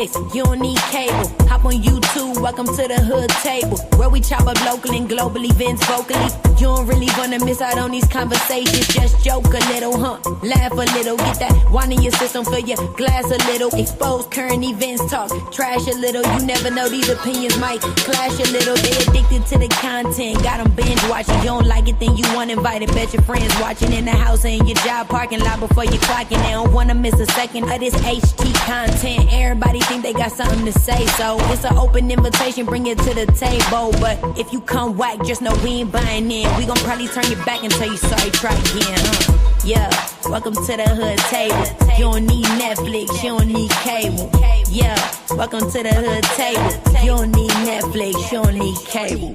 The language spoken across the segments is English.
Netflix, you don't need cable. Hop on YouTube, welcome to the hood table, where we chop up local and global events vocally. You don't really wanna miss out on these conversations. Just joke a little, laugh a little, get that wine in your system, fill your glass a little. Expose current events, talk trash a little. You never know, these opinions might clash a little. They addicted to the content, got them binge watching. You don't like it, then you want invited. Bet your friends watching in the house and your job parking lot before you clocking. They don't wanna miss a second of this HT content. Everybody think they got something to say, so it's an open invitation, bring it to the table. But if you come whack, just know we ain't buying in. We gon' probably turn your back and tell you sorry, try again, Yeah, welcome to the hood table. You don't need Netflix, you don't need cable. Yeah, welcome to the hood table. You don't need Netflix, you don't need cable.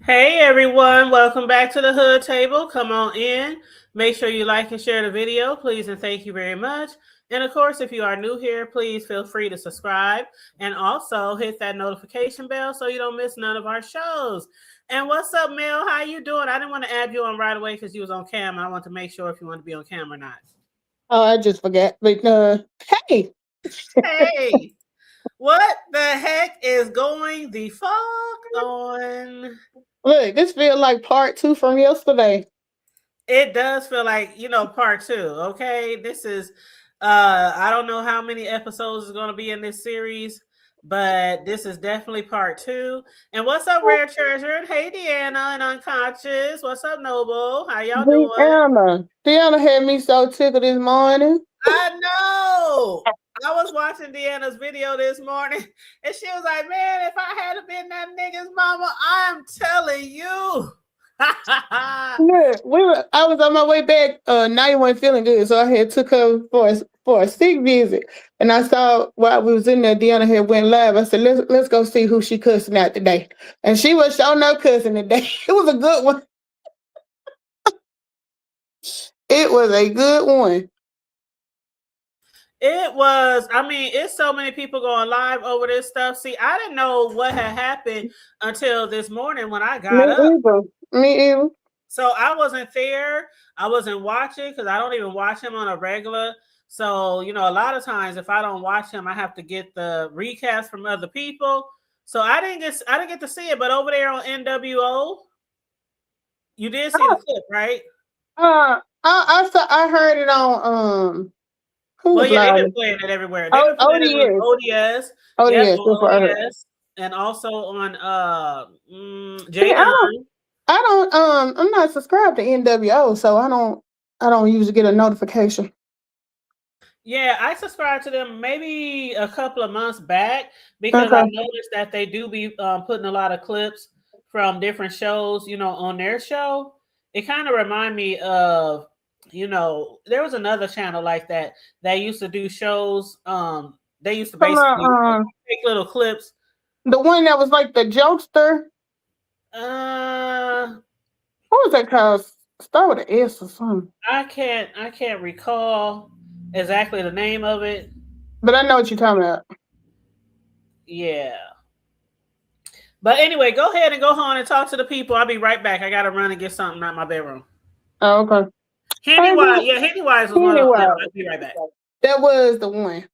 Hey everyone, welcome back to the Hood Table. Come on in. Make sure you like and share the video, please, and thank you very much. And of course, if you are new here, please feel free to subscribe and also hit that notification bell so you don't miss none of our shows. And what's up, Mel? How you doing? I didn't want to add you on right away because you was on camera. I want to make sure if you want to be on camera or not. Oh, I just forgot. But hey. Hey. What the heck is going the fuck on? Look, this feels like part 2 from yesterday. It does feel like, part 2. Okay. This is, I don't know how many episodes is going to be in this series, but this is definitely part 2. And what's up, Rare Treasure? And hey, Deanna and Unconscious. What's up, Noble? How y'all doing? Deanna had me so tickled this morning. I know. I was watching Deanna's video this morning, and she was like, man, if I had been that nigga's mama, I'm telling you. Look, I was on my way back. Now you weren't feeling good, so I had took her for a sick visit. And I saw while we was in there, Deanna had went live. I said, let's go see who she cussing out today. And she was showing no cussing today. It was a good one. It was a good one. It was, it's so many people going live over this stuff. See, I didn't know what had happened until this morning when I got up. Me either. So I wasn't there. I wasn't watching because I don't even watch him on a regular. So, a lot of times if I don't watch him, I have to get the recaps from other people. So I didn't get to see it, but over there on NWO, you did see the clip, right? I heard it on well, yeah, they've been playing it everywhere. They've been playing it on ODS. ODS, and also on I'm not subscribed to NWO, so I don't usually get a notification. Yeah, I subscribed to them maybe a couple of months back because I noticed that they do be putting a lot of clips from different shows, on their show. It kind of remind me of, there was another channel like that used to do shows. They used to basically take little clips. The one that was like the jokester. What was that called? Start with an S or something. I can't recall exactly the name of it. But I know what you're talking about. Yeah. But anyway, go ahead and go home and talk to the people. I'll be right back. I gotta run and get something out of my bedroom. Oh, okay. Handywise was one of them. I'll be right back. That was the one.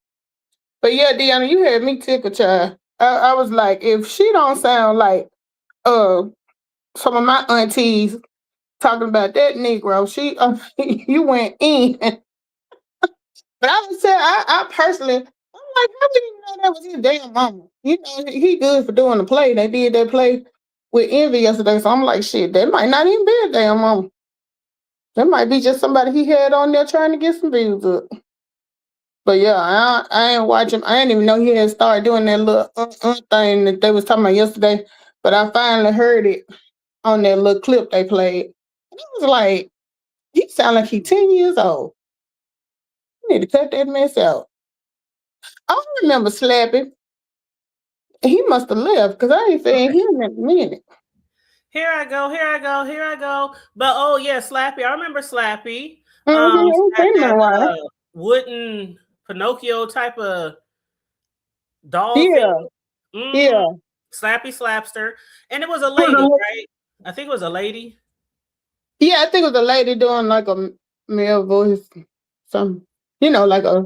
But yeah, Deanna, you had me tickled, child. I was like, if she don't sound like some of my aunties talking about that Negro, you went in. But I would say, I personally, I'm like, how did you know that was his damn mama? He good for doing the play. They did that play with Envy yesterday, so I'm like, shit, that might not even be a damn mama. That might be just somebody he had on there trying to get some views up. But yeah, I ain't watching. I didn't even know he had started doing that little thing that they was talking about yesterday. But I finally heard it on that little clip they played. And it was like, he sound like he's 10 years old. You need to cut that mess out. I don't remember Slappy. He must have left because I ain't seen him in a minute. Here I go. But oh yeah, Slappy. I remember Slappy. That wooden Pinocchio type of doll. Yeah. Thing. Yeah. Slappy Slapster, and it was a lady, right? I think it was a lady. Yeah, I think it was a lady doing like a male voice, some, like a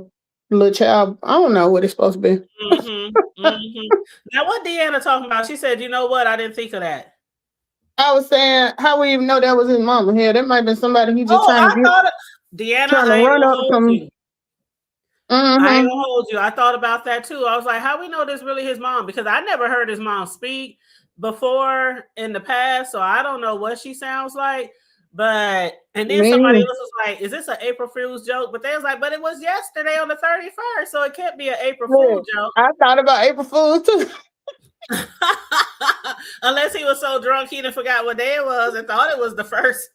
little child. I don't know what it's supposed to be. Now, what Deanna talking about? She said, "You know what? I didn't think of that." I was saying, how we even know that was his mama here? That might have been somebody he just Oh, trying I to get, thought, Deanna, trying to I ain't run gonna up hold some. you. I ain't Mm-hmm. gonna hold you. I thought about that too. I was like, how we know this really his mom? Because I never heard his mom speak before in the past, so I don't know what she sounds like. But and then somebody Man, else was like, "Is this an April Fool's joke?" But they was like, "But it was yesterday on the 31st, so it can't be an April Fool joke." I thought about April Fool's too. Unless he was so drunk he didn't forgot what day it was and thought it was the first.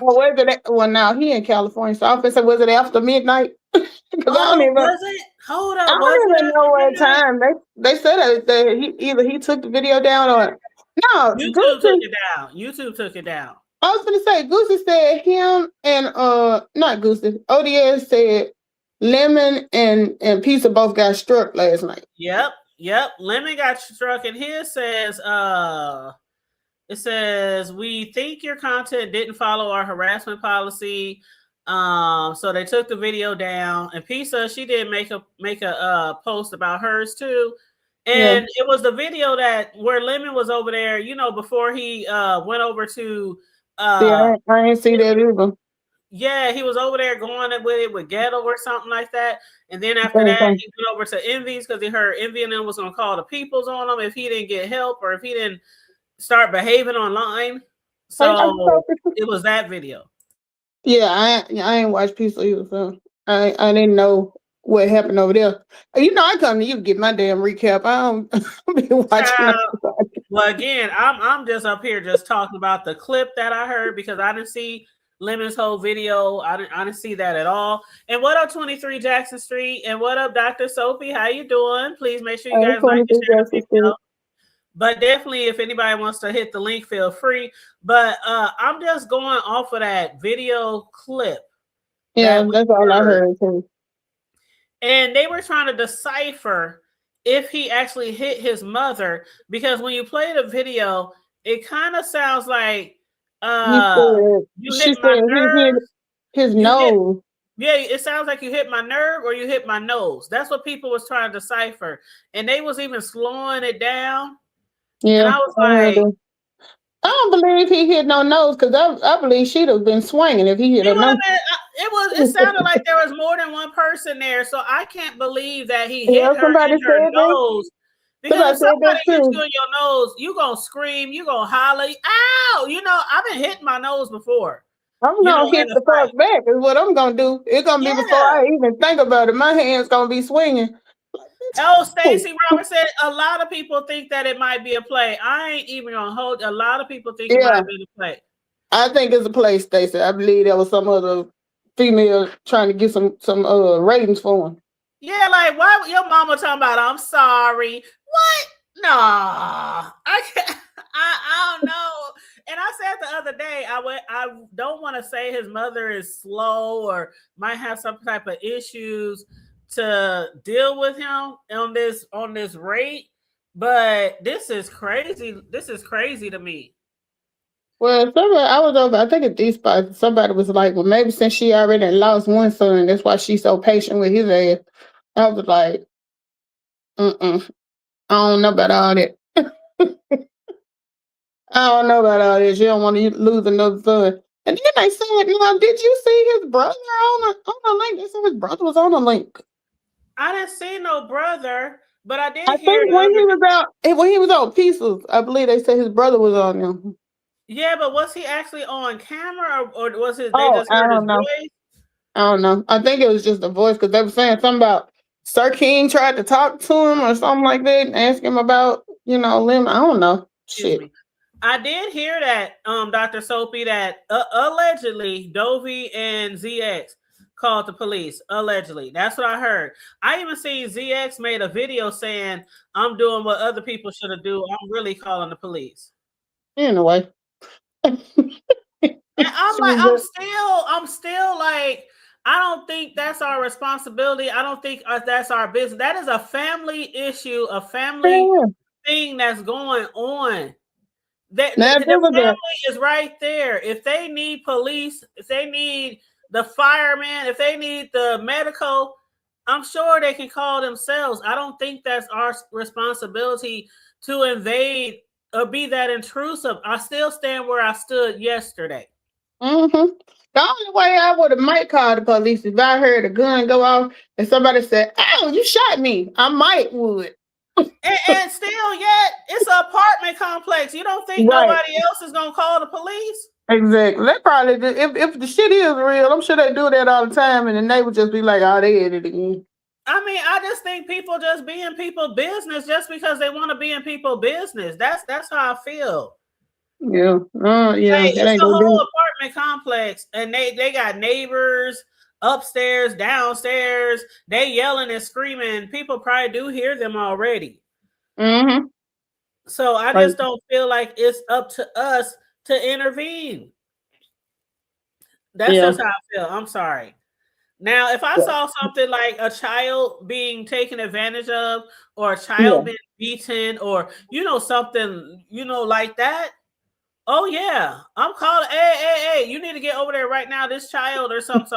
Well, now he in California, so I was say, was it after midnight? Because Oh, was it? Hold I up, was don't it even know after what midnight? time they said that he took the video down or no. YouTube took Goosey, it down. YouTube took it down. I was gonna say Goosey said him and not Goosey. ODS said Lemon and Pizza both got struck last night. Yep. Lemon got struck, and his says, it says, "We think your content didn't follow our harassment policy." So they took the video down. And Pizza, she did make a post about hers too. Yeah, And it was the video that where Lemon was over there, before he went over to yeah, I ain't see that either. yeah, he was over there going with it with Ghetto or something like that. And then after Same that, thing. he went over to Envy's because he heard Envy and them was going to call the peoples on him if he didn't get help or if he didn't start behaving online. So it was that video. Yeah, I ain't watched Pizza either, so I didn't know what happened over there. I come to you to get my damn recap. I don't be watching. Child, well, again, I'm just up here just talking about the clip that I heard because I didn't see Lemon's whole video. I didn't see that at all. And what up, 23 Jackson Street? And what up, Dr. Sophie? How you doing? Please make sure you guys like and share the video. But definitely, if anybody wants to hit the link, feel free. But I'm just going off of that video clip Yeah, that we that's all I heard. heard too. And they were trying to decipher if he actually hit his mother because when you play the video, it kind of sounds like He said you she hit my said he hit nerves. his You hit nose. Yeah, it sounds like you hit my nerve or you hit my nose. That's what people was trying to decipher. And they was even slowing it down. And Yeah, I was I heard like, that. I don't believe he hit no nose because I believe she'd have been swinging if he hit he her would have nose. been. It sounded like there was more than one person there, so I can't believe that he hit Yeah, her somebody in her said that. nose. Because Somebody if said that somebody hits you too. in your nose, you gonna scream, you gonna holler, ow! I've been hitting my nose before. I'm In gonna hit a the fight. fuck back is what I'm gonna do. It's gonna be before Yeah. I even think about it. My hand's gonna be swinging. Oh, Stacey Roberts said a lot of people think that it might be a play. I ain't even gonna hold. A lot of people think it might Yeah, have been a play. I think it's a play, Stacey. I believe there was some other female trying to get some ratings for him. Yeah, like why your mama talking about I'm sorry. What? No, I can't. I don't know. And I said the other day, I don't want to say his mother is slow or might have some type of issues to deal with him on this rate, but this is crazy. This is crazy to me. Well, I was over. I think at these spots, somebody was like, "Well, maybe since she already lost one son, that's why she's so patient with his ass." I was like, "Mm-mm, I don't know about all that. I don't know about all this. You don't want to lose another son." And then they said, "Now, did you see his brother on the link? They said his brother was on the link." I didn't see no brother, but I I did hear think the other. when he was on Pieces, I believe they said his brother was on them. Yeah, but was he actually on camera or was it they Oh, just I heard his don't know. voice? I don't know. I think it was just a voice because they were saying something about Sir King tried to talk to him or something like that and ask him about, Lim. I don't know. Excuse Shit. me. I did hear that, Dr. Soapy, that allegedly Dovey and ZX called the police. Allegedly. That's what I heard. I even seen ZX made a video saying, I'm doing what other people should have do. I'm really calling the police. Anyway. And I'm like, I'm still like, I don't think that's our responsibility. I don't think that's our business. That is a family issue, a family Yeah. thing that's going on. Now, The if it was family a is right there. If they need police, if they need the fireman, if they need the medical, I'm sure they can call themselves. I don't think that's our responsibility to invade or be that intrusive. I still stand where I stood yesterday. mm-hmm. The only way I would have might call the police if I heard a gun go off and somebody said, "Oh, you shot me." I might would. And still, yet it's an apartment complex. You don't think Right. nobody else is gonna call the police? Exactly. They probably do. If the shit is real, I'm sure they do that all the time, and then they would just be like, "Oh, they hit it again." I mean, I just think people just be in people business just because they want to be in people business. That's how I feel. Yeah. Yeah. Like That it's ain't a gonna whole do. apartment complex, and they got neighbors upstairs, downstairs. They yelling and screaming. People probably do hear them already. Mm-hmm. So I Like, just don't feel like it's up to us to intervene. That's yeah. just how I feel. I'm sorry. Now, if I Yeah. saw something like a child being taken advantage of, or a Yeah. child being beaten, or something like that, oh yeah, I'm calling. Hey, you need to get over there right now. This child or something.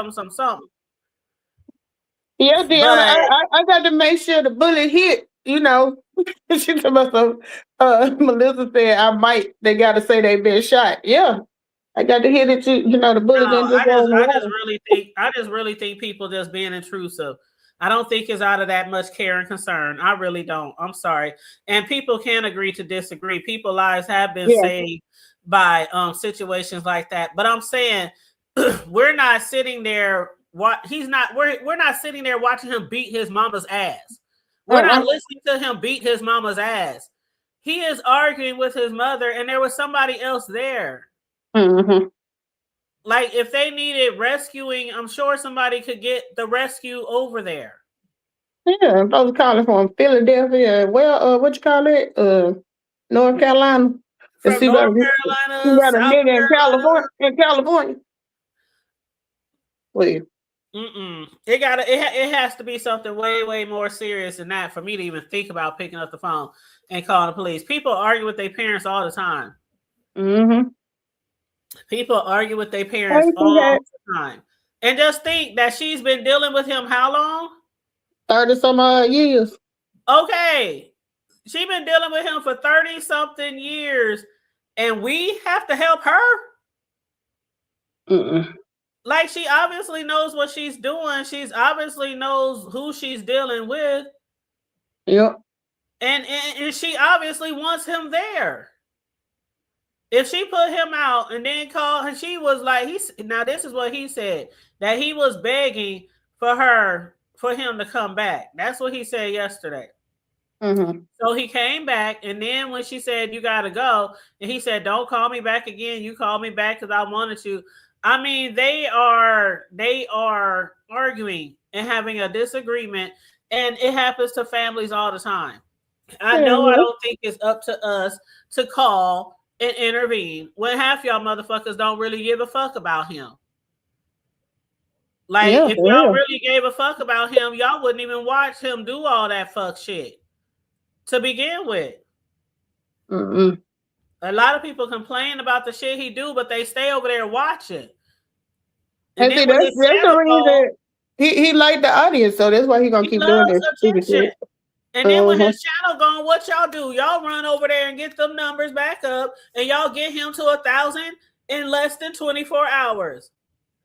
Yeah, Deanna, But I got to make sure the bullet hit. She told me some. Melissa said I might. They got to say they been shot. Yeah, I got to hit it. The bullet no, didn't just go in the water. I just really think people just being intrusive. I don't think it's out of that much care and concern. I really don't. I'm sorry. And people can agree to disagree. People's lives have been Yeah. saved by situations like that. But I'm saying we're not sitting there. We're not sitting there watching him beat his mama's ass. We're not Uh. listening to him beat his mama's ass. He is arguing with his mother, and there was somebody else there. Mm-hmm. Like if they needed rescuing, I'm sure somebody could get the rescue over there. Yeah, I'm supposed to call it from Philadelphia. Well, what you call it? North Carolina. To From see North about you Carolina, got a South nigga in Carolina. California. In California. Well, It has to be something way more serious than that for me to even think about picking up the phone and calling the police. People argue with their parents all the time. mm-hmm. People argue with their parents Casey all had the time. And just think that she's been dealing with him how long? 30 some odd years. Okay. She's been dealing with him for 30 something years, and we have to help her. Mm-mm. Like she obviously knows what she's doing. She's obviously knows who she's dealing with. Yep. And she obviously wants him there. If she put him out and then called, and she was like, now this is what he said, that he was begging for him to come back. That's what he said yesterday. Mm-hmm. So he came back, and then when she said, "You got to go," and he said, "Don't call me back again. You called me back because I wanted to." I mean, they are arguing and having a disagreement, and it happens to families all the time. I Yeah, know I yeah. don't think it's up to us to call and intervene when half y'all motherfuckers don't really give a fuck about him. Like, Yeah, if for y'all real. really gave a fuck about him, y'all wouldn't even watch him do all that fuck shit to begin with. Mm-mm. A lot of people complain about the shit he do, but they stay over there watching. And And see, then when his that's the channel go, reason he liked the audience, so that's why he gonna he keep doing loves this stupid attention. shit. And then when Uh-huh. his channel gone, what y'all do? Y'all run over there and get them numbers back up, and y'all get him to 1,000 in less than 24 hours.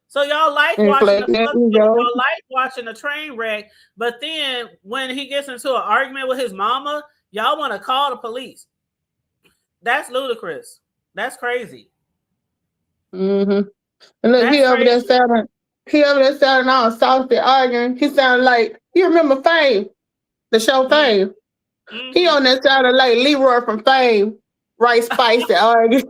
So y'all like watching the Inflating that fuck, ego. y'all like watching a train wreck, but then when he gets into an argument with his mama, y'all want to call the police. That's ludicrous. That's crazy. Mm-hmm. And look, That's crazy. he over there sounding all saucy arguing. He sounded like, you remember Fame, the show Fame. He Mm-hmm. on that sounded like Leroy from Fame, right spicy arguing.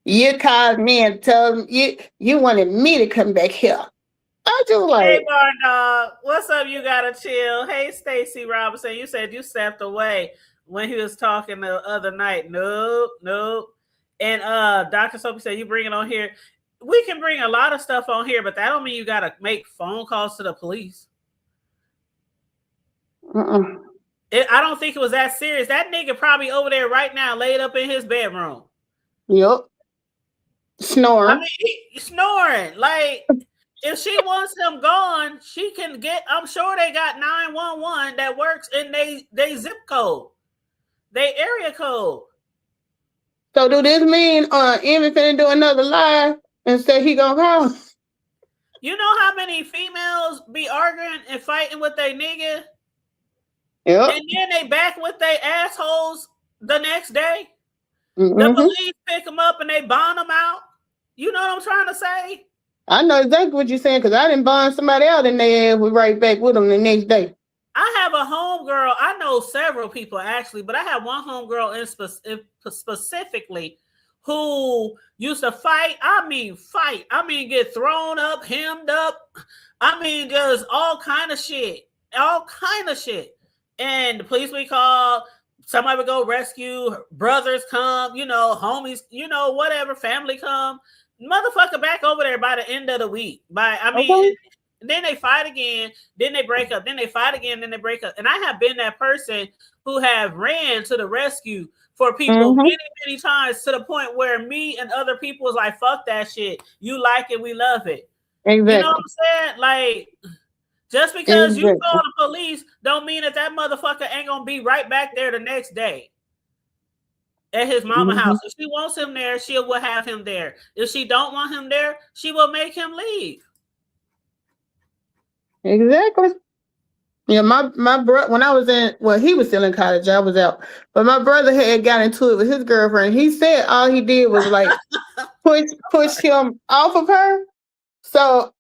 You called me and told me you wanted me to come back here. I just Hey, like, Barn Dog. What's up? You gotta chill. Hey, Stacy Robinson. You said you stepped away when he was talking the other night. Nope. And Dr. Soapy said you bring it on here. We can bring a lot of stuff on here, but that don't mean you gotta make phone calls to the police. I don't think it was that serious. That nigga probably over there right now, laid up in his bedroom. Yep. I Snoring. mean, snoring. Like, if she wants him gone, she can get. I'm sure they got 911 that works in they zip code, they area code. So do this mean Emmy finna do another live and say he gonna call? You know how many females be arguing and fighting with their nigga, Yep. and then they back with their assholes the next day? Mm-hmm. The police pick them up and they bond them out. You know what I'm trying to say? I know exactly what you're saying because I didn't bond somebody out and they ass was right back with them the next day. I have a homegirl. I know several people actually, but I have one homegirl specifically who used to fight. I mean, fight. I mean, get thrown up, hemmed up. I mean, just all kind of shit. All kind of shit. And the police we call, somebody would go rescue, brothers come, you know, homies, you know, whatever, family come. Motherfucker back over there by the end of the week. Okay. Then they fight again, then they break up, then they fight again, then they break up. And I have been that person who have ran to the rescue for people many, many times to the point where me and other people was like, fuck that shit. You like it, we love it. Exactly. You know what I'm saying? Like, just because you call the police don't mean that motherfucker ain't gonna be right back there the next day at his mama house. If she wants him there, she will have him there. If she don't want him there, she will make him leave. Exactly. Yeah, my brother, when I was he was still in college, I was out. But my brother had got into it with his girlfriend. He said all he did was like push him off of her. So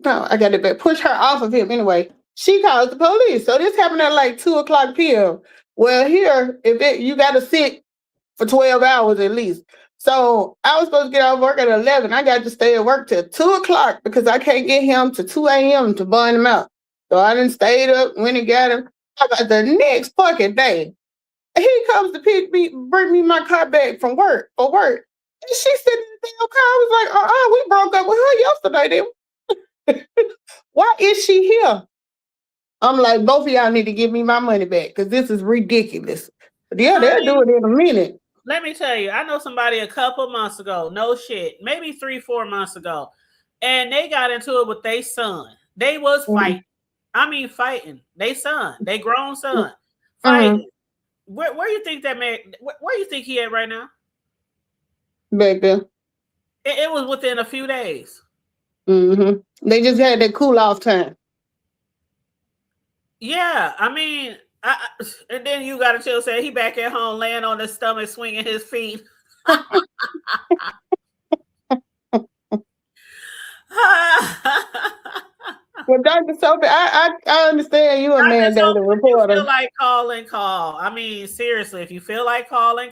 no, I got it back. Push her off of him anyway. She calls the police. So this happened at like 2:00 p.m. Well, here, you got to sit for 12 hours at least. So I was supposed to get out of work at 11. I got to stay at work till 2:00 because I can't get him to 2 a.m. to bond him out. So I done stayed up, went and got him. About the next fucking day, he comes to bring me my car back from work for work. And she said in the damn car, I was like, we broke up with her yesterday, then. Why is she here? I'm like, both of y'all need to give me my money back because this is ridiculous. But yeah, they'll do it in a minute. Let me tell you, I know somebody a couple months ago, no shit, maybe 3-4 months ago, and they got into it with their son. They was fighting. I mean, fighting. They son, they grown son, fighting. Where you think that man? Where you think he at right now? Back there. It was within a few days. They just had that cool off time. Yeah, I mean, and then you got to chill. Say he back at home, laying on his stomach, swinging his feet. Well, Dr. Sophie, I understand you a mandated reporter. If you feel like call. I mean, seriously, if you feel like call the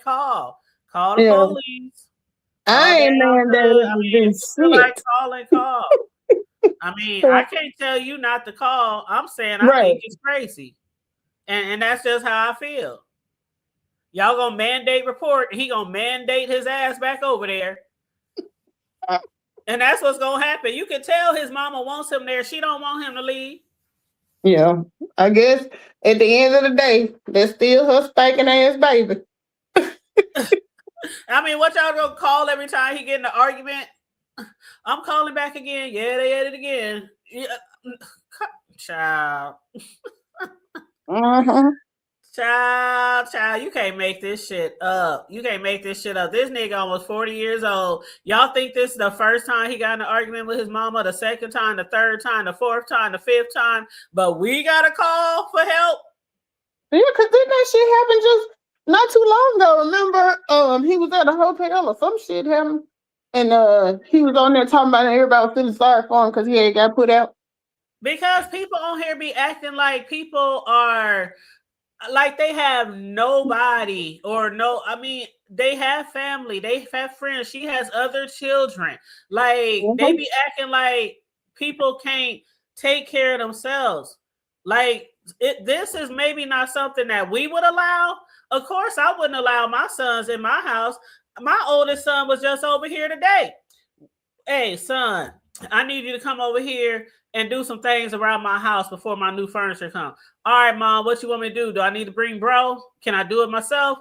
police. I ain't mandated to do shit. Like call. I mean, I can't tell you not to call. I'm saying I think it's crazy. And that's just how I feel. Y'all gonna mandate report, and he gonna mandate his ass back over there. And that's what's gonna happen. You can tell his mama wants him there. She don't want him to leave. Yeah. I guess at the end of the day, that's still her spanking ass baby. I mean, what y'all gonna call every time he get in an argument? I'm calling back again. Yeah, they had it again. Yeah. Child. Child, you can't make this shit up. This nigga almost 40 years old. Y'all think this is the first time he got in an argument with his mama, the second time, the third time, the fourth time, the fifth time, but we got to call for help? Yeah, because didn't that shit happen just not too long ago? Remember, he was at a hotel or some shit happened, and he was on there talking about it, everybody was feeling sorry for him because he had got put out. Because people on here be acting like people are like they have nobody I mean, they have family, they have friends. She has other children. Like they be acting like people can't take care of themselves. Like this is maybe not something that we would allow. Of course, I wouldn't allow my sons in my house. My oldest son was just over here today. Hey, son, I need you to come over here and do some things around my house before my new furniture comes. All right, mom, what you want me to do? Do I need to bring bro? Can I do it myself?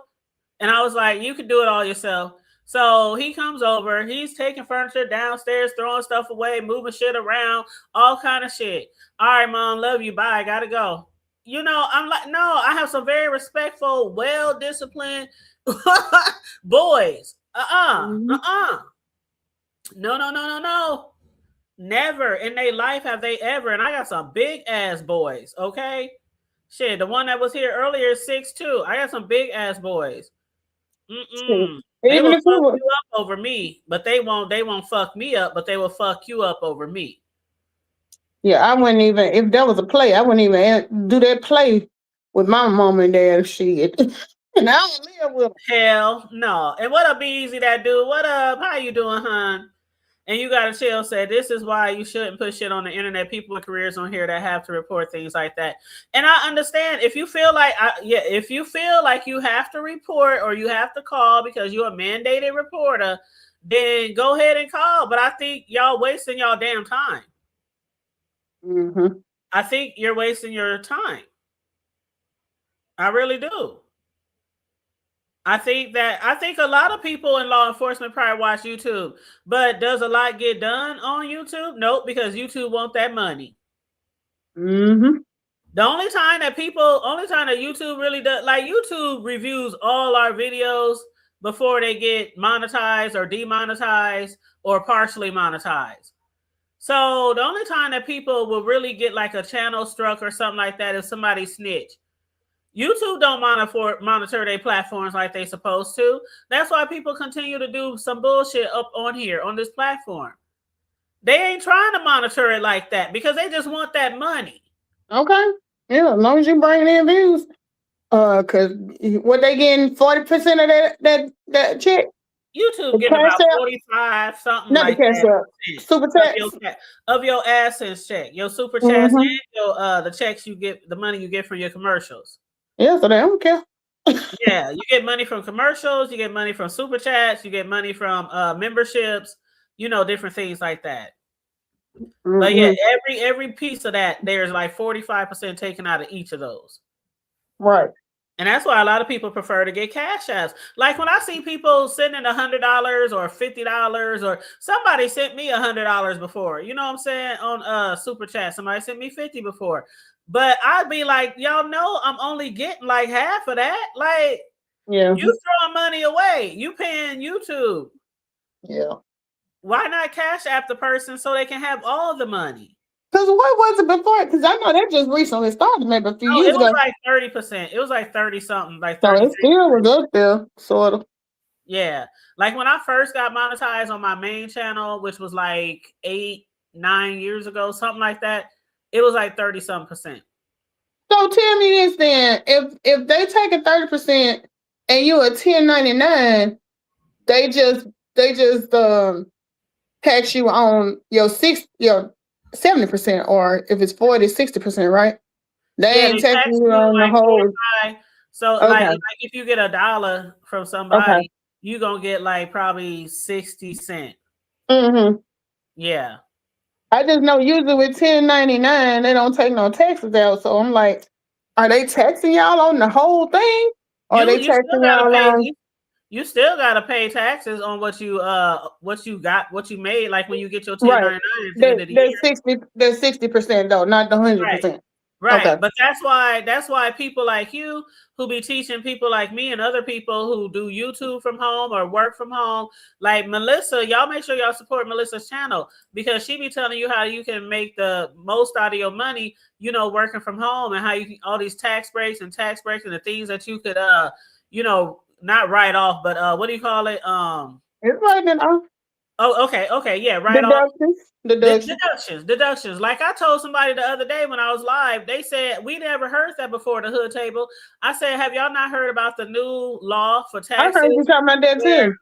And I was like, you can do it all yourself. So he comes over, he's taking furniture downstairs, throwing stuff away, moving shit around, all kind of shit. All right, mom, love you. Bye. Gotta go. I'm like, no, I have some very respectful, well-disciplined boys. Mm-hmm. No, no, no, no, no. Never in their life have they ever. And I got some big ass boys, okay? Shit, the one that was here earlier is 6'2". I got some big ass boys. They Even will if we fuck were, you up over me, but they won't fuck me up, but they will fuck you up over me. yeah, I wouldn't even if there was a play, I wouldn't even do that play with my mom and dad shit. And I don't live with them. Hell no. And what up, Easy that dude? What up? How you doing, hon? And you gotta chill. Say this is why you shouldn't put shit on the internet. People with careers on here that have to report things like that. And I understand if you feel like, if you feel like you have to report or you have to call because you're a mandated reporter, then go ahead and call. But I think y'all wasting y'all damn time. Mm-hmm. I think you're wasting your time. I really do. I think a lot of people in law enforcement probably watch YouTube, but does a lot get done on YouTube? Nope, because YouTube want that money. Mm-hmm. The only time that YouTube really does, like YouTube reviews all our videos before they get monetized or demonetized or partially monetized. So the only time that people will really get like a channel struck or something like that is somebody snitch. YouTube don't monitor their platforms like they supposed to. That's why people continue to do some bullshit up on here on this platform. They ain't trying to monitor it like that because they just want that money. Okay. Yeah, as long as you bring in views. Cause what they getting 40% of that check? YouTube The getting cash about out? 45, something Not the like cash that out. Super of your AdSense check, your super chats, Mm-hmm. and your the checks you get, the money you get from your commercials. Yeah, so they don't care. Yeah, you get money from commercials, you get money from super chats, you get money from memberships, different things like that. But yeah, Mm-hmm. every piece of that, there's like 45% taken out of each of those. Right. And that's why a lot of people prefer to get cash apps. Like when I see people sending $100 or $50, or somebody sent me $100 before, you know what I'm saying? On super chat, somebody sent me 50 before. But I'd be like, y'all know I'm only getting like half of that. Like, Yeah. you throwing money away. You paying YouTube. Yeah. Why not cash app the person so they can have all the money? Because what was it before? Because I know that just recently started, maybe a few Oh, years it was ago. like 30%. It was like 30 something, like So 30. it still was up there, sort of. Yeah. Like when I first got monetized on my main channel, which was like 8-9 years ago, something like that, it was like 30 something percent. So tell me this then: if they take a 30% and you a 1099, they just tax you on your 70%, or if it's 40, 60%, right? They Yeah, ain't they taxing tax you you on the like whole. 45. So like Okay. if you get $1 from Okay. somebody, you gonna get like probably 60 cents. Mm-hmm. Yeah. I just know usually with 1099, they don't take no taxes out. So I'm like, are they taxing y'all on the whole thing? Or are they You still taxing gotta y'all pay on you still gotta pay taxes on what you made, like when you get your right? 1099 at the end of the There's year. 60% though, not the Right. 100%. Right. Okay. But that's why people like you who be teaching people like me and other people who do YouTube from home or work from home, like Melissa, y'all make sure y'all support Melissa's channel because she be telling you how you can make the most out of your money, working from home, and how you can all these tax breaks and the things that you could not write off, but what do you call it? It's right now. Oh, okay, yeah, write off. Deductions. Deductions. Like I told somebody the other day when I was live, they said we never heard that before, the hood table. I said, have y'all not heard about the new law for I heard you taxes? talking about that too.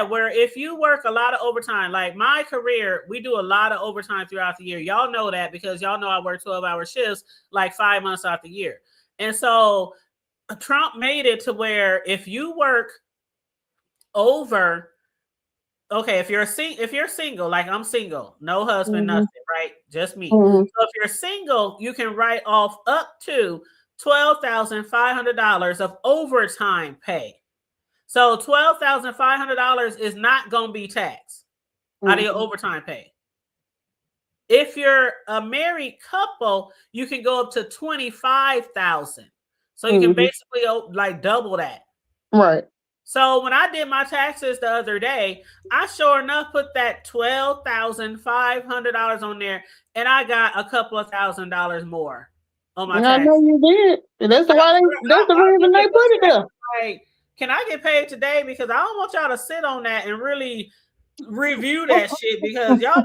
Where if you work a lot of overtime, like my career, we do a lot of overtime throughout the year. Y'all know that because y'all know I work 12-hour shifts like 5 months out the year. And so Trump made it to where if you work over okay, if you're single, like I'm single, no husband, Mm-hmm. nothing, right? Just me. Mm-hmm. So if you're single, you can write off up to $12,500 of overtime pay. So $12,500 is not gonna be taxed out of your Mm-hmm. overtime pay. If you're a married couple, you can go up to 25,000. So you can Mm-hmm. basically like double that. Right. So when I did my taxes the other day, I sure enough put that $12,500 on there, and I got a couple of $1,000 more on my I know taxes. you did. That's the I, why that's the I reason look they at those put it there. taxes like, can I get paid today? Because I don't want y'all to sit on that and really review that shit because y'all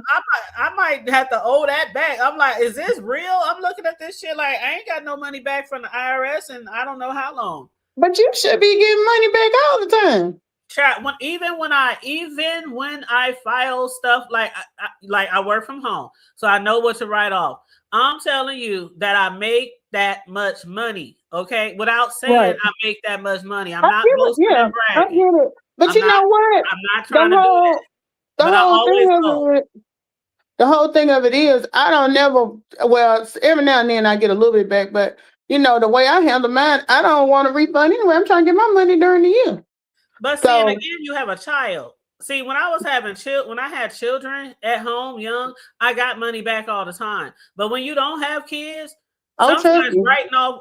I might have to owe that back. I'm like, is this real? I'm looking at this shit like I ain't got no money back from the IRS and I don't know how long. But you should be getting money back all the time. Chat when even when I file stuff like I work from home, so I know what to write off. I'm telling you that I make that much money. Okay, without saying Right. I make that much money, I I'm not get it. boasting Yeah, and I bragging. get it. But I'm you not. know what? I'm not The trying to do that. the But I whole always thing go. of it, the whole thing of it is I don't never well every now and then I get a little bit back, but you know the way I handle mine, I don't want to refund anyway. I'm trying to get my money during the year. But see, and So again, you have a child. See, when I was having when I had children at home, young, I got money back all the time. But when you don't have kids, I'll trust sometimes you.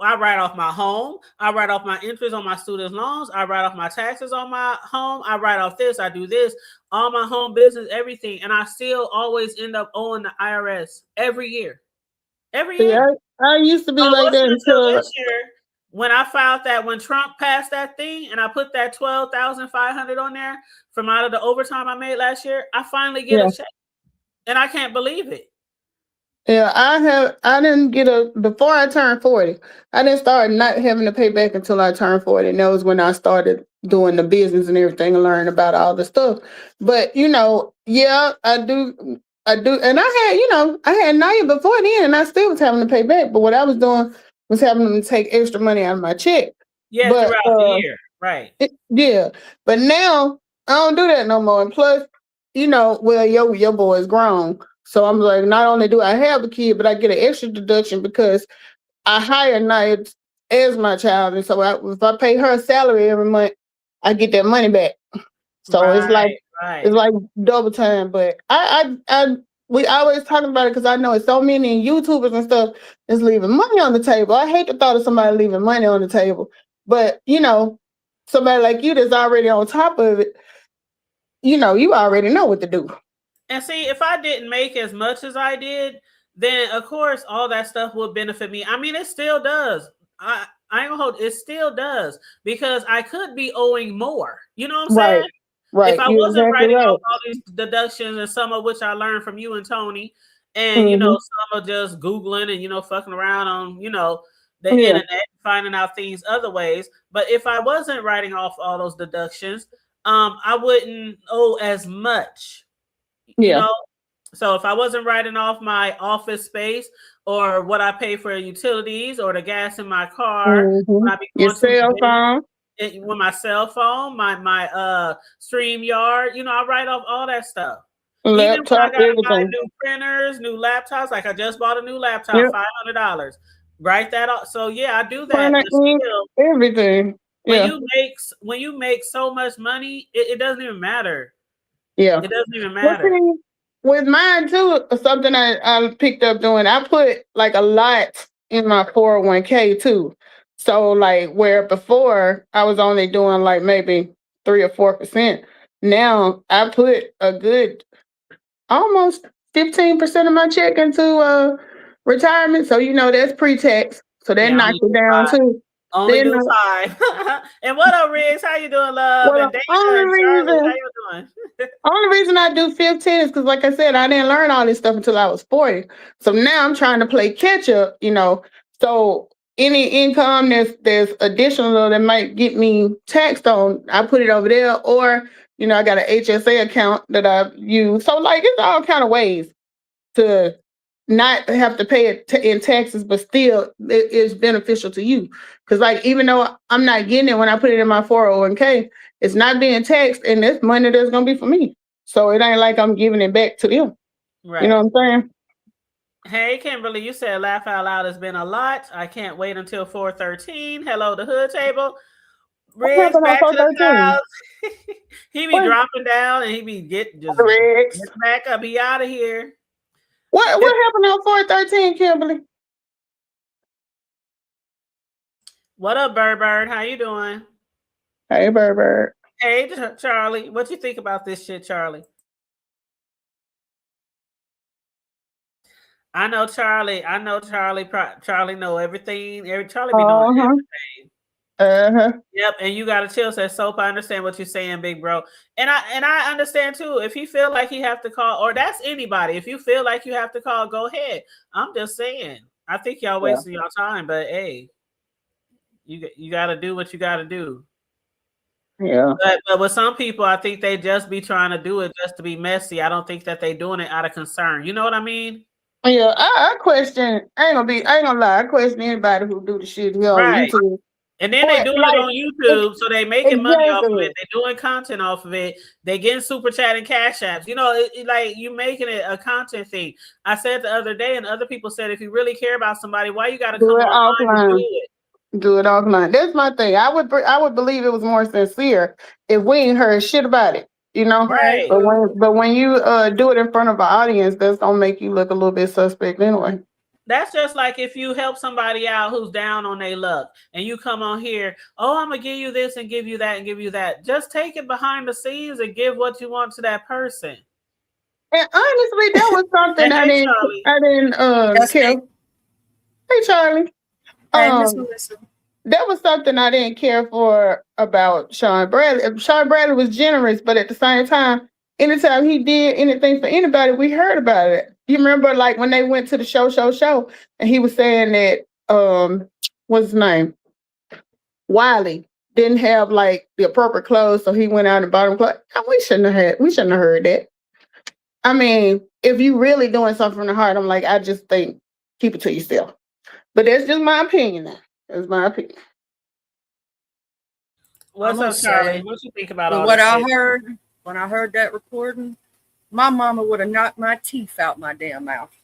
I write off my home, I write off my interest on my student loans, I write off my taxes on my home, I write off this, I do this, all my home business, everything, and I still always end up owing the IRS every year. Every See, year. I used to So be it like that wasn't until until this year when I filed that when Trump passed that thing and I put that 12,500 on there from out of the overtime I made last year, I finally get a yeah. check. And I can't believe it. Yeah, I didn't get a before I turned 40. I didn't start not having to pay back until I turned 40. And that was when I started doing the business and everything and learning about all the stuff. But you know, yeah, I do and I had Naya before then and I still was having to pay back. But what I was doing was having to take extra money out of my check. Yeah, But throughout the year. Right. yeah. But now I don't do that no more. And plus, well, your boy is grown. So I'm like, not only do I have a kid, but I get an extra deduction because I hire Night as my child. And so if I pay her a salary every month, I get that money back. So Right. it's Right. like double time. But we always talking about it because I know it's so many YouTubers and stuff is leaving money on the table. I hate the thought of somebody leaving money on the table. But somebody like you that's already on top of it, you already know what to do. And see, if I didn't make as much as I did, then of course all that stuff would benefit me. I mean, it still does. I ain't gonna hold it still does because I could be owing more. You know what I'm Right. saying? If Right. I You're wasn't exactly writing right. off all these deductions and some of which I learned from you and Tony, and Hmm. some are just Googling and fucking around on the Yeah. internet, finding out things other ways. But if I wasn't writing off all those deductions, I wouldn't owe as much. You Yeah. know, so if I wasn't writing off my office space or what I pay for utilities or the gas in my car Hmm. when I be Your going to cell events, phone, with my cell phone, my stream yard, I write off all that stuff. Even when I laptop, gotta buy everything. new printers, new laptops, like I just bought a new laptop, Yep. $500. Write that off. So yeah, I do that, Printer, but ink, still, everything. when Yeah. you make so much money, it doesn't even matter. Yeah. It doesn't even Well, matter. see, with mine too, something I picked up doing, I put like a lot in my 401k too. So like where before I was only doing like maybe 3 or 4%. Now I put a good almost 15% of my check into retirement. So that's pre-tax. So that Yeah, I knocks only it do down five. too. Only Then do five. And what up, Riggs? How you doing, love? well And the Dana only and Charlie, how reason you doing? only reason I do 15 is because, like I said, I didn't learn all this stuff until I was 40. So now I'm trying to play catch up. So any income that's additional that might get me taxed on, I put it over there. Or, I got an HSA account that I use. So like it's all kind of ways to not have to pay it in taxes, but still it is beneficial to you. Because like even though I'm not getting it when I put it in my 401k, it's not being taxed, and it's money that's gonna be for me. So it ain't like I'm giving it back to them. Right. You know what I'm saying? Hey, Kimberly, you said laugh out loud has been a lot. I can't wait until 413. Hello, the hood table. What Riggs happened on back to the 413? clouds. He be What? dropping down and he be get Rex. back up. He out of here. What happened on 413, Kimberly? What up, Bird? How you doing? Hey, Bird. Hey, Charlie. What you think about this shit, Charlie? I know Charlie. Charlie know everything. Charlie be knowing everything. Yep, and you got to chill. Says Soap. I understand what you're saying, big bro, and I understand too. If he feel like he have to call, or that's anybody. If you feel like you have to call, go ahead. I'm just saying. I think y'all wasting your time, but hey, you got to do what you got to do. Yeah. But with some people, I think they just be trying to do it just to be messy. I don't think that they doing it out of concern. You know what I mean? Yeah, I question. I ain't gonna lie. I question anybody who do the shit here on Right. YouTube. And then they doing it on YouTube, so they making money off of it. Exactly. They doing content off of it. They getting super chat and cash apps. You know, like you making it a content thing. I said the other day, and other people said, if you really care about somebody, why you got to Do come it online and do offline. it? Do it offline. That's my thing. I would believe it was more sincere if we ain't heard shit about it. You know, Right. But when you do it in front of an audience, that's gonna make you look a little bit suspect anyway. That's just like if you help somebody out who's down on their luck and you come on here, oh, I'm going to give you this and give you that and give you that. Just take it behind the scenes and give what you want to that person. And honestly, that was something I didn't care. Hey, Charlie. Miss Melissa. That was something I didn't care for about Sean Bradley. Sean Bradley was generous, but at the same time, anytime he did anything for anybody, we heard about it. You remember, like when they went to the show, and he was saying that what's his name, Wiley didn't have like the appropriate clothes, so he went out and bought him clothes. We shouldn't have heard that. I mean, if you really doing something from the heart, I'm like, I just think keep it to yourself. But that's just my opinion now. That's my opinion. What's up, Charlie? What you think about all what this I shit? heard when I heard that recording? My mama would have knocked my teeth out my damn mouth.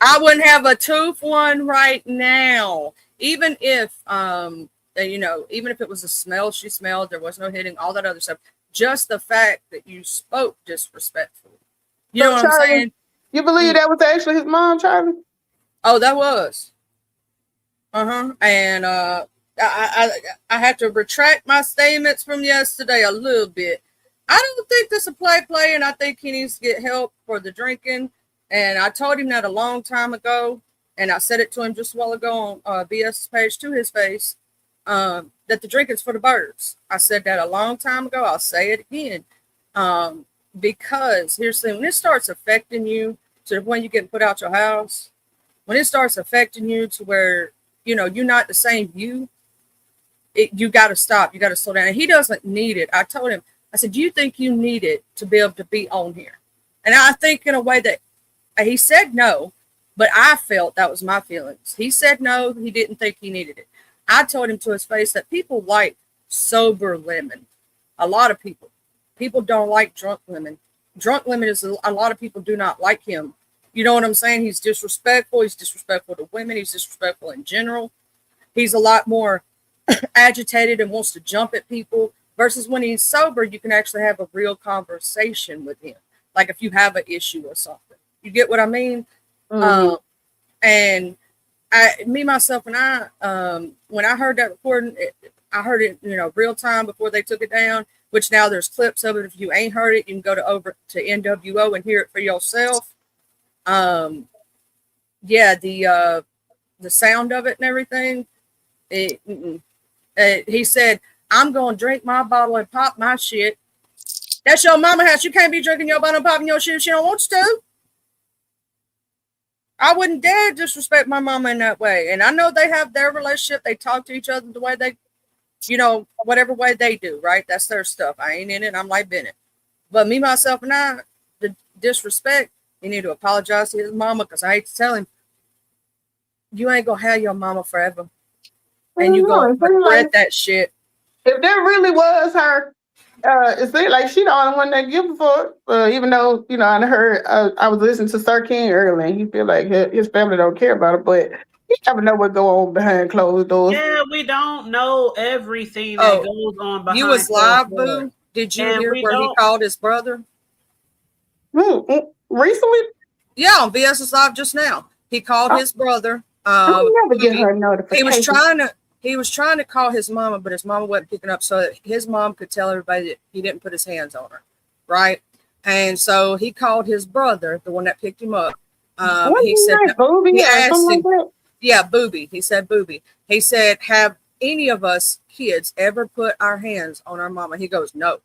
I wouldn't have a tooth one right now. Even if even if it was a smell she smelled, there was no hitting, all that other stuff. Just the fact that you spoke disrespectfully. You know what Charlie, I'm saying? You believe that was actually his mom, Charlie? Oh, that was. And I have to retract my statements from yesterday a little bit. I don't think this is a play, and I think he needs to get help for the drinking. And I told him that a long time ago, and I said it to him just a while ago on BS's page to his face, that the drinking's for the birds. I said that a long time ago. I'll say it again. Because here's the thing, when it starts affecting you to the point you get put out your house, when it starts affecting you to where, you're not the same you got to stop. You got to slow down. And he doesn't need it. I told him, I said, do you think you need it to be able to be on here? And I think in a way that he said no, but I felt that was my feelings. He said no. He didn't think he needed it. I told him to his face that people like sober women. A lot of people don't like drunk women. Drunk women is a lot of people do not like him. You know what I'm saying? He's disrespectful. He's disrespectful to women. He's disrespectful in general. He's a lot more agitated and wants to jump at people versus when he's sober, you can actually have a real conversation with him. Like if you have an issue or something, you get what I mean? Mm-hmm. And myself and I, when I heard that recording, I heard it, real time before they took it down, which now there's clips of it. If you ain't heard it, you can go over to NWO and hear it for yourself. The sound of it and everything. He said, I'm going to drink my bottle and pop my shit. That's your mama house. You can't be drinking your bottle and popping your shit if she don't want you to. I wouldn't dare disrespect my mama in that way. And I know they have their relationship. They talk to each other the way they, whatever way they do, right? That's their stuff. I ain't in it. I'm like Bennett. But me, myself, and I, the disrespect, he need to apologize to his mama because I hate to tell him, you ain't going to have your mama forever. And you going to regret that shit. If that really was her, It seems like she the only one that give a fuck. Even though I heard I was listening to Sir King earlier, and he feel like his family don't care about it, but you never know what go on behind closed doors. Yeah, we don't know everything that Oh, goes on you behind was closed live, doors. boo? Did you And hear we where he don't. called his brother? Recently, Yeah, on VS's Live just now. He called I, his brother. I never get Booby. her He was notification. trying to call his mama, but his mama wasn't picking up, so that his mom could tell everybody that he didn't put his hands on her, right? And so he called his brother, the one that picked him up. What He is said that, Booby he or asked something like him, that? yeah, Booby. He said Booby. He said, have any of us kids ever put our hands on our mama? He goes, no.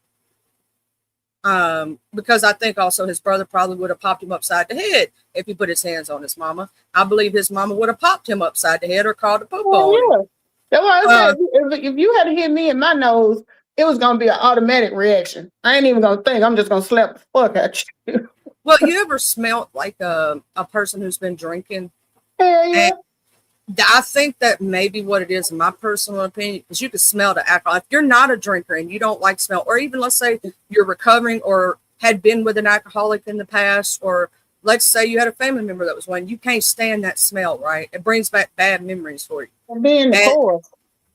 Because I think also his brother probably would have popped him upside the head if he put his hands on his mama. I believe his mama would have popped him upside the head or called the popo Well, on him. yeah. That's why I Uh, said if you had to hit me in my nose, it was gonna be an automatic reaction. I ain't even gonna think. I'm just gonna slap the fuck at you. well, you ever smelt like a person who's been drinking? Hell yeah. And I think that maybe what it is, in my personal opinion, because you can smell the alcohol. If you're not a drinker and you don't like smell, or even let's say you're recovering or had been with an alcoholic in the past, or let's say you had a family member that was one, you can't stand that smell, right? It brings back bad memories for you. And being the And poor.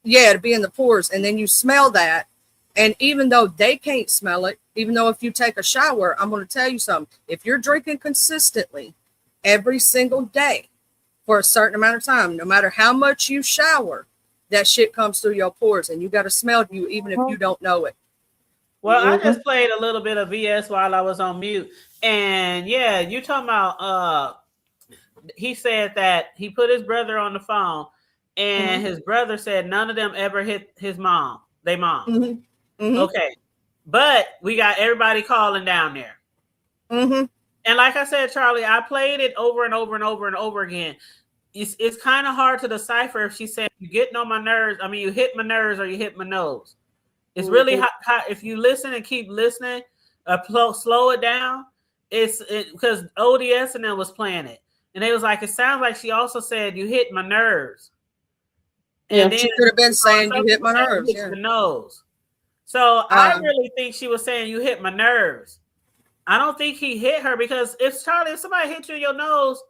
yeah, to be in the pores, and then you smell that. And even though they can't smell it, even though if you take a shower, I'm going to tell you something. If you're drinking consistently every single day, for a certain amount of time, no matter how much you shower, that shit comes through your pores and you got to smell you even if you don't know it. Well, I Mm-hmm. just played a little bit of VS while I was on mute. And yeah, you talking about he said that he put his brother on the phone and his brother said none of them ever hit his mom. They mom. Mm-hmm. Mm-hmm. Okay. But we got everybody calling down there. Mm-hmm. And like I said, Charlie, I played it over and over and over and over again. It's kind of hard to decipher if she said you getting on my nerves. I mean, you hit my nerves or you hit my nose. It's really hot. If you listen and keep listening, slow it down. It's because ODS and them was playing it, and they was like, it sounds like she also said you hit my nerves. Yeah. And then She could have been saying some you hit people my say you nerves. hit Yeah. the nose. So I really think she was saying you hit my nerves. I don't think he hit her because if somebody hit you in your nose,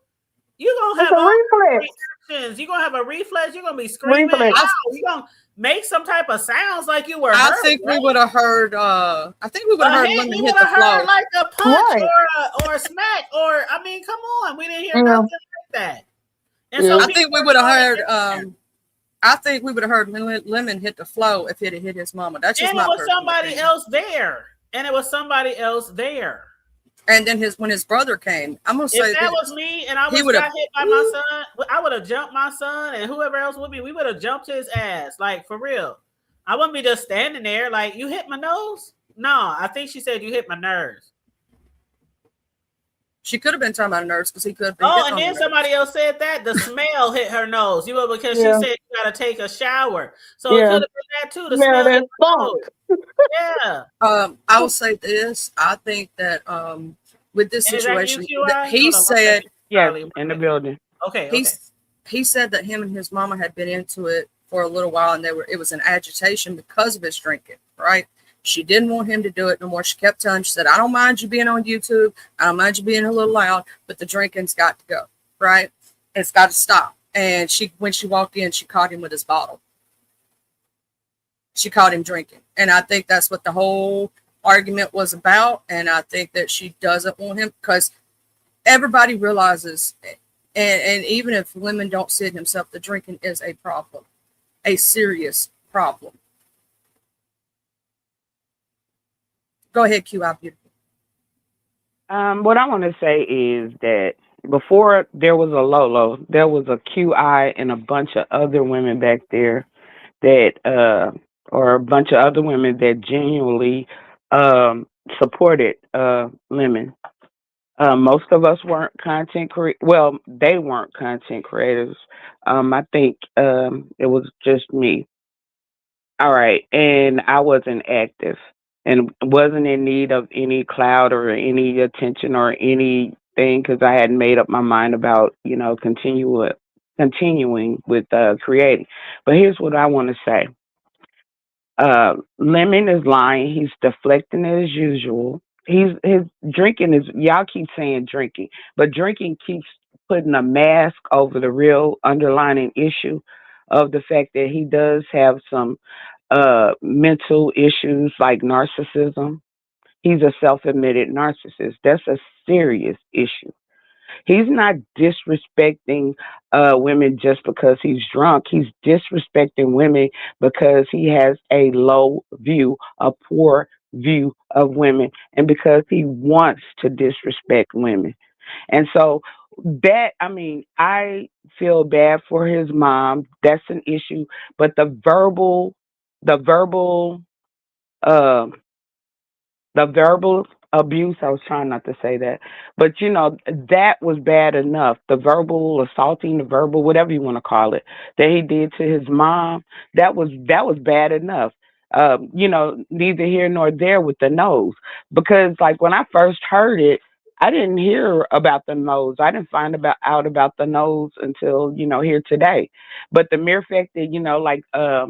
you're gonna It's have a all reflex. reactions. You're gonna have a reflex. You're gonna be screaming. Reflex. You're gonna make some type of sounds like you were I hurt. think we would have heard. I think we would have heard women You hit would the have heard floor. like a punch Right. or a smack or I mean, come on, we didn't hear Yeah. nothing like that. And Yeah. so I think we would have heard. I think we would have heard Lemon hit the floor if it had hit his mama. That's just and my it was personal somebody opinion. else there. And it was somebody else there. And then when his brother came, I'm gonna say If that was me and I he was would've- got hit by my son, I would have jumped my son and whoever else with me. We would have jumped his ass, like for real. I wouldn't be just standing there like you hit my nose. No, I think she said you hit my nerves. she could have been talking about nerves because he could have been. Oh, and then somebody else said that the smell hit her nose. You know, because she said you got to take a shower, so it could have been that too. The smell hit her nose. Yeah. I will say this. I think that with this situation, that he said, yes, in the building. Okay. He said that him and his mama had been into it for a little while, and it was an agitation because of his drinking. Right? She didn't want him to do it no more. She kept telling him, she said, I don't mind you being on YouTube. I don't mind you being a little loud, but the drinking's got to go. Right? It's got to stop. And when she walked in, she caught him with his bottle. She caught him drinking. And I think that's what the whole argument was about. And I think that she doesn't want him because everybody realizes, and even if women don't see it himself, the drinking is a problem, a serious problem. Go ahead, Q. I'm beautiful. What I want to say is that before there was a Lolo, there was a QI and a bunch of other women back there that, or a bunch of other women that genuinely supported Lemon. Most of us weren't well, they weren't content creators. I think it was just me. All right, and I wasn't active and wasn't in need of any clout or any attention or anything because I hadn't made up my mind about continuing with creating. But here's what I want to say: Lemon is lying. He's deflecting as usual. His drinking is, y'all keep saying drinking, but drinking keeps putting a mask over the real underlying issue of the fact that he does have some mental issues like narcissism. He's a self-admitted narcissist. That's a serious issue. He's not disrespecting women just because he's drunk. He's disrespecting women because he has a low view, a poor view of women, and because he wants to disrespect women. And so that, I mean, I feel bad for his mom. That's an issue. But the verbal, uh, the verbal abuse, I was trying not to say that, but that was bad enough. The verbal assaulting, the verbal, whatever you want to call it, that he did to his mom, that was bad enough. Neither here nor there with the nose, because like when I first heard it, I didn't hear about the nose. I didn't find out about the nose until here today. But the mere fact that like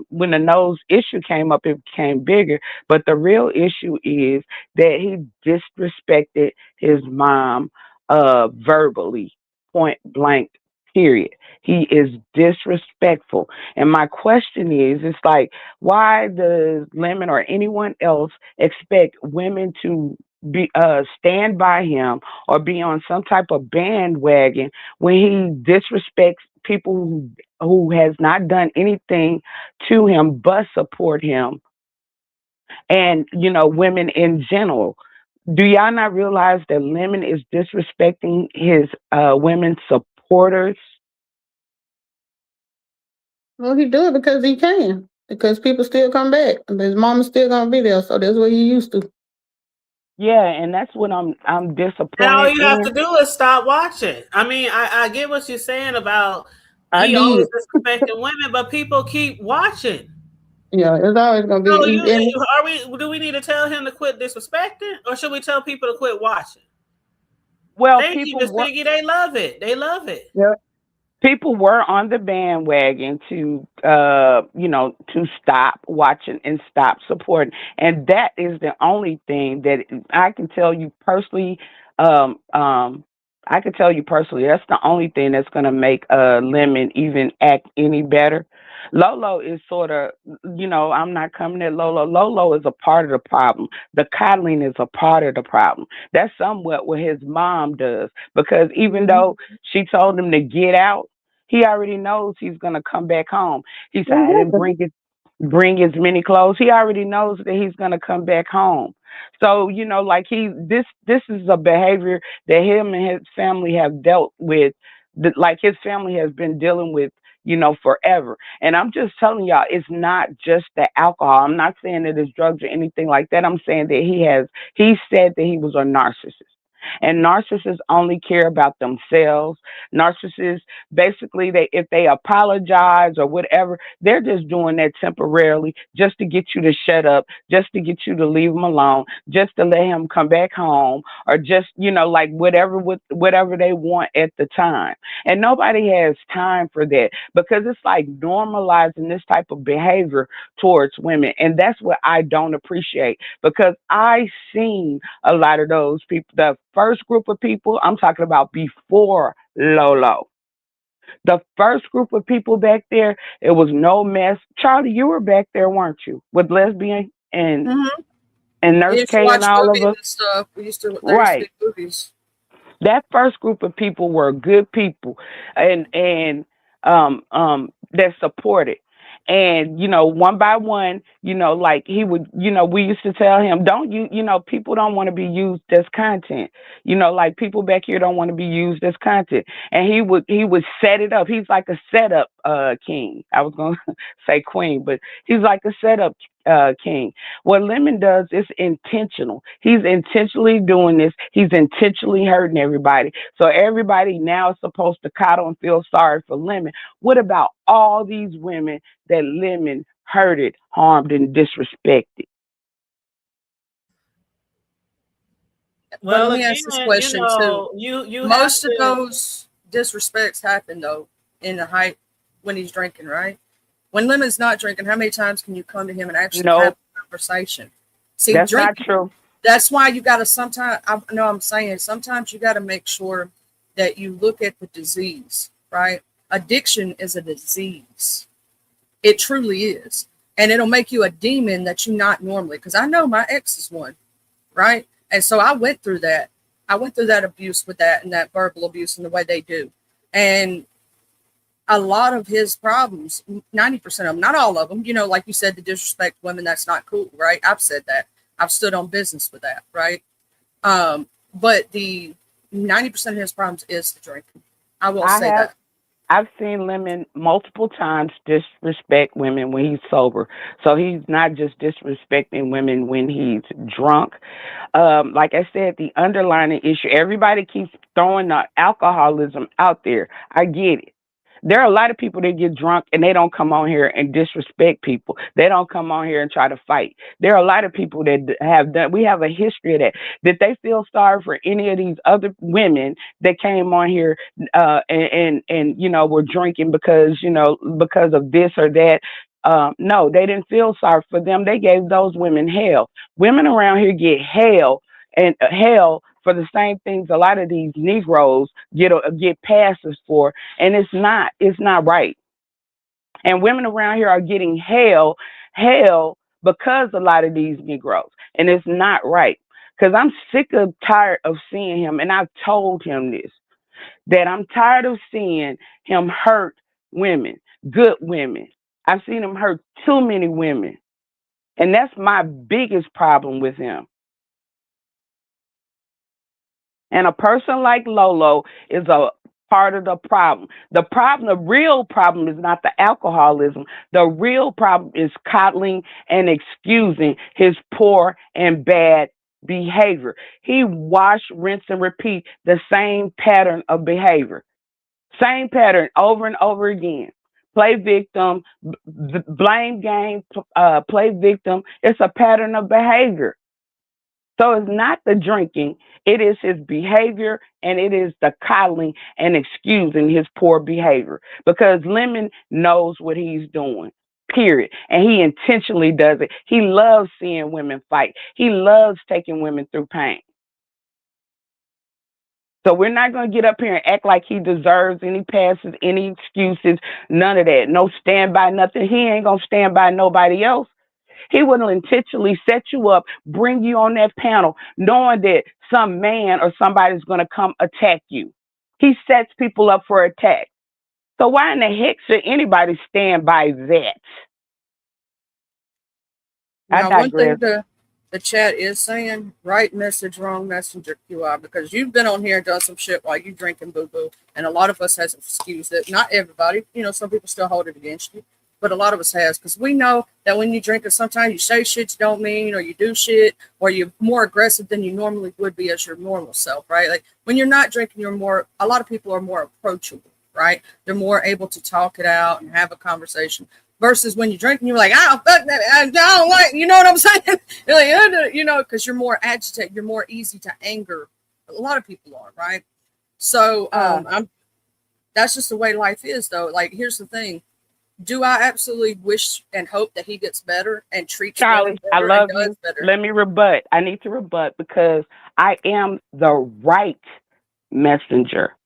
when the nose issue came up, it became bigger. But the real issue is that he disrespected his mom verbally, point blank, period. He is disrespectful. And my question is, it's like, why does Lemon or anyone else expect women to be stand by him or be on some type of bandwagon when he disrespects people who has not done anything to him but support him, and women in general? Do y'all not realize that Lemon is disrespecting his women supporters? Well, he do it because he can. Because people still come back. And his mama's still gonna be there, so that's what he used to. Yeah, and that's what I'm And all disappointed you have to in. do is stop watching. I mean, I get what you're saying about I he always did. disrespecting women, but people keep watching. Yeah, it's always gonna be So and do we need to tell him to quit disrespecting, or should we tell people to quit watching? Well, Thank you, Miss Piggy. They love it. They love it. yeah. people were on the bandwagon to stop watching and stop supporting, and that is the only thing that I can tell you personally. um um I can tell you personally, that's the only thing that's going to make Lemon even act any better. Lolo is sort of, I'm not coming at Lolo. Lolo is a part of the problem. The coddling is a part of the problem. That's somewhat what his mom does, because even Mhm. though she told him to get out, he already knows he's gonna come back home. He said, I didn't Exactly. bring as many clothes. He already knows that he's gonna come back home. So, like this is a behavior that him and his family have dealt with, that like his family has been dealing with, forever. And I'm just telling y'all, it's not just the alcohol. I'm not saying that it's drugs or anything like that. I'm saying that he said that he was a narcissist. And narcissists only care about themselves. Narcissists, basically, if they apologize or whatever, they're just doing that temporarily, just to get you to shut up, just to get you to leave him alone, just to let him come back home, or just like whatever they want at the time. And nobody has time for that, because it's like normalizing this type of behavior towards women, and that's what I don't appreciate, because I seen a lot of those people. The first group of people, I'm talking about before Lolo. The first group of people back there, it was no mess. Charlie, you were back there, weren't you? With Lesbian Mm-hmm. and We Nurse used to K and watch all of movies us. and stuff. There used to be Right. movies. That first group of people were good people, and that supported. And one by one, like he would, we used to tell him, don't people don't want to be used as content. Like people back here don't want to be used as content. And he would set it up. He's like a setup king. I was gonna say queen, but he's like a setup king. What Lemon does is intentional. He's intentionally doing this. He's intentionally hurting everybody. So everybody now is supposed to coddle and feel sorry for Lemon. What about all these women that Lemon hurted, harmed, and disrespected? But Well, let me ask this again, question too. you have Most of to. those disrespects happen though in the height when he's drinking, right? When Lemon's not drinking, how many times can you come to him and actually have No, a conversation? See, that's not drinking, true. that's why you got to sometimes, I know I'm saying, sometimes you got to make sure that you look at the disease, right? Addiction is a disease. It truly is. And it'll make you a demon that you not normally, because I know my ex is one, right? And so I went through that. I went through that abuse with that and that verbal abuse and the way they do. And a lot of his problems, 90% of them, not all of them, you know, like you said, the disrespect women, that's not cool, right? I've said that. I've stood on business with that, right? But the 90% of his problems is the drinking. I will I say have. that. I've seen Lemon multiple times disrespect women when he's sober. So he's not just disrespecting women when he's drunk. Like I said, the underlying issue, everybody keeps throwing the alcoholism out there. I get it. There are a lot of people that get drunk and they don't come on here and disrespect people. They don't come on here and try to fight. There are a lot of people that have done, we have a history of that. Did they feel sorry for any of these other women that came on here and you know, were drinking because, you know, because of this or that? No, they didn't feel sorry for them. They gave those women hell. Women around here get hell and hell for the same things a lot of these Negroes get passes for, and it's not right. And women around here are getting hell because a lot of these Negroes, and it's not right. Because I'm sick of tired of seeing him, and I've told him this that I'm tired of seeing him hurt women, good women. I've seen him hurt too many women, and that's my biggest problem with him. And a person like Lolo is a part of the problem. The real problem is not the alcoholism. The real problem is coddling and excusing his poor and bad behavior. He wash, rinse, and repeat the same pattern of behavior. Same pattern over and over again. Play victim, blame game, play victim. It's a pattern of behavior. So it's not the drinking, it is his behavior and it is the coddling and excusing his poor behavior because Lemon knows what he's doing. Period. And he intentionally does it. He loves seeing women fight. He loves taking women through pain. So we're not going to get up here and act like he deserves any passes, any excuses, none of that. No stand by nothing. He ain't going to stand by nobody else. He will intentionally set you up, bring you on that panel, knowing that some man or somebody's going to come attack you. He sets people up for attack. So why in the heck should anybody stand by that? I Now, one thing digress. the chat is saying, right message, wrong messenger, QI, because you've been on here and done some shit while you drinking boo boo, and a lot of us has excused it. Not everybody, you know, some people still hold it against you, but a lot of us has, because we know that when you drink, sometimes you say shit you don't mean, or you do shit, or you're more aggressive than you normally would be as your normal self, right? Like when you're not drinking, a lot of people are more approachable, right? They're more able to talk it out and have a conversation versus when you drink and you're like, oh, fuck that, I don't like, you know what I'm saying? You're like, you know, because you're more agitated, you're more easy to anger. A lot of people are, right? So that's just the way life is, though. Like, here's the thing. Do I absolutely wish and hope that he gets better and treats women Charlie, I better and love does you. better? Let me rebut. I need to rebut because I am the right messenger.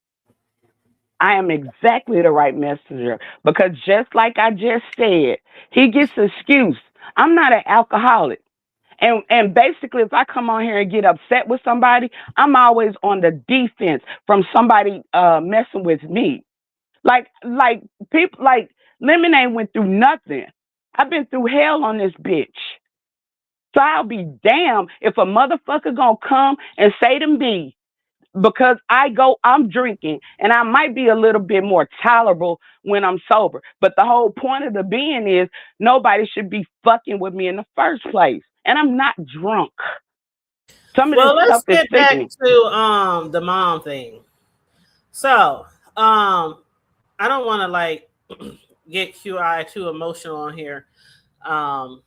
I am exactly the right messenger because just like I just said, he gets an excuse. I'm not an alcoholic. And basically if I come on here and get upset with somebody, I'm always on the defense from somebody messing with me. Like people like Lemonade went through nothing. I've been through hell on this bitch. So I'll be damned if a motherfucker gonna come and say to me, because I'm drinking and I might be a little bit more tolerable when I'm sober. But the whole point of the being is nobody should be fucking with me in the first place. And I'm not drunk. Some of this Well, let's stuff is get back sickening. to the mom thing. So, I don't want to like get QI too emotional on here. Um,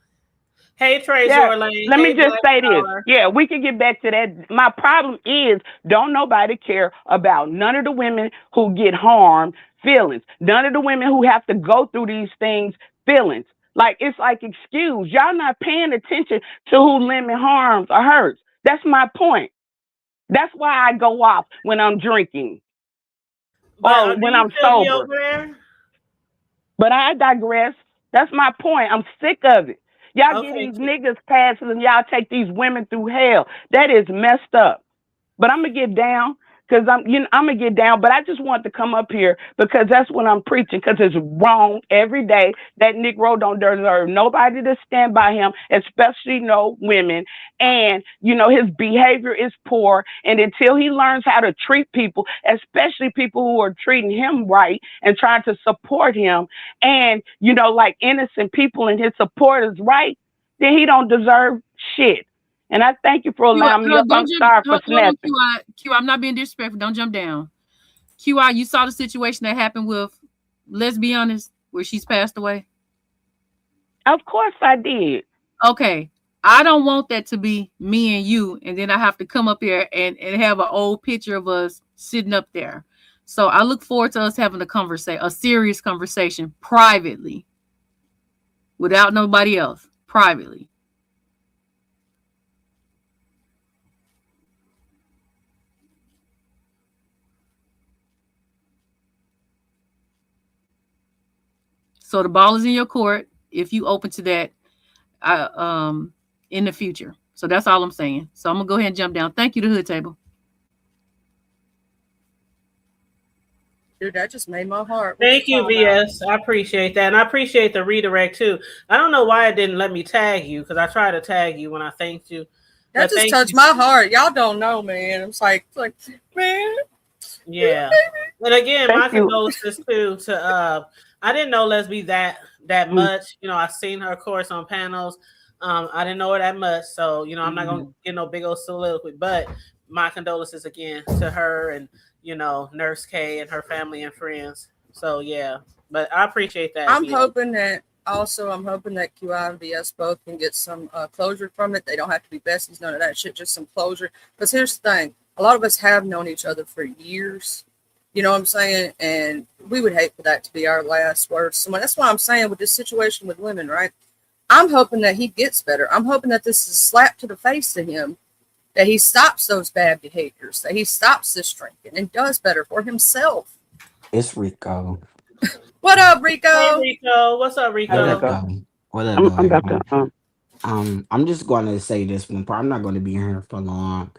hey Trey Yeah. Jorlane, Let me hey just Black say this. Power. Yeah, we can get back to that. My problem is don't nobody care about none of the women who get harmed feelings. None of the women who have to go through these things feelings. Like, it's like, excuse, y'all not paying attention to who limit harms or hurts. That's my point. That's why I go off when I'm drinking But or do when you I'm still be sober. over there? But I digress. That's my point. I'm sick of it. Y'all get Okay. these niggas passes and y'all take these women through hell. That is messed up. But I'm gonna get down because I'm gonna get down. But I just want to come up here because that's what I'm preaching. Because it's wrong every day. That Negro don't deserve nobody to stand by him, especially no women. And his behavior is poor. And until he learns how to treat people, especially people who are treating him right and trying to support him, and like innocent people and his supporters, right, then he don't deserve shit. And I thank you for allowing me up. I'm sorry for Hold on, snapping. QI. QI, I'm not being disrespectful. Don't jump down. QI, you saw the situation that happened with, let's be honest, where she's passed away. Of course I did. Okay. I don't want that to be me and you, and then I have to come up here and have an old picture of us sitting up there. So I look forward to us having a serious conversation privately, without nobody else, privately. So the ball is in your court if you open to that in the future. So that's all I'm saying. So I'm gonna go ahead and jump down. Thank you, the hood table. Dude, that just made my heart. What you Thank you, talking about? VS. I appreciate that. And I appreciate the redirect too. I don't know why it didn't let me tag you because I tried to tag you when I thanked you. That But just thank touched you. my heart. Y'all don't know, man. It's like man. Yeah. And again, Thank my you. condolences too to I didn't know Leslie that Mm. much. I've seen her of course on panels. I didn't know her that much. So, I'm not gonna get no big old soliloquy, but my condolences again to her and Nurse K and her family and friends. So yeah. But I appreciate that. I'm VS. hoping that QI and VS both can get some closure from it. They don't have to be besties, none of that shit, just some closure. Because here's the thing, a lot of us have known each other for years. You know what I'm saying? And we would hate for that to be our last words. So that's why I'm saying with this situation with women, right? I'm hoping that he gets better. I'm hoping that this is a slap to the face to him, that he stops those bad behaviors, that he stops this drinking and does better for himself. It's Rico. What up, Hey Rico? Rico. What's up, Hey, What up, Rico? Rico. though? What up, though, I'm about to. everyone? I'm just going to say this one part. I'm not going to be here for long,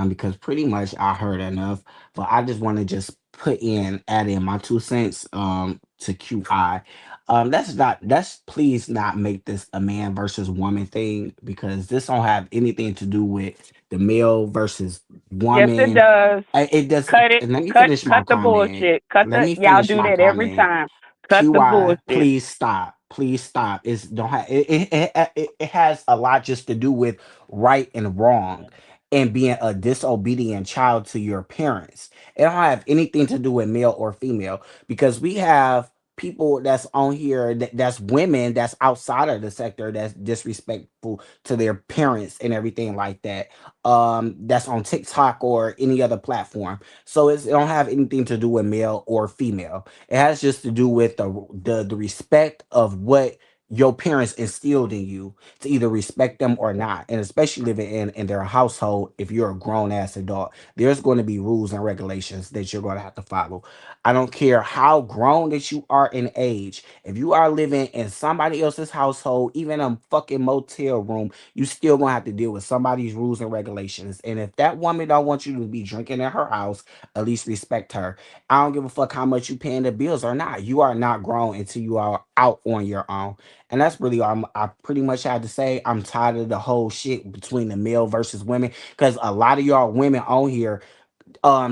because pretty much I heard enough. But I just want to just add in my 2 cents, to QI. That's please not make this a man versus woman thing because this don't have anything to do with the male versus Yes, it woman. does. It does. Cut it. And let me Cut. finish my Cut the comment. bullshit. Cut Let the. me Y'all finish do my that every comment. time. Cut the QI, bullshit. please stop. Please stop. It's don't have it has a lot just to do with right and wrong and being a disobedient child to your parents. It don't have anything to do with male or female because we have people that's on here that's women that's outside of the sector that's disrespectful to their parents and everything like that. That's on TikTok or any other platform. So it don't have anything to do with male or female. It has just to do with the respect of what your parents instilled in you to either respect them or not. And especially living in their household, if you're a grown ass adult, there's going to be rules and regulations that you're going to have to follow. I don't care how grown that you are in age. If you are living in somebody else's household, even a fucking motel room, you still gonna have to deal with somebody's rules and regulations. And if that woman don't want you to be drinking in her house, at least respect her. I don't give a fuck how much you paying the bills or not. You are not grown until you are out on your own. And that's really all I pretty much had to say. I'm tired of the whole shit between the male versus women because a lot of y'all women on here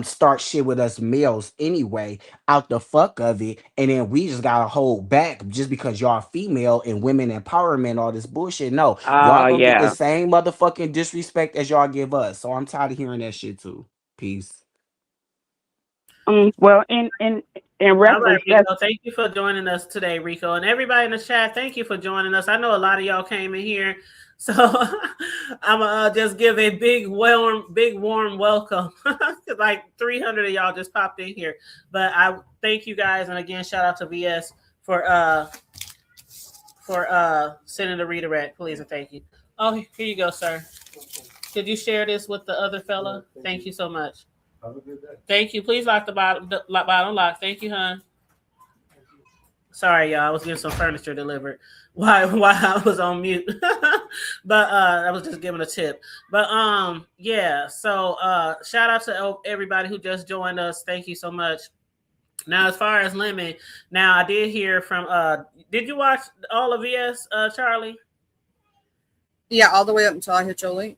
start shit with us males anyway out the fuck of it, and then we just gotta hold back just because y'all female and women empowerment, all this bullshit. No, y'all Oh gonna get the yeah. same motherfucking disrespect as y'all give us. So I'm tired of hearing that shit too. Peace. Well, in All right, reference, that's Rico. Thank you for joining us today, Rico. And everybody in the chat, thank you for joining us. I know a lot of y'all came in here. So I'm gonna just give a big warm welcome. Like 300 of y'all just popped in here. But I thank you guys. And again, shout out to VS for sending the redirect, please and thank you. Oh, here you go, sir. Could you share this with the other fella? Thank you so much. Thank you. Please lock the bottom lock. Thank you, hon. Sorry, y'all. I was getting some furniture delivered while I was on mute. But I was just giving a tip. But yeah. So shout out to everybody who just joined us. Thank you so much. Now, as far as Lemon, now I did hear from did you watch all of VS, Charlie? Yeah, all the way up until I hit your link.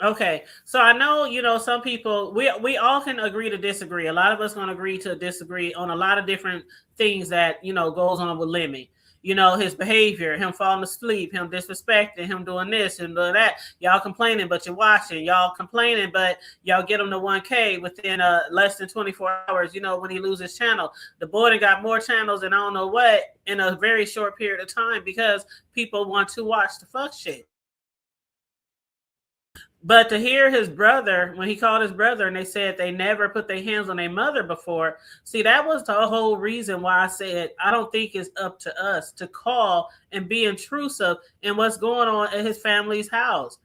Okay, so I know, you know, some people, we all can agree to disagree. A lot of us gonna agree to disagree on a lot of different things that, you know, goes on with Lemmy. You know, his behavior, him falling asleep, him disrespecting, him doing this and doing that. Y'all complaining, but you're watching. Y'all complaining, but y'all get him to 1K within less than 24 hours. You know, when he loses channel, the boy done got more channels than I don't know what in a very short period of time because people want to watch the fuck shit. But to hear his brother, when he called his brother and they said they never put their hands on their mother before, see, that was the whole reason why I said I don't think it's up to us to call and be intrusive in what's going on at his family's house.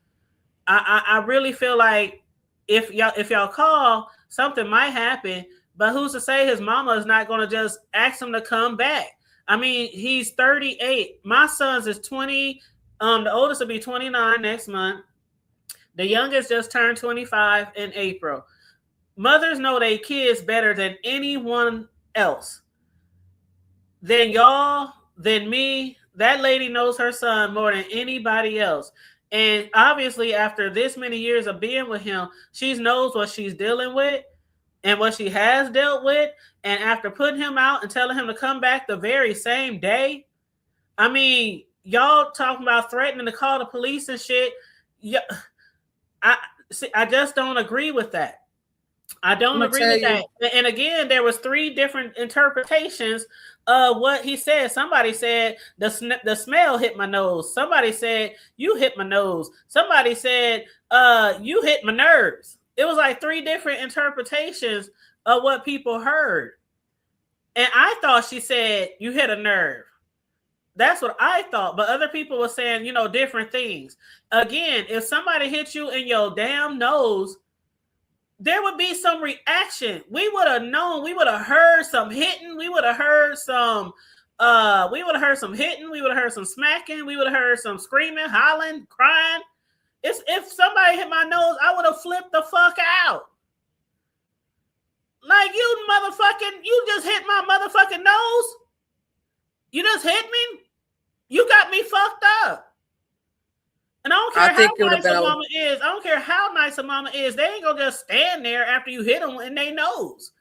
I really feel like if y'all call, something might happen, but who's to say his mama is not going to just ask him to come back? I mean, he's 38. My son's is 20. The oldest will be 29 next month. The youngest just turned 25 in April. Mothers know their kids better than anyone else. Than y'all, than me. That lady knows her son more than anybody else. And obviously, after this many years of being with him, she knows what she's dealing with and what she has dealt with. And after putting him out and telling him to come back the very same day, I mean, y'all talking about threatening to call the police and shit. Yeah. I just don't agree with that. I don't agree with that. And again, there was 3 different interpretations of what he said. Somebody said the smell hit my nose. Somebody said you hit my nose. Somebody said you hit my nerves. It was like 3 different interpretations of what people heard. And I thought she said you hit a nerve. That's what I thought, but other people were saying, you know, different things. Again, if somebody hit you in your damn nose, there would be some reaction. We would have known. We would have heard some hitting. We would have heard some. We would have heard some hitting. We would have heard some smacking. We would have heard some screaming, hollering, crying. If somebody hit my nose, I would have flipped the fuck out. Like, you motherfucking, you just hit my motherfucking nose. You just hit me. You got me fucked up. And I don't care how nice a mama is. I don't care how nice a mama is. They ain't gonna just stand there after you hit them in their nose.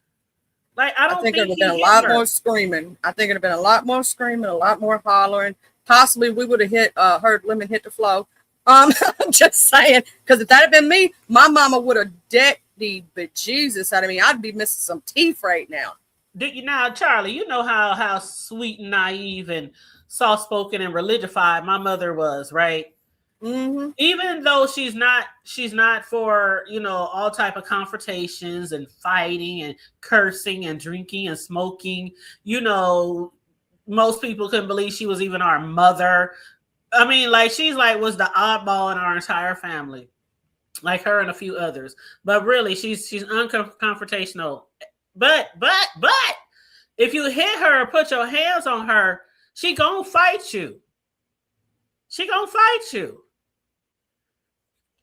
Like, I don't think it would have been a lot more screaming. I think it would have been a lot more screaming, a lot more hollering. Possibly we would have heard Lemon hit the floor. I'm just saying, because if that had been me, my mama would have decked the bejesus out of me. I'd be missing some teeth right now. Now, Charlie, you know how sweet and naive and soft-spoken and religified my mother was, right? Mm-hmm. Even though she's not for, you know, all type of confrontations and fighting and cursing and drinking and smoking. You know, most people couldn't believe she was even our mother. I mean, like, she's like was the oddball in our entire family, like her and a few others. But really, she's unconfrontational. But if you hit her or put your hands on her, she gonna fight you. She gonna fight you.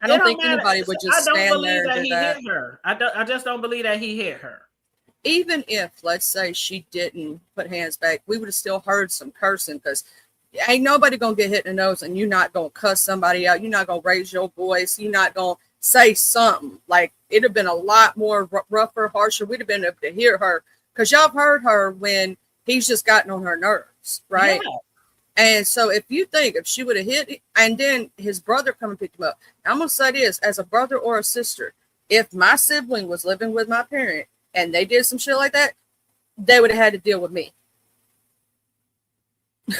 I don't think anybody would just stand there and do that. Hit her. I just don't believe that he hit her. Even if, let's say, she didn't put hands back, we would have still heard some cursing, because ain't nobody gonna get hit in the nose and you're not gonna cuss somebody out. You're not gonna raise your voice. You're not gonna say something. Like, it'd have been a lot more rougher, harsher. We'd have been able to hear her, because y'all have heard her when he's just gotten on her nerves, right? Yeah. And so if she would have hit, and then his brother come and pick him up. I'm going to say this, as a brother or a sister, if my sibling was living with my parent and they did some shit like that, they would have had to deal with me.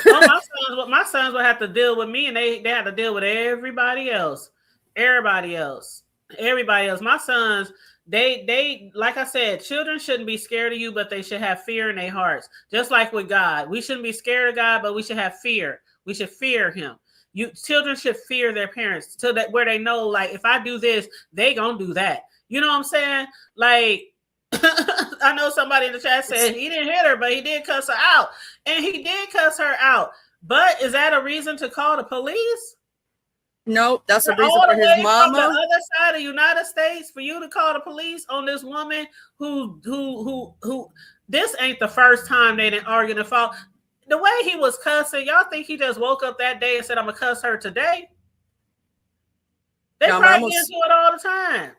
My sons would have to deal with me, and they had to deal with everybody else. Everybody else. My sons, they like I said, children shouldn't be scared of you, but they should have fear in their hearts. Just like with God. We shouldn't be scared of God, but we should have fear. We should fear him. Children should fear their parents so that where they know, like, if I do this, they gonna do that. You know what I'm saying? Like, I know somebody in the chat said he didn't hit her, but he did cuss her out. And he did cuss her out. But is that a reason to call the police? No, that's a reason all for the his way from the mama. other side of the United States for you to call the police on this woman who this ain't the first time they didn't argue the fault. The way he was cussing, y'all think he just woke up that day and said, I'm gonna cuss her today? They probably get into it all the time.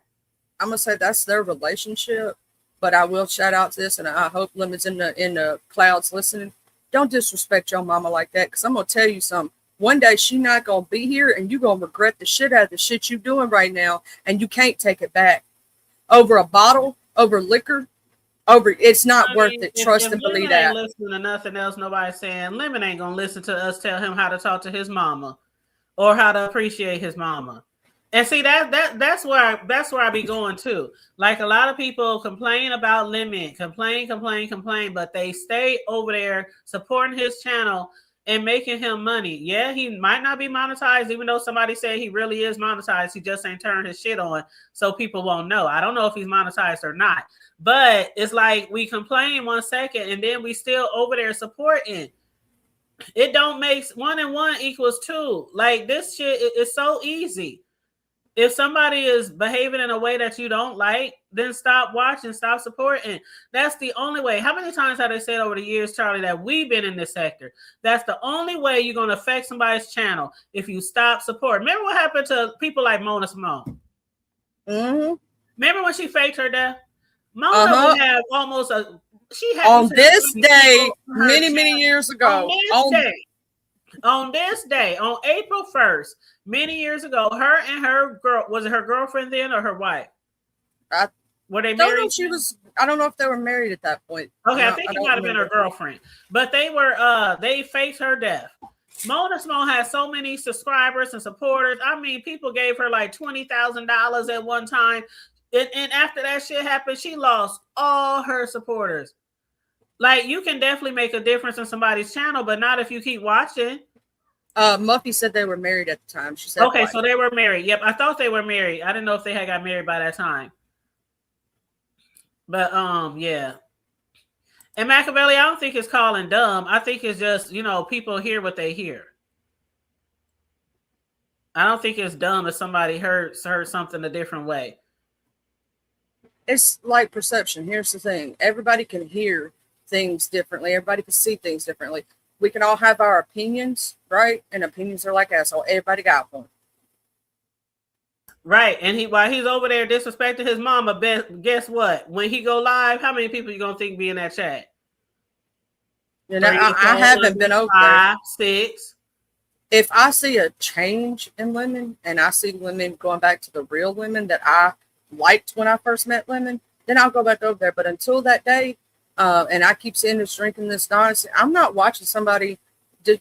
I'm gonna say that's their relationship, but I will shout out to this, and I hope Lemon's in the clouds listening. Don't disrespect your mama like that, because I'm gonna tell you something. One day she not gonna be here, and you're gonna regret the shit out of the shit you doing right now, and you can't take it back. Over a bottle, over liquor, over it's not worth it. Trust and believe that. Ain't listening to nothing else nobody's saying. Lemon ain't gonna listen to us tell him how to talk to his mama or how to appreciate his mama. And see that's where I be going too. Like, a lot of people complain about Lemon, complain, but they stay over there supporting his channel and making him money. Yeah, he might not be monetized, even though somebody said he really is monetized. He just ain't turned his shit on, so people won't know. I don't know if he's monetized or not. But it's like we complain 1 second and then we still over there supporting. It don't make 1 and 1 equals 2. Like, this shit is so easy. If somebody is behaving in a way that you don't like, then stop watching, stop supporting. That's the only way. How many times have they said over the years, Charlie, that we've been in this sector? That's the only way you're going to affect somebody's channel, if you stop supporting. Remember what happened to people like Mona Simone? Mm-hmm. Remember when she faked her death? Mona would have almost she had on this day many years ago. On this day, on April 1st, many years ago, her and her girl, was it her girlfriend then or her wife? Were they married? I don't know if they were married at that point. Okay, I think it might have been her girlfriend. But they faked her death. Mona Simone had so many subscribers and supporters. I mean, people gave her like $20,000 at one time. And after that shit happened, she lost all her supporters. Like, you can definitely make a difference in somebody's channel, but not if you keep watching. Muffy said they were married at the time. She said, okay, so they were married. Yep, I thought they were married. I didn't know if they had got married by that time. But yeah. And Machiavelli, I don't think it's calling dumb. I think it's just, people hear what they hear. I don't think it's dumb if somebody heard something a different way. It's like perception. Here's the thing. Everybody can hear things differently. Everybody can see things differently. We can all have our opinions, right? And opinions are like asshole. Everybody got one. Right. And while he's over there disrespecting his mama, guess what? When he go live, how many people you gonna think be in that chat? And I haven't been over 5, 6. If I see a change in Lemon and I see Lemon going back to the real Lemon that I liked when I first met Lemon, then I'll go back over there. But until that day, and I keep seeing this drinking this nonsense, I'm not watching somebody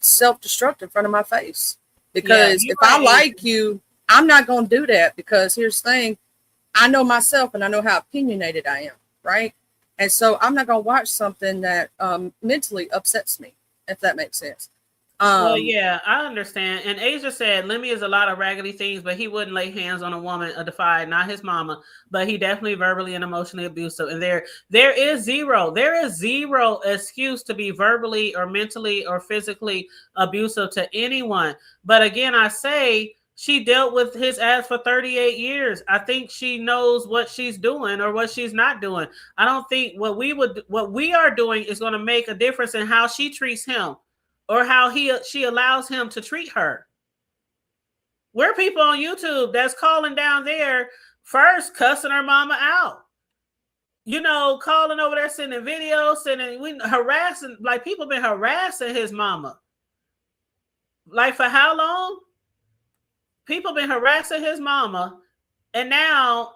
self-destruct in front of my face. Because if I like you, I'm not going to do that, because here's the thing. I know myself and I know how opinionated I am, right? And so I'm not going to watch something that mentally upsets me, if that makes sense. Well, yeah, I understand. And Asia said Lemmy is a lot of raggedy things, but he wouldn't lay hands on a woman, a defied, not his mama, but he definitely verbally and emotionally abusive. And there is zero excuse to be verbally or mentally or physically abusive to anyone. But again, I say she dealt with his ass for 38 years. I think she knows what she's doing or what she's not doing. I don't think what we are doing is going to make a difference in how she treats him, or how she allows him to treat her. We're people on YouTube that's calling down there first, cussing her mama out. Calling over there, sending videos, harassing, like, people been harassing his mama. Like, for how long? People been harassing his mama, and now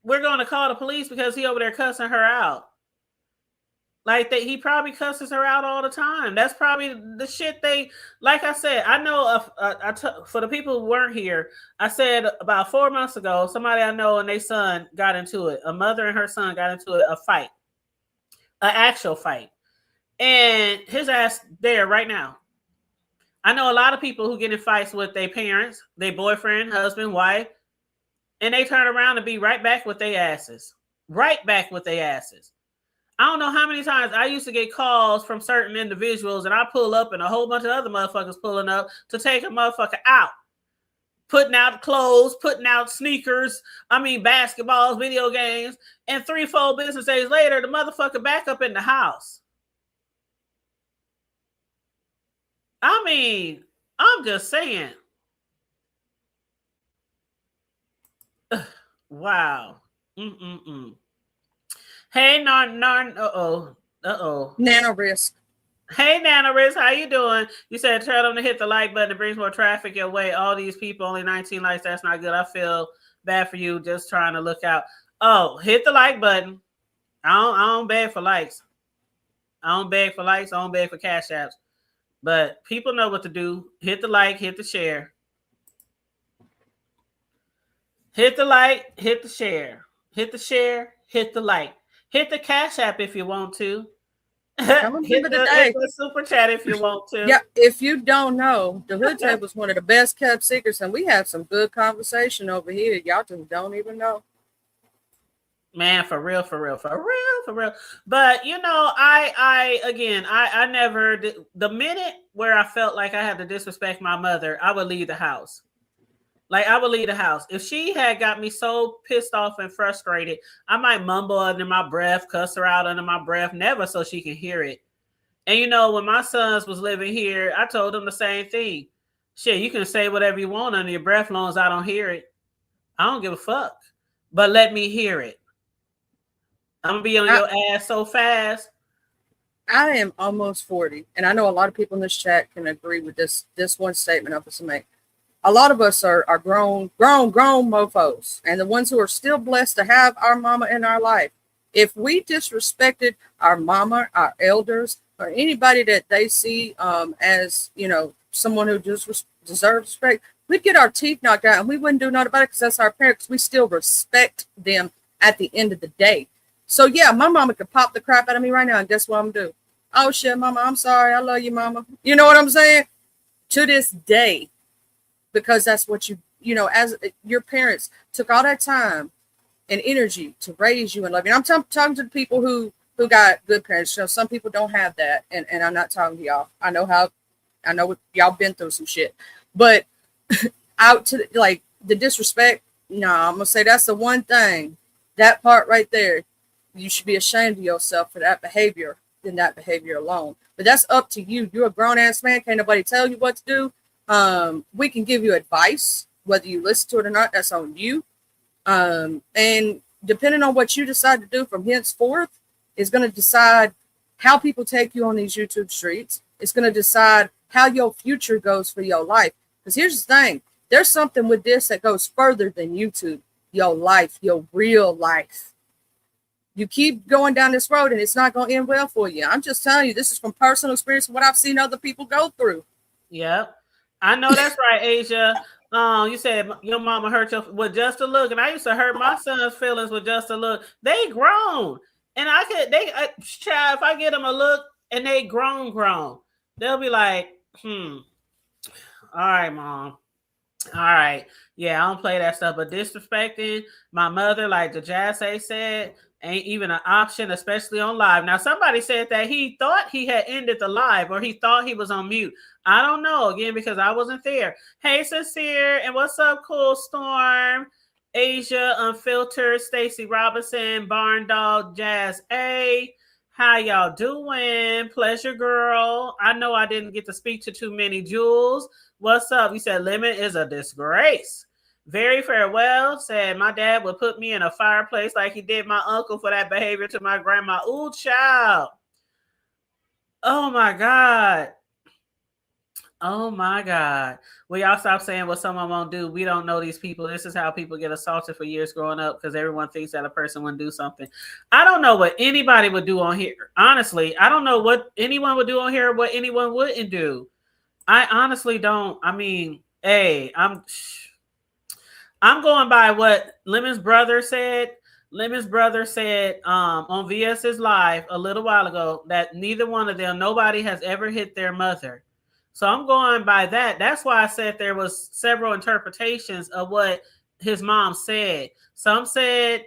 we're going to call the police because he over there cussing her out. Like, he probably cusses her out all the time. That's probably the shit like I said, I know for the people who weren't here, I said about 4 months ago, somebody I know and their son got into it. A mother and her son got into a fight, an actual fight. And his ass there right now. I know a lot of people who get in fights with their parents, their boyfriend, husband, wife, and they turn around and be right back with their asses. Right back with their asses. I don't know how many times I used to get calls from certain individuals, and I pull up and a whole bunch of other motherfuckers pulling up to take a motherfucker out. Putting out clothes, putting out sneakers, basketballs, video games, and 3-4 business days later, the motherfucker back up in the house. I'm just saying. Wow. Hey, Nano risk. Hey, Nana Riz, how you doing? You said tell them to hit the like button. It brings more traffic your way. All these people, only 19 likes. That's not good. I feel bad for you just trying to look out. Oh, hit the like button. I don't beg for likes. I don't beg for likes. I don't beg for cash apps. But people know what to do. Hit the like, hit the share. Hit the like, hit the share. Hit the share, hit the like. Hit the cash app if you want to. Hit the super chat if you want to. Yeah, if you don't know, the Hood Table is one of the best kept secrets, and we have some good conversation over here. Y'all just don't even know. Man, for real. But I never did. The minute where I felt like I had to disrespect my mother, I would leave the house. Like, I would leave the house. If she had got me so pissed off and frustrated, I might mumble under my breath, cuss her out under my breath, never so she can hear it. And when my sons was living here, I told them the same thing. Shit, you can say whatever you want under your breath as long as I don't hear it. I don't give a fuck. But let me hear it. I'm going to be on your ass so fast. I am almost 40, and I know a lot of people in this chat can agree with this one statement I'm going to make. A lot of us are grown mofos, and the ones who are still blessed to have our mama in our life. If we disrespected our mama, our elders, or anybody that they see as, someone who just deserves respect, we'd get our teeth knocked out and we wouldn't do nothing about it because that's our parents. We still respect them at the end of the day. So yeah, my mama could pop the crap out of me right now, and guess what I'm gonna do? Oh shit, mama, I'm sorry. I love you, mama. You know what I'm saying? To this day. Because that's what as your parents took all that time and energy to raise you and love you. And I'm talking to the people who got good parents. Some people don't have that, and I'm not talking to y'all. I know what y'all been through some shit, but out to the disrespect. No, I'm gonna say that's the one thing. That part right there, you should be ashamed of yourself for that behavior than that behavior alone. But that's up to you. You're a grown ass man. Can't nobody tell you what to do. We can give you advice, whether you listen to it or not, that's on you. And depending on what you decide to do from henceforth is going to decide how people take you on these YouTube streets. It's going to decide how your future goes for your life. Because here's the thing, there's something with this that goes further than YouTube, your life, your real life. You keep going down this road and it's not going to end well for you. I'm just telling you, this is from personal experience, what I've seen other people go through. Yep. I know that's right, Asia. You said your mama hurt you with just a look, and I used to hurt my son's feelings with just a look. They grown, and child, if I get them a look and they grown, they'll be like, all right, mom. All right. Yeah, I don't play that stuff, but disrespecting my mother, like the Jazz said, ain't even an option, especially on live. Now, somebody said that he thought he had ended the live, or he thought he was on mute. I don't know, again, because I wasn't there. Hey, Sincere, and what's up, Cool Storm, Asia, Unfiltered, Stacy Robinson, Barn Dog, Jazz A. How y'all doing? Pleasure Girl. I know I didn't get to speak to too many. Jules, what's up? You said Lemon is a disgrace. Very farewell said my dad would put me in a fireplace like he did my uncle for that behavior to my grandma. Ooh, child. Oh my God. Oh my God. Will y'all stop saying what someone won't do? We don't know these people. This is how people get assaulted for years growing up because everyone thinks that a person wouldn't do something. I don't know what anybody would do on here. Honestly, I don't know what anyone would do on here or what anyone wouldn't do. I honestly don't. I mean, hey, I'm going by what Lemon's brother said. Lemon's brother said on VS's live a little while ago that neither one of them, nobody has ever hit their mother. So I'm going by that. That's why I said there was several interpretations of what his mom said. Some said,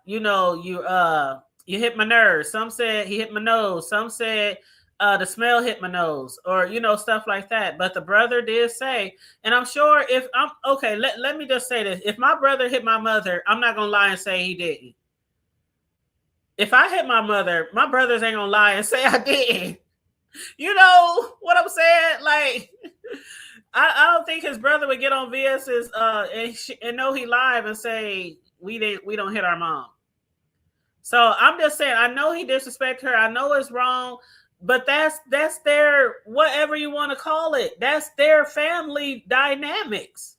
you hit my nerves. Some said he hit my nose. Some said the smell hit my nose, or stuff like that. But the brother did say, and I'm sure if I'm okay, let me just say this. If my brother hit my mother, I'm not gonna lie and say he didn't. If I hit my mother, my brothers ain't gonna lie and say I didn't. You know what I'm saying? Like, I don't think his brother would get on VS's and know he live and say we don't hit our mom. So I'm just saying, I know he disrespected her. I know it's wrong, but that's their, whatever you want to call it. That's their family dynamics.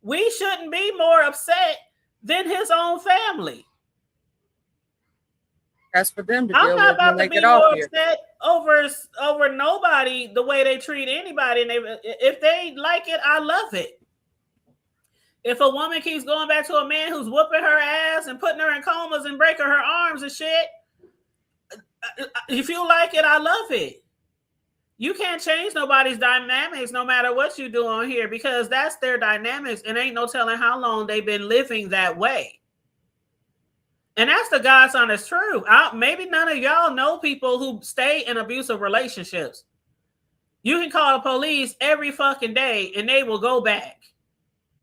We shouldn't be more upset than his own family. That's for them to I'm deal not with when about they to be get off more here. upset over nobody the way they treat anybody. And if they like it, I love it. If a woman keeps going back to a man who's whooping her ass and putting her in comas and breaking her arms and shit, if you like it, I love it. You can't change nobody's dynamics no matter what you do on here, because that's their dynamics, and ain't no telling how long they've been living that way. And that's the God's honest truth. Maybe none of y'all know people who stay in abusive relationships. You can call the police every fucking day and they will go back.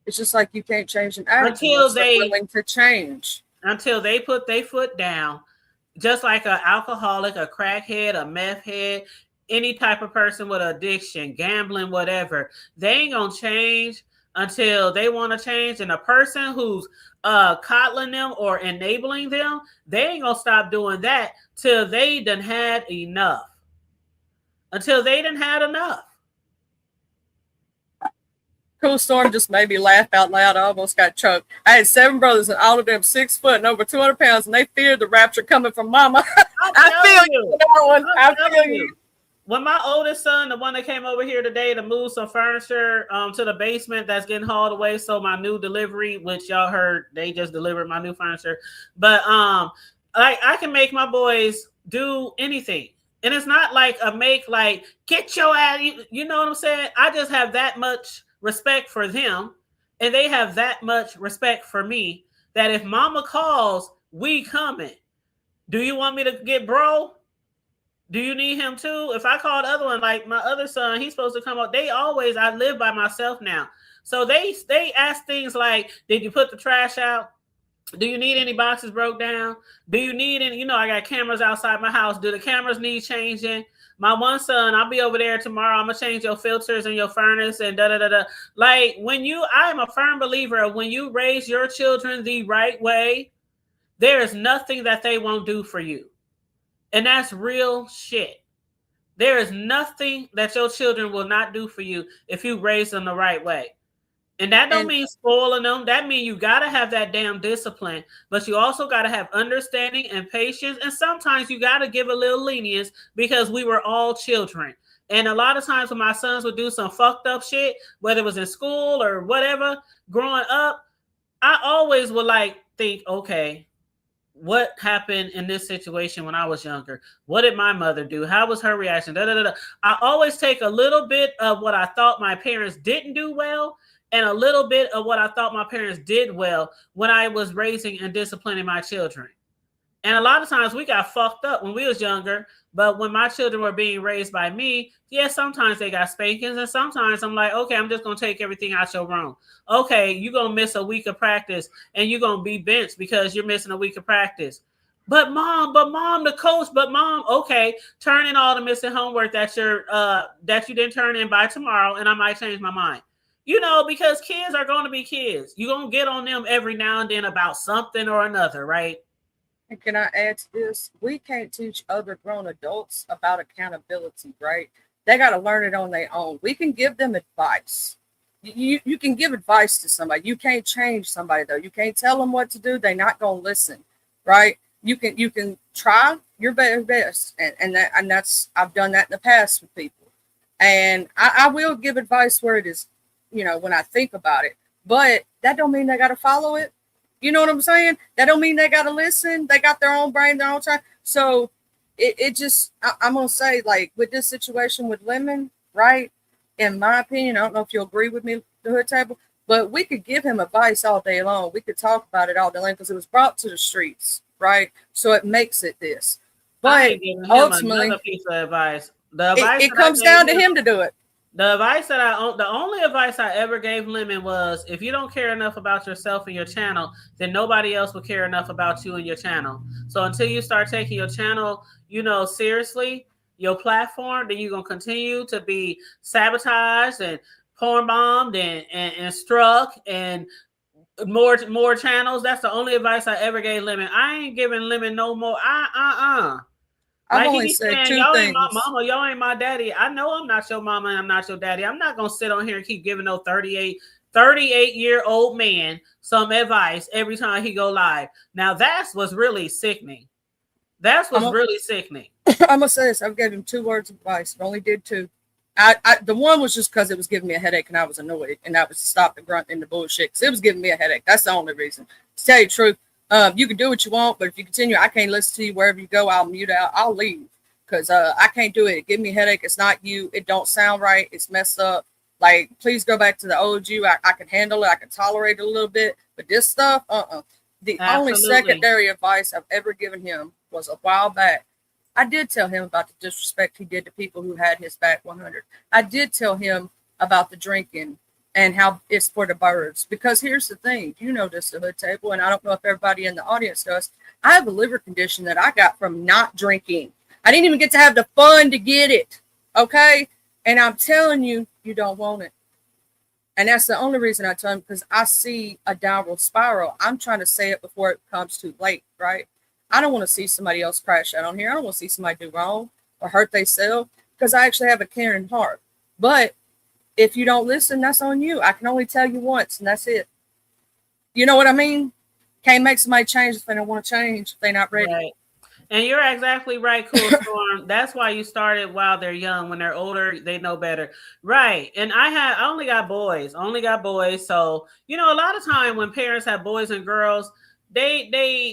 It's just like you can't change an attitude Until they're willing to change. Until they put their foot down. Just like an alcoholic, a crackhead, a meth head, any type of person with addiction, gambling, whatever, they ain't gonna change until they want to change. And a person who's coddling them or enabling them, they ain't gonna stop doing that till they done had enough. Until they done had enough. Cool Storm just made me laugh out loud. I almost got choked. I had 7 brothers, and all of them 6 foot and over 200 pounds, and they feared the rapture coming from Mama. I feel you. I feel you. When my oldest son, the one that came over here today to move some furniture to the basement that's getting hauled away, so my new delivery, which y'all heard, they just delivered my new furniture. But I can make my boys do anything. And it's not like get your ass, you know what I'm saying? I just have that much respect for them, and they have that much respect for me, that if Mama calls, we coming. Do you want me to get bro? Do you need him too? If I call the other one, like my other son, he's supposed to come up. I live by myself now. So they ask things like, did you put the trash out? Do you need any boxes broke down? Do you need any, I got cameras outside my house. Do the cameras need changing? My one son, I'll be over there tomorrow. I'm gonna change your filters and your furnace and da-da-da-da. Like I'm a firm believer of when you raise your children the right way, there is nothing that they won't do for you. And that's real shit. There is nothing that your children will not do for you if you raise them the right way. And that don't mean spoiling them. That means you got to have that damn discipline, but you also got to have understanding and patience. And sometimes you got to give a little lenience, because we were all children. And a lot of times when my sons would do some fucked up shit, whether it was in school or whatever, growing up, I always would think, okay, what happened in this situation when I was younger? What did my mother do? How was her reaction? Da, da, da, da. I always take a little bit of what I thought my parents didn't do well, and a little bit of what I thought my parents did well when I was raising and disciplining my children. And a lot of times we got fucked up when we was younger, but when my children were being raised by me, yes, sometimes they got spankings, and sometimes I'm like, okay, I'm just going to take everything out your room. Okay, you're going to miss a week of practice, and you're going to be benched because you're missing a week of practice. But mom, the coach, okay, turn in all the missing homework that you didn't turn in by tomorrow, and I might change my mind. Because kids are going to be kids. You're going to get on them every now and then about something or another, right? And can I add to this? We can't teach other grown adults about accountability, right? They got to learn it on their own. We can give them advice. You can give advice to somebody. You can't change somebody, though. You can't tell them what to do. They're not going to listen, right? You can try your very best. And that's, I've done that in the past with people. And I will give advice where it is, when I think about it. But that don't mean they got to follow it. You know what I'm saying? That don't mean they got to listen. They got their own brain, their own time. So it just, I'm going to say, like, with this situation with Lemon, right? In my opinion, I don't know if you'll agree with me, the hood table, but we could give him advice all day long. We could talk about it all day long because it was brought to the streets, right? So it makes it this. I But ain't giving him ultimately, another piece of advice. The advice it that I comes gave down to him, him to do it. the advice that the only advice I ever gave Lemon was, if you don't care enough about yourself and your channel, then nobody else will care enough about you and your channel. So until you start taking your channel, seriously, your platform, then you're gonna continue to be sabotaged and porn bombed and struck and more channels. That's the only advice I ever gave Lemon. I ain't giving Lemon no more. I've Like he only be said saying, two y'all ain't my things. mama, y'all ain't my daddy. I know I'm not your mama and I'm not your daddy. I'm not gonna sit on here and keep giving no 38-year-old man some advice every time he go live. Now that's what's really sickening. That's what's really sickening. I'm gonna say this. I've given him 2 words of advice. I only did 2. The one was just because it was giving me a headache and I was annoyed, and I was stop the grunt and the bullshit because it was giving me a headache. That's the only reason. To tell you the truth, you can do what you want, but if you continue, I can't listen to you wherever you go. I'll mute out. I'll leave because I can't do it. It give me a headache. It's not you. It don't sound right. It's messed up. Like, please go back to the old you. I can handle it. I can tolerate it a little bit, but this stuff, The only secondary advice I've ever given him was a while back. I did tell him about the disrespect he did to people who had his back 100. I did tell him about the drinking and how it's for the birds. Because here's the thing, this, the hood table, and I don't know if everybody in the audience does. I have a liver condition that I got from not drinking. I didn't even get to have the fun to get it. Okay? And I'm telling you, you don't want it. And that's the only reason I tell him, because I see a downward spiral. I'm trying to say it before it comes too late, right? I don't want to see somebody else crash out on here. I don't want to see somebody do wrong or hurt themselves because I actually have a caring heart. But if you don't listen, that's on you. I can only tell you once, and that's it. You know what I mean? Can't make somebody change if they don't want to change, if they're not ready. Right. And you're exactly right, Cool Storm. That's why you started while they're young. When they're older, they know better. Right. And I only got boys. So, a lot of time when parents have boys and girls, they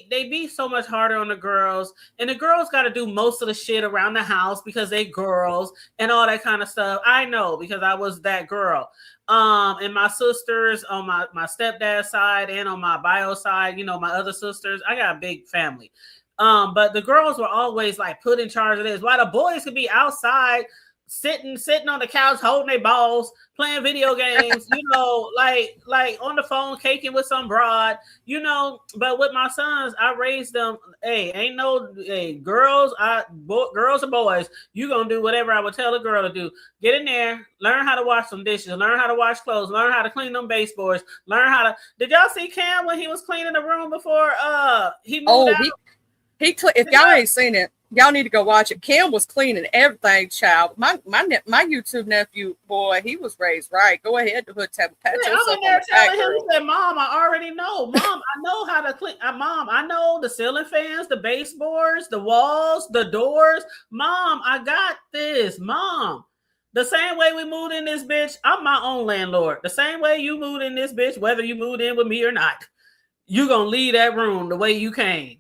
be so much harder on the girls. And the girls got to do most of the shit around the house because they girls and all that kind of stuff. I know because I was that girl. And my sisters on my stepdad's side and on my bio side, my other sisters, I got a big family. But the girls were always like put in charge of this. While the boys could be outside, sitting on the couch, holding their balls, playing video games, like on the phone, caking with some broad, But with my sons, I raised them. Hey, ain't no girls and boys. You gonna do whatever I would tell a girl to do. Get in there, learn how to wash some dishes, learn how to wash clothes, learn how to clean them baseboards, learn how to. Did y'all see Cam when he was cleaning the room before he moved out? If y'all ain't seen it, y'all need to go watch it. Kim was cleaning everything, child. My YouTube nephew, boy, he was raised right. Go ahead, the hood table. Pat yourself I'm in there on the back, telling him, girl. he said, Mom, I already know. Mom, I know how to clean. Mom, I know the ceiling fans, the baseboards, the walls, the doors. Mom, I got this. Mom. The same way we moved in this bitch, I'm my own landlord. The same way you moved in this bitch, whether you moved in with me or not, you gonna leave that room the way you came.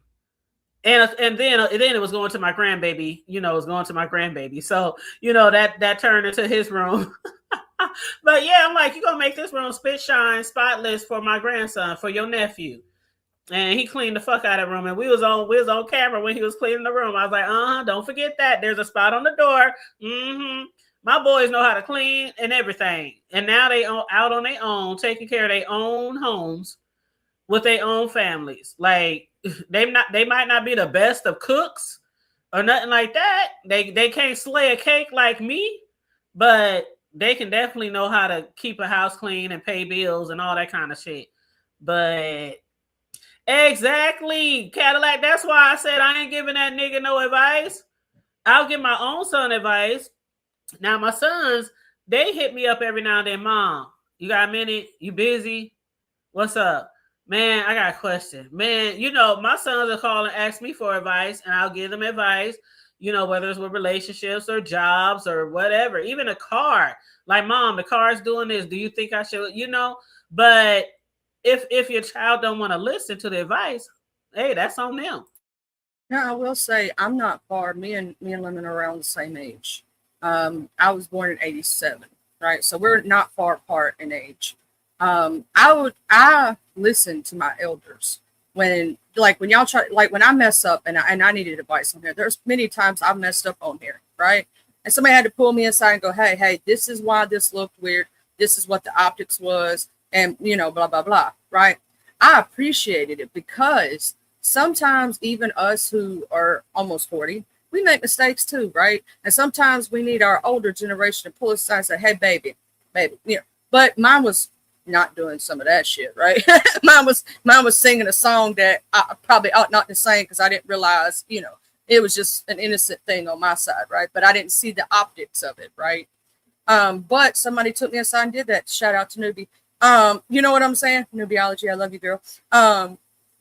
And then it was going to my grandbaby, it was going to my grandbaby. So, that turned into his room. But yeah, I'm like, you're going to make this room spit shine spotless for my grandson, for your nephew. And he cleaned the fuck out of the room. And we was on camera when he was cleaning the room. I was like, don't forget that. There's a spot on the door. Mm-hmm. My boys know how to clean and everything. And now they out on their own, taking care of their own homes with their own families. Like, they might not be the best of cooks or nothing like that. They can't slay a cake like me, but they can definitely know how to keep a house clean and pay bills and all that kind of shit. But exactly, Cadillac. That's why I said I ain't giving that nigga no advice. I'll give my own son advice. Now my sons, they hit me up every now and then. Mom, you got a minute? You busy? What's up? Man, I got a question. Man, my sons will call and ask me for advice, and I'll give them advice, whether it's with relationships or jobs or whatever, even a car. Like, Mom, the car's doing this. Do you think I should, But if your child don't want to listen to the advice, hey, that's on them. Now, I will say I'm not far. Me and Lemon are around the same age. I was born in 87, right? So we're not far apart in age. I listen to my elders when y'all try, like when I mess up and I needed advice on here. There's many times I've messed up on here, right? And somebody had to pull me aside and go, hey, this is why this looked weird. This is what the optics was, and blah blah blah, right? I appreciated it because sometimes even us who are almost 40, we make mistakes too, right? And sometimes we need our older generation to pull us aside and say, hey, baby, But mine was not doing some of that shit, right? mine was singing a song that I probably ought not to sing because I didn't realize, it was just an innocent thing on my side, right? But I didn't see the optics of it, right? But somebody took me aside and did that. Shout out to Newbie. You know what I'm saying? Newbiology, I love you, girl.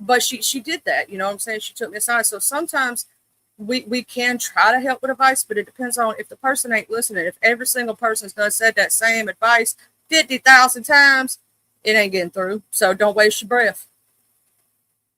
But she did that, you know what I'm saying? She took me aside. So sometimes we can try to help with advice, but it depends on if the person ain't listening. If every single person's done said that same advice 50,000 times, it ain't getting through. So don't waste your breath.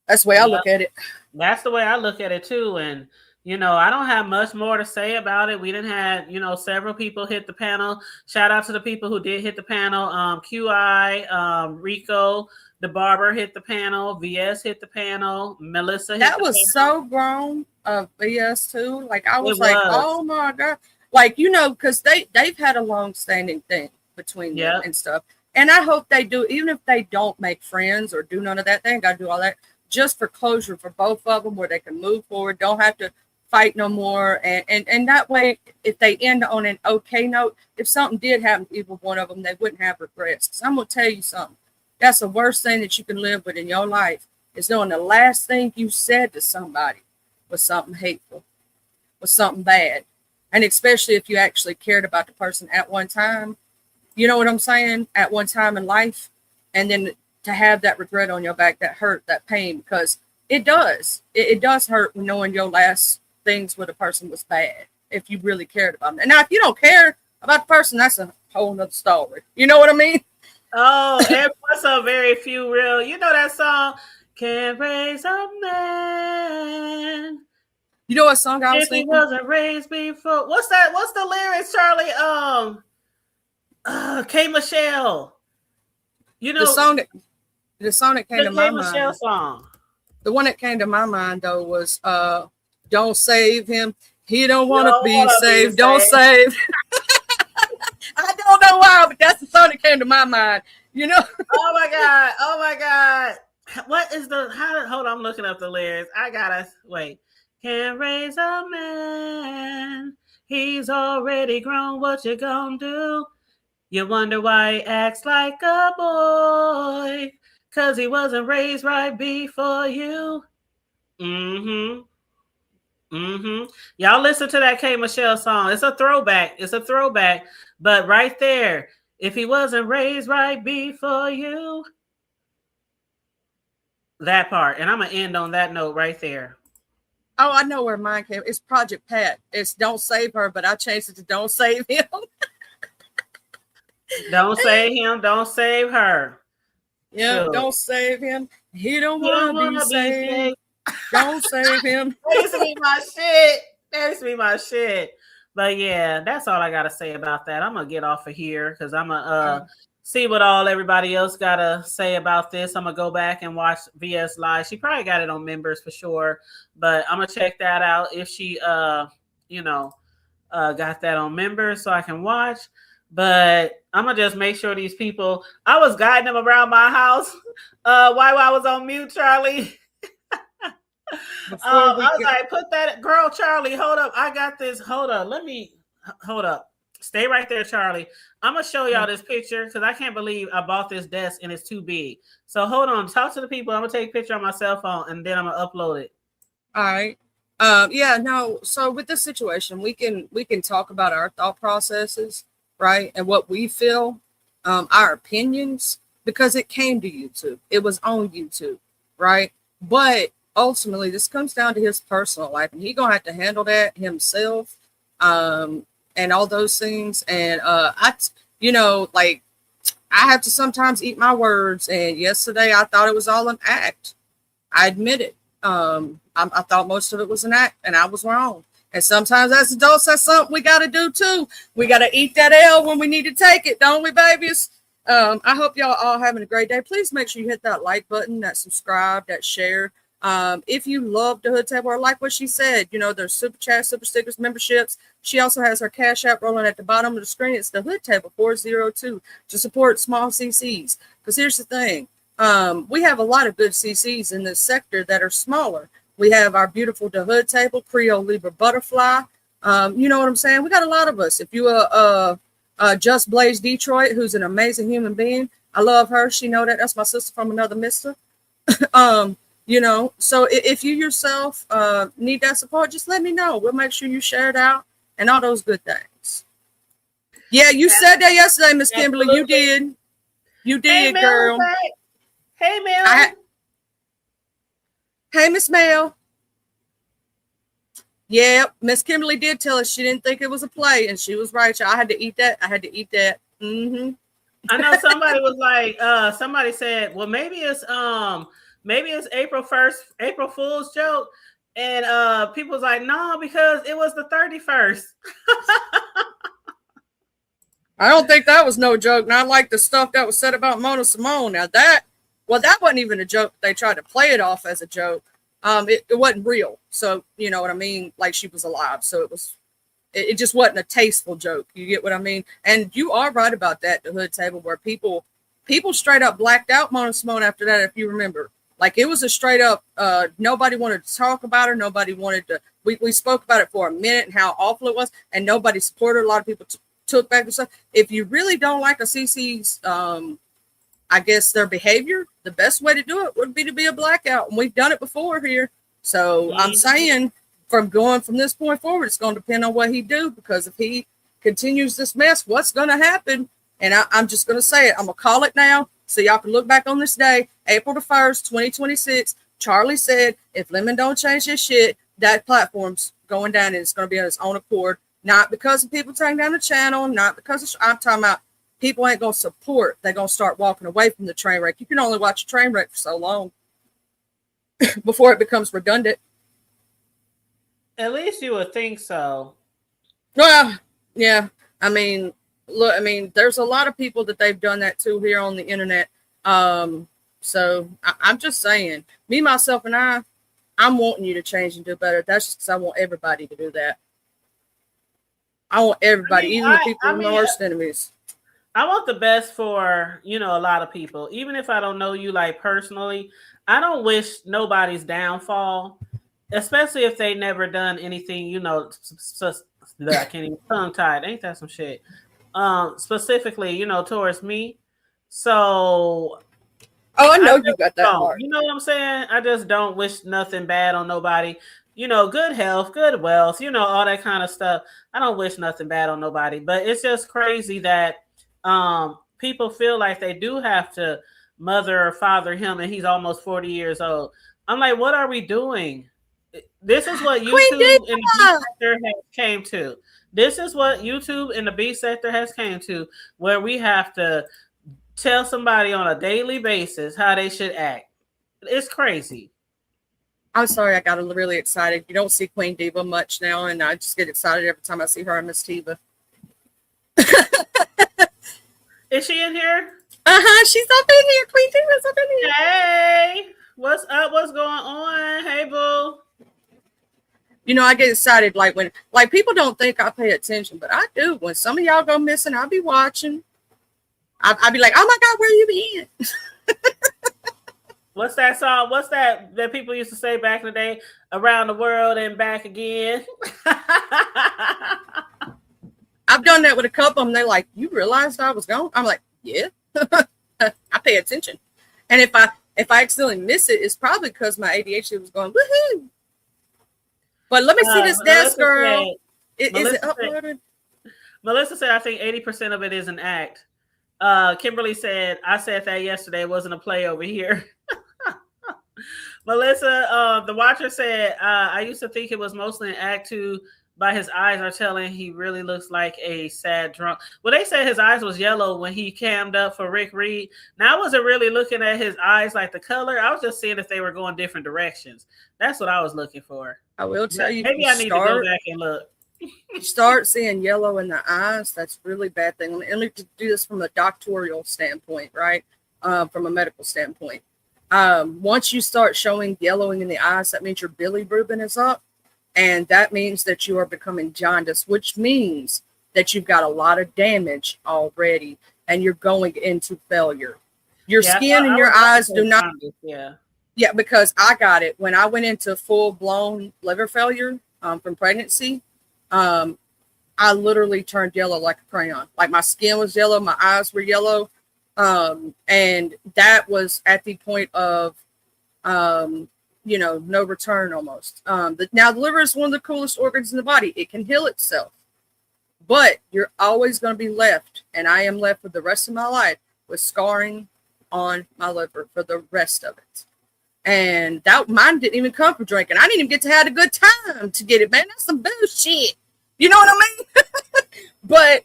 That's the way I look at it. That's the way I look at it too. And I don't have much more to say about it. We didn't have, several people hit the panel. Shout out to the people who did hit the panel. QI, Rico, the barber hit the panel. VS hit the panel. Melissa hit that the was panel. So grown of VS too. Like I was like, oh my God. Like, because they've had a long-standing thing between them and stuff. And I hope they do, even if they don't make friends or do none of that, they ain't got to do all that. Just for closure for both of them where they can move forward, don't have to fight no more. And that way, if they end on an okay note, if something did happen to either one of them, they wouldn't have regrets. Because I'm going to tell you something. That's the worst thing that you can live with in your life is knowing the last thing you said to somebody was something hateful, was something bad. And especially if you actually cared about the person at one time, you know what I'm saying? At one time in life. And then to have that regret on your back, that hurt, that pain, because it does. It does hurt knowing your last things with a person was bad if you really cared about them. And now, if you don't care about the person, that's a whole nother story. You know what I mean? Oh, and what's a very few real, that song, Can't Raise a Man. You know what song I was thinking? If he wasn't raised before. What's that? What's the lyrics, Charlie? K. Michelle. The song that came to my mind. Michelle song. The one that came to my mind though was "Don't Save Him. He don't want to be saved. Don't save." I don't know why, but that's the song that came to my mind. Oh my God! Oh my God! What is hold on, I'm looking up the lyrics. I gotta wait. Can't raise a man. He's already grown. What you gonna do? You wonder why he acts like a boy. Cause he wasn't raised right before you. Mm-hmm. Y'all listen to that K. Michelle song. It's a throwback. But right there, if he wasn't raised right before you. That part. And I'm going to end on that note right there. Oh, I know where mine came. It's Project Pat. It's Don't Save Her, but I changed it to Don't Save Him. Don't save him. Don't save her. Yeah, sure. Don't save him. He don't want to be saved. Don't save him. That used to be my shit. But yeah, that's all I got to say about that. I'm going to get off of here because I'm going to see what everybody else got to say about this. I'm going to go back and watch VS Live. She probably got it on members for sure. But I'm going to check that out if she, got that on members so I can watch. But I'm going to just make sure these people, I was guiding them around my house while I was on mute, Charlie. I was like, put that, girl, Charlie, hold up. I got this. Hold up. Stay right there, Charlie. I'm going to show y'all this picture because I can't believe I bought this desk and it's too big. So hold on. Talk to the people. I'm going to take a picture on my cell phone and then I'm going to upload it. All right. So with this situation, we can talk about our thought processes, right? And what we feel, our opinions, because it came to YouTube. It was on YouTube, right? But ultimately, this comes down to his personal life, and he's going to have to handle that himself, and all those things. And I have to sometimes eat my words. And yesterday, I thought it was all an act. I admit it. I thought most of it was an act, and I was wrong. And sometimes as adults, that's something we got to do too. We got to eat that L when we need to take it, don't we, babies? I hope y'all all having a great day. Please make sure you hit that like button, that subscribe, that share. If you love the Hood Table or like what she said, you know, there's super chat, super stickers, memberships. She also has her Cash App rolling at the bottom of the screen. It's the Hood Table 402 to support small CCs. Because here's the thing. We have a lot of good CCs in this sector that are smaller. We have our beautiful The Hood Table, Creole Libra Butterfly. You know what I'm saying? We got a lot of us. If you Just Blaze Detroit, who's an amazing human being, I love her. She know that. That's my sister from another mister. You know, so if you yourself need that support, just let me know. We'll make sure you share it out and all those good things. Yeah, you said that yesterday, Miss Kimberly. You did. You did, hey, girl. Hey, Mel. Hey, Miss Mel. Yeah, Miss Kimberly did tell us she didn't think it was a play, and she was right. I had to eat that. Mm-hmm. I know somebody was like, somebody said, well, maybe it's April 1st, April Fool's joke. And people was like, no, because it was the 31st. I don't think that was no joke. Not like the stuff that was said about Mona Simone. Now that wasn't even a joke. They tried to play it off as a joke. It wasn't real. So, you know what I mean? Like she was alive. So it just wasn't a tasteful joke. You get what I mean? And you are right about that, the Hood Table, where people straight up blacked out Mona Simone after that, if you remember. Like it was a straight up, nobody wanted to talk about her. Nobody wanted to, we spoke about it for a minute and how awful it was, and nobody supported her. A lot of people took back the stuff. If you really don't like a CC's, I guess their behavior, the best way to do it would be to be a blackout. And we've done it before here. So I'm saying from this point forward, it's going to depend on what he do, because if he continues this mess, what's going to happen? And I'm just going to say it. I'm going to call it now so y'all can look back on this day, April the 1st, 2026. Charlie said, if Lemon don't change his shit, that platform's going down and it's going to be on its own accord. Not because of people taking down the channel, not because I'm talking about people ain't going to support. They're going to start walking away from the train wreck. You can only watch a train wreck for so long before it becomes redundant. At least you would think so. Well, yeah. I mean, look, there's a lot of people that they've done that to here on the internet. So I'm just saying, me, myself, and I'm wanting you to change and do better. That's just because I want everybody to do that. I want everybody, even the people who are my worst enemies. I want the best for, a lot of people. Even if I don't know you like personally, I don't wish nobody's downfall, especially if they never done anything, I can't even tongue tied. Ain't that some shit? Specifically, towards me. So I know you got that part. You know what I'm saying? I just don't wish nothing bad on nobody. Good health, good wealth, all that kind of stuff. I don't wish nothing bad on nobody, but it's just crazy that people feel like they do have to mother or father him, and he's almost 40 years old. I'm like, what are we doing? This is what YouTube and the B sector has came to. This is what YouTube and the B sector has came to, where we have to tell somebody on a daily basis how they should act. It's crazy. I'm sorry, I got really excited. You don't see Queen Diva much now, and I just get excited every time I see her and Miss Tiva. Is she in here? She's up in here. Queen Diva's up in here. Hey, what's up? What's going on? Hey, boo. I get excited when people don't think I pay attention, but I do. When some of y'all go missing, I'll be watching. I'll be like, oh my God, where you been? What's that song? What's that people used to say back in the day? Around the world and back again. I've done that with a couple of them. They're like, you realized I was gone? I'm like, yeah. I pay attention. And if I accidentally miss it, it's probably because my ADHD was going, woohoo. But let me see this desk, girl. Is it uploaded? Melissa said, I think 80% of it is an act. Kimberly said, I said that yesterday. It wasn't a play over here. Melissa, the watcher said, I used to think it was mostly an act to by his eyes are telling he really looks like a sad drunk. Well, they said his eyes was yellow when he cammed up for Rick Reed. Now I wasn't really looking at his eyes like the color. I was just seeing if they were going different directions. That's what I was looking for. I will tell you, if you Maybe I need to go back and look. start seeing yellow in the eyes, that's a really bad thing. Let me do this from a doctoral standpoint, right? From a medical standpoint. Once you start showing yellowing in the eyes, that means your bilirubin is up, and that means that you are becoming jaundice, which means that you've got a lot of damage already, and you're going into failure. Your Yeah, skin and I your was about to eyes do say not. jaundice. Yeah. Yeah, because I got it when I went into full blown liver failure from pregnancy. Um, I literally turned yellow like a crayon. Like my skin was yellow, my eyes were yellow. And that was at the point of, um, no return almost. Now, the liver is one of the coolest organs in the body. It can heal itself, but you're always going to be left, and I am left for the rest of my life with scarring on my liver for the rest of it. And that mine didn't even come from drinking. I didn't even get to have a good time to get it, man. That's some bullshit. You know what I mean? But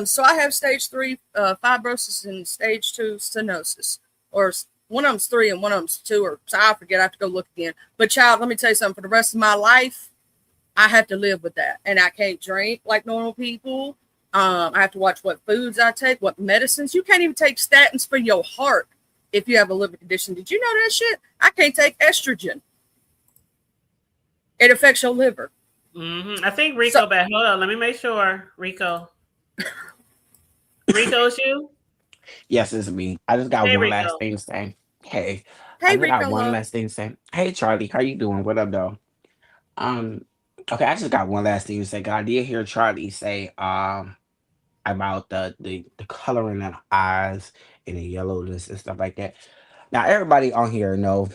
so I have stage 3 fibrosis and stage 2 stenosis, or one of them's 3 and one of them's 2, or so I forget. I have to go look again. But child, let me tell you something. For the rest of my life, I have to live with that, and I can't drink like normal people. I have to watch what foods I take, what medicines. You can't even take statins for your heart if you have a liver condition. Did you know that shit? I can't take estrogen. It affects your liver. I think Rico back. Hold on, let me make sure. Rico, Rico's you. Yes, it's me. I just got Hey, one last Rico. thing to say. Hey, I Hey, just got Rico one love. last thing to say. Hey, Charlie, how you doing? What up, though? Um, okay, I just got one last thing to say. 'Cause I did hear Charlie say about the coloring of the eyes and the yellowness and stuff like that. Now, everybody on here know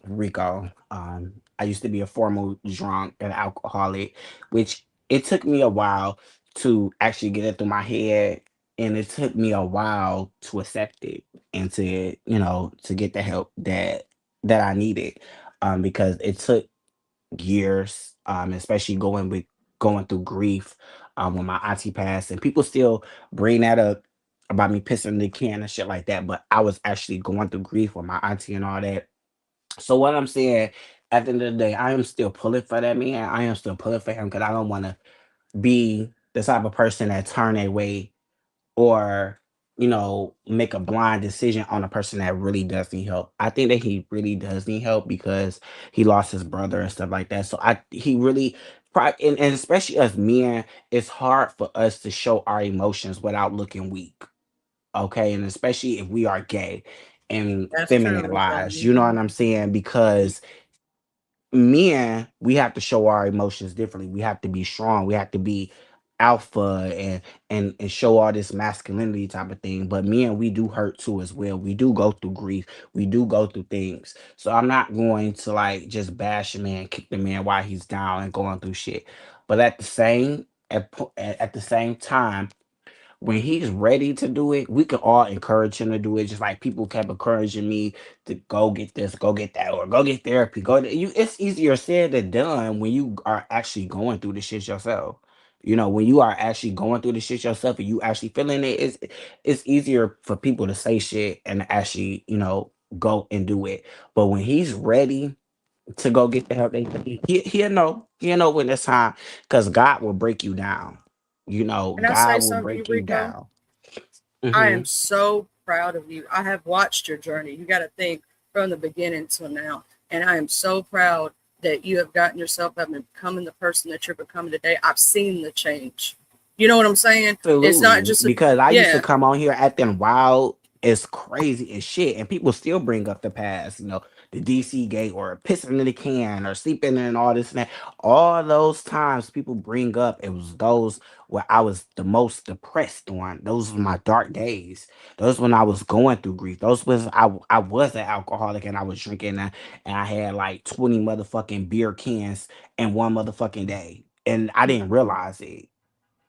Rico. I used to be a formal drunk and alcoholic, which it took me a while to actually get it through my head, and it took me a while to accept it and to get the help that I needed. Because it took years, especially going through grief, when my auntie passed, and people still bring that up about me pissing the can and shit like that. But I was actually going through grief with my auntie and all that. So what I'm saying, at the end of the day, I am still pulling for that man. I am still pulling for him because I don't want to be the type of person that turn away or make a blind decision on a person that really does need help. I think that he really does need help because he lost his brother and stuff like that. So I he really and especially as men, it's hard for us to show our emotions without looking weak. Okay, and especially if we are gay and That's true, Rico. feminine, you know what I'm saying? Because men, we have to show our emotions differently. We have to be strong. We have to be alpha and show all this masculinity type of thing. But men, we do hurt too as well. We do go through grief. We do go through things. So I'm not going to like just bash a man, kick the man while he's down and going through shit. But at the same time, when he's ready to do it, we can all encourage him to do it. Just like people kept encouraging me to go get this, go get that, or go get therapy. It's easier said than done when you are actually going through the shit yourself. When you are actually going through the shit yourself and you actually feeling it, it's easier for people to say shit and actually, go and do it. But when he's ready to go get the help they need. He'll know when it's time, because God will break you down. Can I say God will something to you, break you Rico? down. I Hmm. am so proud of you. I have watched your journey. You got to think from the beginning till now. And I am so proud that you have gotten yourself up and becoming the person that you're becoming today. I've seen the change. You know what I'm saying? It's not Absolutely. just a, Because I used to yeah. come on here acting wild as crazy as shit, and people still bring up the past, the DC gate or pissing in the can or sleeping in all this and that. All those times people bring up, it was those where I was the most depressed on. Those were my dark days. Those when I was going through grief. Those was I was an alcoholic and I was drinking and I had like 20 motherfucking beer cans in one motherfucking day. And I didn't realize it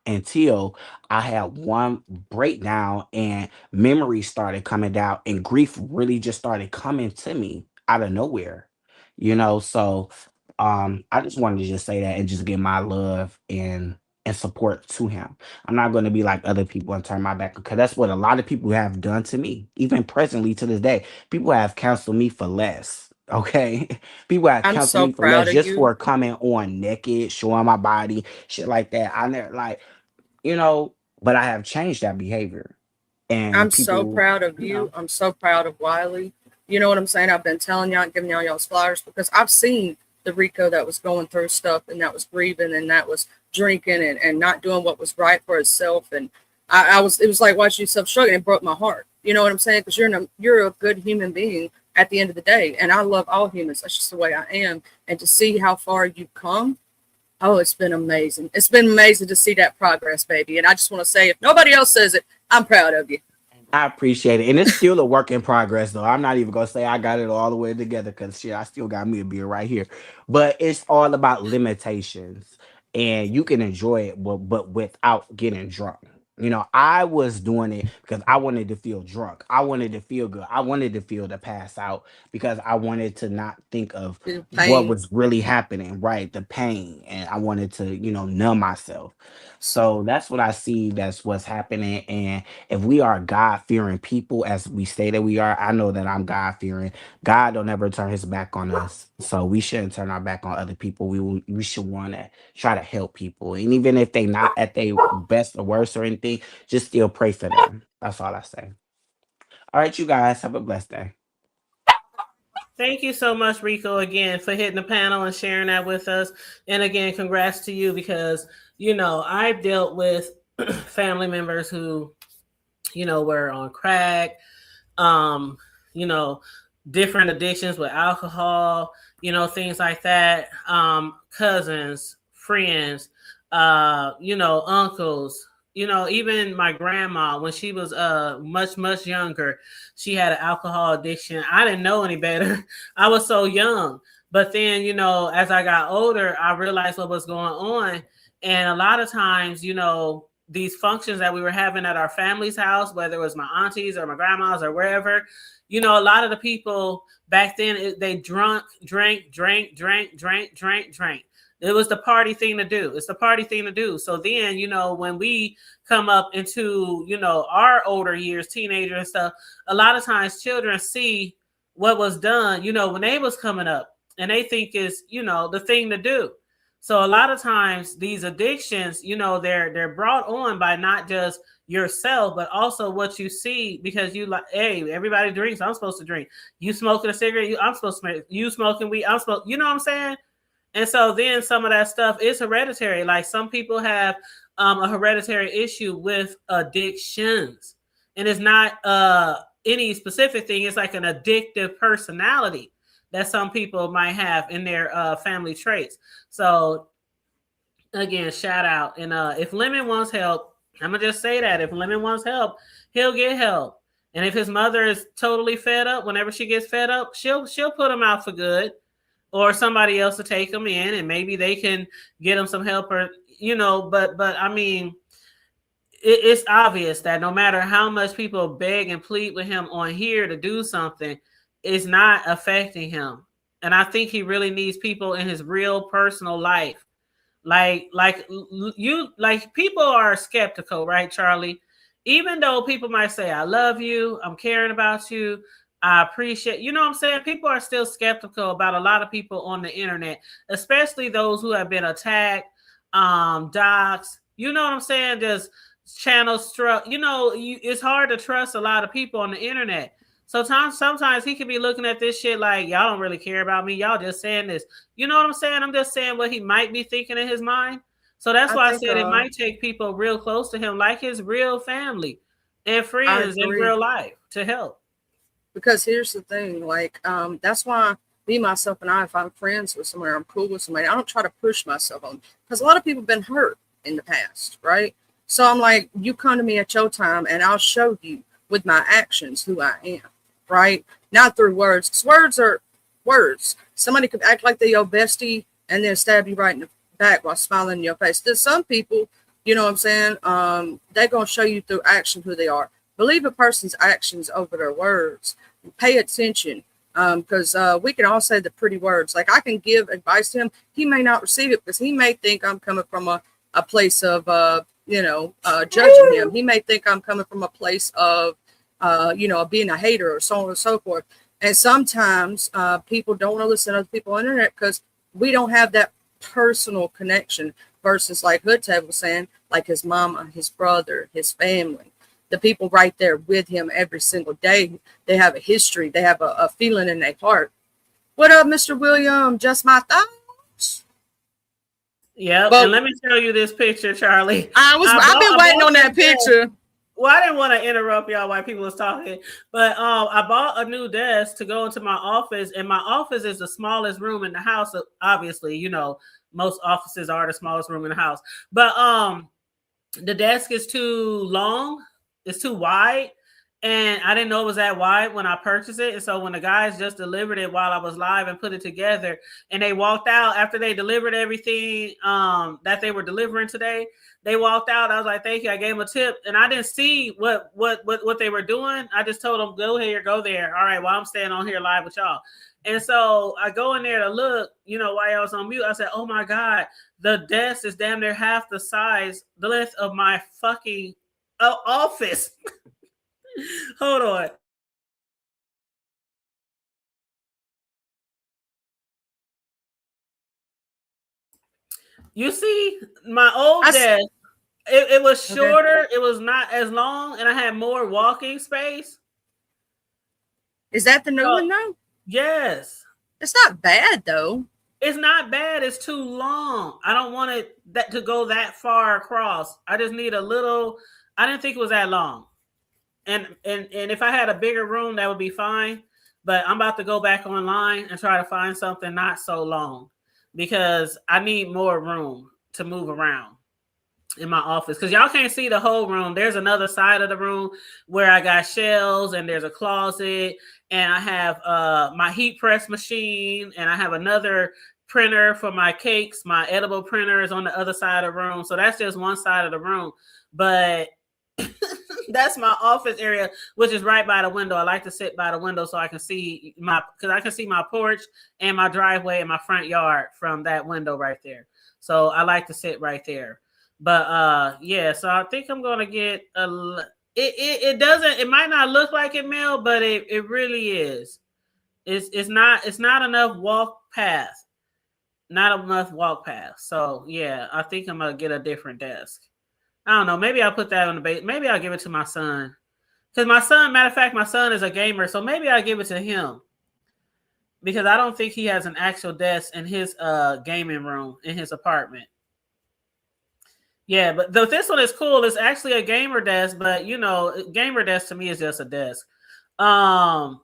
until I had one breakdown and memories started coming down and grief really just started coming to me out of nowhere. So I just wanted to just say that and just give my love and support to him. I'm not going to be like other people and turn my back, because that's what a lot of people have done to me. Even presently to this day, people have counseled me for less. Okay, people have I'm counseled so me for proud less of just you. for coming on naked, showing my body, shit like that. I never like, you know, but I have changed that behavior, I'm and so people, proud of you you. know, I'm so proud of Wiley. You know what I'm saying? I've been telling y'all, giving y'all's flowers because I've seen the Rico that was going through stuff and that was grieving and that was drinking and not doing what was right for himself. And it was like watching yourself struggling. It broke my heart. You know what I'm saying? Because you're a good human being at the end of the day. And I love all humans. That's just the way I am. And to see how far you've come, oh, it's been amazing. It's been amazing to see that progress, baby. And I just want to say, if nobody else says it, I'm proud of you. I appreciate it. And it's still a work in progress, though. I'm not even going to say I got it all the way together, because shit, I still got me a beer right here. But it's all about limitations. And you can enjoy it, but without getting drunk. You know, I was doing it because I wanted to feel drunk. I wanted to feel good. I wanted to feel the pass out, because I wanted to not think of The what pain. was really happening, right? The pain. And I wanted to, numb myself. So that's what I see. That's what's happening. And if we are God fearing people, as we say that we are, I know that I'm God fearing. God don't ever turn his back on us, so we shouldn't turn our back on other people. We should want to try to help people, and even if they not at their best or worst or anything, just still pray for them. That's all I say. All right, you guys have a blessed day. Thank you so much, Rico, again, for hitting the panel and sharing that with us. And again, congrats to you, because, I've dealt with family members who, were on crack, um, you know, different addictions with alcohol, things like that. Cousins, friends, uncles, even my grandma, when she was much, much younger, she had an alcohol addiction. I didn't know any better. I was so young. But then, as I got older, I realized what was going on. And a lot of times, these functions that we were having at our family's house, whether it was my aunties or my grandmas or wherever, a lot of the people back then, they drank. It was the party thing to do. It's the party thing to do. So then, when we come up into, our older years, teenager and stuff, a lot of times children see what was done, when they was coming up, and they think is, the thing to do. So a lot of times these addictions, they're brought on by not just yourself, but also what you see, because you like, hey, everybody drinks, I'm supposed to drink. You smoking a cigarette, I'm supposed to smoke. You smoking weed, I'm supposed, you know what I'm saying? And so then some of that stuff is hereditary. Like some people have a hereditary issue with addictions, and it's not any specific thing. It's like an addictive personality that some people might have in their family traits. So again, shout out. And if Lemon wants help, I'm gonna just say that if Lemon wants help, he'll get help. And if his mother is totally fed up, whenever she gets fed up, she'll put him out for good, or somebody else to take him in, and maybe they can get him some help, or But I mean, it's obvious that no matter how much people beg and plead with him on here to do something, it's not affecting him. And I think he really needs people in his real personal life. Like people are skeptical, right, Charlie? Even though people might say, I love you, I'm caring about you, I appreciate, you know what I'm saying? People are still skeptical about a lot of people on the internet, especially those who have been attacked, doxxed, you know what I'm saying? Just channel struck, it's hard to trust a lot of people on the internet. So sometimes he could be looking at this shit like, y'all don't really care about me. Y'all just saying this. You know what I'm saying? I'm just saying what he might be thinking in his mind. So that's I why I think said it might take people real close to him, like his real family and I friends in agree. real life, to help. Because here's the thing, like, that's why me, myself, and I, if I'm friends with somebody, I'm cool with somebody, I don't try to push myself on, because a lot of people have been hurt in the past, right? So I'm like, you come to me at your time and I'll show you with my actions who I am, right? Not through words, because words are words. Somebody could act like they're your bestie and then stab you right in the back while smiling in your face. There's some people, you know what I'm saying? They're going to show you through action who they are. Believe a person's actions over their words. Pay attention. Because we can all say the pretty words. Like I can give advice to him. He may not receive it because he may think I'm coming from a place of, judging him. He may think I'm coming from a place of, being a hater or so on and so forth. And sometimes people don't want to listen to other people on the internet because we don't have that personal connection versus like Hood Table was saying, like his mama, his brother, his family, the people right there with him every single day. They have a history. They have a feeling in their heart. What up, Mr. William? Just my thoughts. Yeah, and let me show you this picture, Charlie. I've been waiting on that picture. Well, I didn't want to interrupt y'all while people was talking, but I bought a new desk to go into my office, and my office is the smallest room in the house. So obviously, you know, most offices are the smallest room in the house, but the desk is too long. It's too wide. And I didn't know it was that wide when I purchased it. And so when the guys just delivered it while I was live and put it together, and they walked out after they delivered everything that they were delivering today, they walked out. I was like, thank you. I gave them a tip, and I didn't see what they were doing. I just told them, go here, go there. All right, well, I'm staying on here live with y'all. And so I go in there to look, you know, while I was on mute. I said, oh my God, the desk is damn near half the size, the length of my fucking office. Hold on. You see, my old desk, it was shorter. Okay. It was not as long, and I had more walking space. Is that the new one, though? Yes. It's not bad, though. It's not bad. It's too long. I don't want it to go that far across. I just need a little. I didn't think it was that long. And if I had a bigger room, that would be fine. But I'm about to go back online and try to find something not so long because I need more room to move around in my office. Because y'all can't see the whole room. There's another side of the room where I got shelves and there's a closet and I have my heat press machine and I have another printer for my cakes. My edible printer is on the other side of the room. So that's just one side of the room. But that's my office area, which is right by the window. I like to sit by the window so I can see because I can see my porch and my driveway and my front yard from that window right there. So I like to sit right there. But yeah, so I think I'm gonna get it might not look like it, Mel, but it really is. It's not enough walk path. Not enough walk path. So yeah, I think I'm gonna get a different desk. I don't know. Maybe I'll put that on the base. Maybe I'll give it to my son. Because my son, matter of fact, my son is a gamer. So maybe I'll give it to him. Because I don't think he has an actual desk in his gaming room in his apartment. Yeah, but this one is cool. It's actually a gamer desk. But, you know, gamer desk to me is just a desk. Yeah,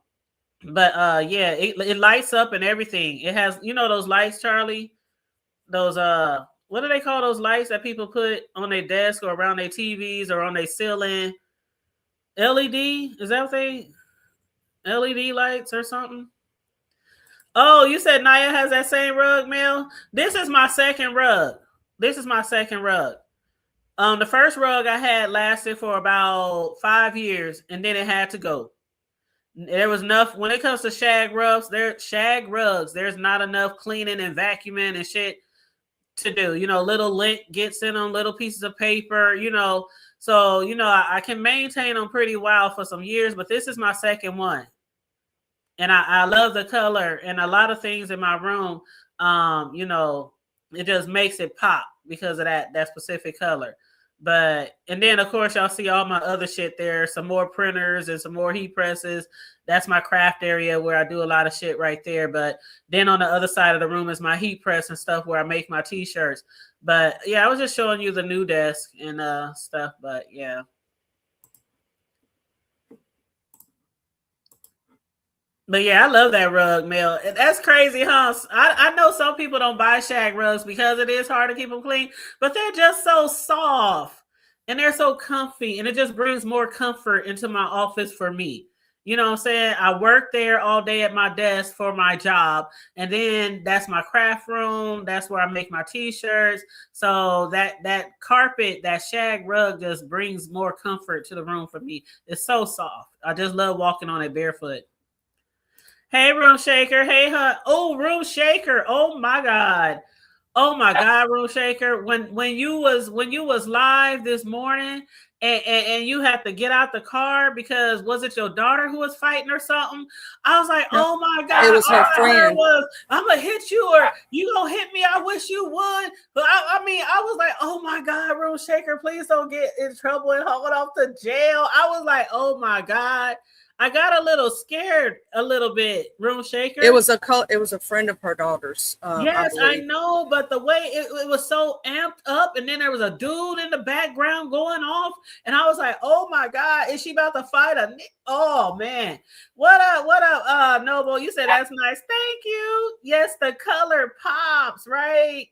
it lights up and everything. It has, you know, those lights, Charlie? Those, what do they call those lights that people put on their desk or around their TVs or on their ceiling? LED? Is that what they LED lights or something? Oh, you said Naya has that same rug, Mel? This is my second rug. The first rug I had lasted for about 5 years and then it had to go. There was enough when it comes to shag rugs, there's not enough cleaning and vacuuming and shit to do. You know, little lint gets in on little pieces of paper, you know. So, you know, I can maintain them pretty well for some years, but this is my second one. And I love the color and a lot of things in my room, you know, it just makes it pop because of that specific color. But, and then of course y'all see all my other shit there, some more printers and some more heat presses. That's my craft area where I do a lot of shit right there. But then on the other side of the room is my heat press and stuff where I make my t-shirts. But yeah, I was just showing you the new desk and stuff, but yeah. But yeah, I love that rug, Mel. That's crazy, huh? I know some people don't buy shag rugs because it is hard to keep them clean, but they're just so soft and they're so comfy, and it just brings more comfort into my office for me. You know what I'm saying? I work there all day at my desk for my job, and then that's my craft room. That's where I make my t-shirts. So that carpet, that shag rug just brings more comfort to the room for me. It's so soft. I just love walking on it barefoot. Hey, Room Shaker. Hey, huh? Oh, Room Shaker. Oh my God. Oh my God, Room Shaker. When you was live this morning and you had to get out the car because was it your daughter who was fighting or something? I was like, No, oh my it God, was all her I heard friend. was I'm gonna hit you or you gonna hit me. I wish you would. But I mean, I was like, oh my God, Room Shaker, please don't get in trouble and hauled off to jail. I was like, oh my God. I got a little scared a little bit, Room It Shaker. was a friend of her daughter's, I Yes, I believe. know, but the way it was so amped up, and then there was a dude in the background going off, and I was like, "Oh my God, is she about to fight a?" Oh man, what up? What up? Noble, you said that's nice. Thank you. Yes, the color pops, right?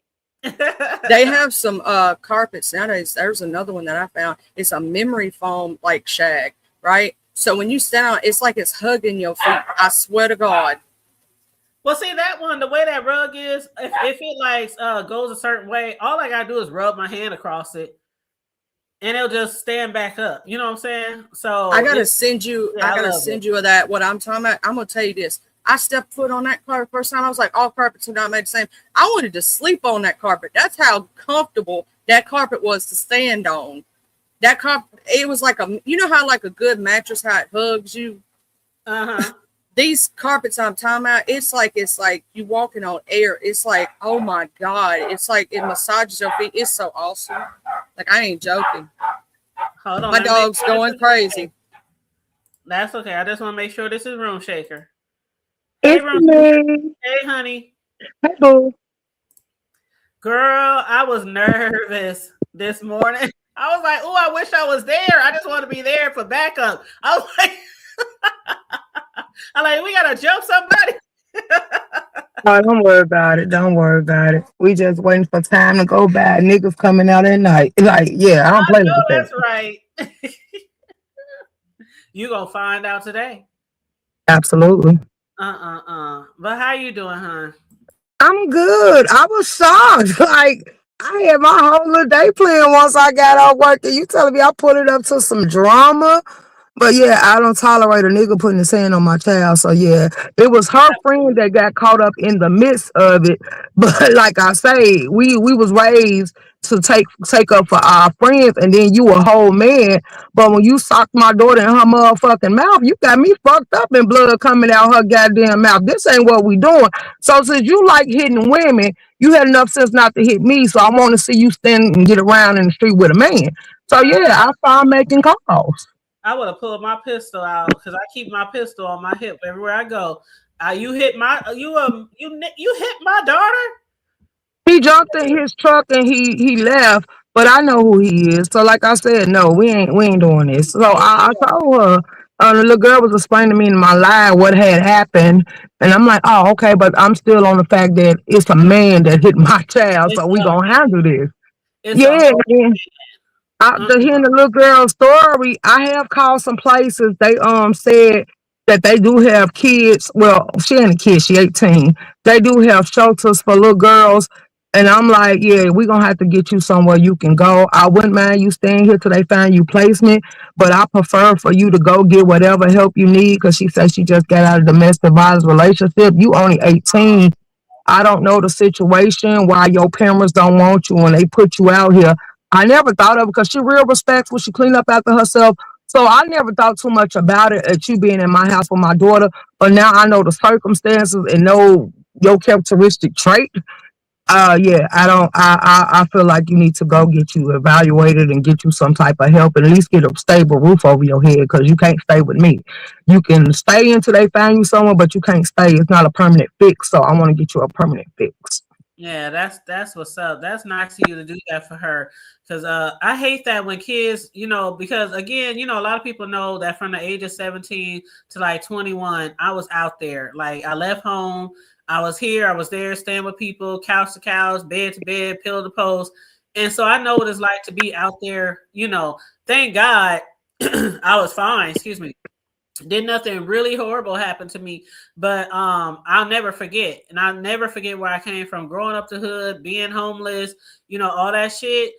They have some carpets nowadays. There's another one that I found. It's a memory foam like shag, right? So when you stand on, it's like it's hugging your feet. I swear to God. Well, see that one, the way that rug is, if it like goes a certain way, all I gotta do is rub my hand across it, and it'll just stand back up. You know what I'm saying? I So gotta it, send you. yeah, I I gotta love it. send you of that. What I'm talking about. I'm gonna tell you this. I stepped foot on that carpet first time. I was like, all carpets are not made the same. I wanted to sleep on that carpet. That's how comfortable that carpet was to stand on. That carpet, it was like a, you know how like a good mattress, how it hugs you. Uh-huh. These carpets I'm talking about, it's like you walking on air. It's like, oh my God, it's like it massages your feet. It's so awesome. Like I ain't joking. Hold on, My let me make dog's sure this going is Room crazy. Shaker. That's okay. I just want to make sure this is Room Shaker. Hey, It's Room Shaker. me. Hey, honey. Hey, boo. Girl, I was nervous this morning. I was like, oh, I wish I was there. I just want to be there for backup. I was like, I'm like, we gotta jump somebody. Oh, don't worry about it. Don't worry about it. We just waiting for time to go by. Niggas coming out at night. Like, yeah, I don't I play know like that. that's right. You gonna find out today. Absolutely. But how you doing, huh? I'm good. I was shocked. Like, I had my whole little day plan once I got off work. And you telling me I put it up to some drama? But yeah, I don't tolerate a nigga putting his hand on my child. So yeah, it was her friend that got caught up in the midst of it. But like I say, we was raised to take up for our friends, and then you a whole man. But when you socked my daughter in her motherfucking mouth, you got me fucked up and blood coming out her goddamn mouth. This ain't what we doing. So since you like hitting women, you had enough sense not to hit me. So I want to see you stand and get around in the street with a man. So yeah, I started making calls. I would have pulled my pistol out because I keep my pistol on my hip everywhere I go. You hit my you hit my daughter. He jumped in his truck and he left, but I know who he is. So like I said, no, we ain't doing this. So Oh I told her, the little girl was explaining to me in my live what had happened, and I'm like, oh okay, but I'm still on the fact that it's a man that hit my child, it's so we gonna handle this. a Yeah, whole uh, after hearing the little girl's story, I have called some places. They said that they do have kids. Well, she ain't a kid, she 18. They do have shelters for little girls. And I'm like, yeah, we're gonna have to get you somewhere you can go. I wouldn't mind you staying here till they find you placement, but I prefer for you to go get whatever help you need because she said she just got out of a domestic violence relationship. You only 18. I don't know the situation why your parents don't want you when they put you out here. I never thought of it because she real respectful. She clean up after herself. So I never thought too much about it at you being in my house with my daughter. But now I know the circumstances and know your characteristic trait. Yeah, I don't. I feel like you need to go get you evaluated and get you some type of help, and at least get a stable roof over your head because you can't stay with me. You can stay until they find you somewhere, but you can't stay. It's not a permanent fix. So I want to get you a permanent fix. Yeah, that's what's up. That's nice of you to do that for her. Cause I hate that when kids, because again, a lot of people know that from the age of 17 to like 21, I was out there. Like I left home, I was here, I was there, staying with people, couch to couch, bed to bed, pillow to post. And so I know what it's like to be out there. Thank God I was fine, excuse me. Did nothing really horrible happen to me, but I'll never forget, and I'll never forget where I came from, growing up the hood, being homeless, all that shit.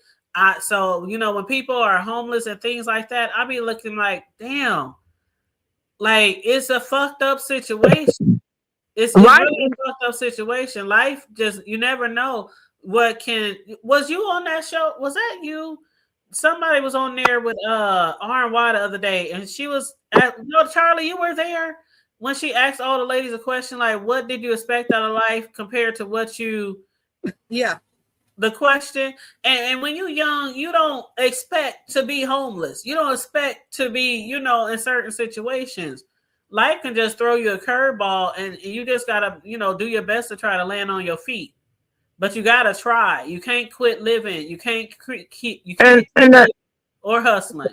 So when people are homeless and things like that, I'll be looking like, damn, like it's a fucked up situation. It's Right. really a fucked up situation. Life just, you never know what can. Was you on that show? Was that you? Somebody was on there with R&Y the other day, and she was at, no, Charlie, you were there when she asked all the ladies a question like, "What did you expect out of life compared to what you?" Yeah. The question, and when you're young, you don't expect to be homeless. You don't expect to be, in certain situations. Life can just throw you a curveball, and you just gotta, do your best to try to land on your feet. But you gotta try. You can't quit living. You can't keep. You And can't and that quit or hustling.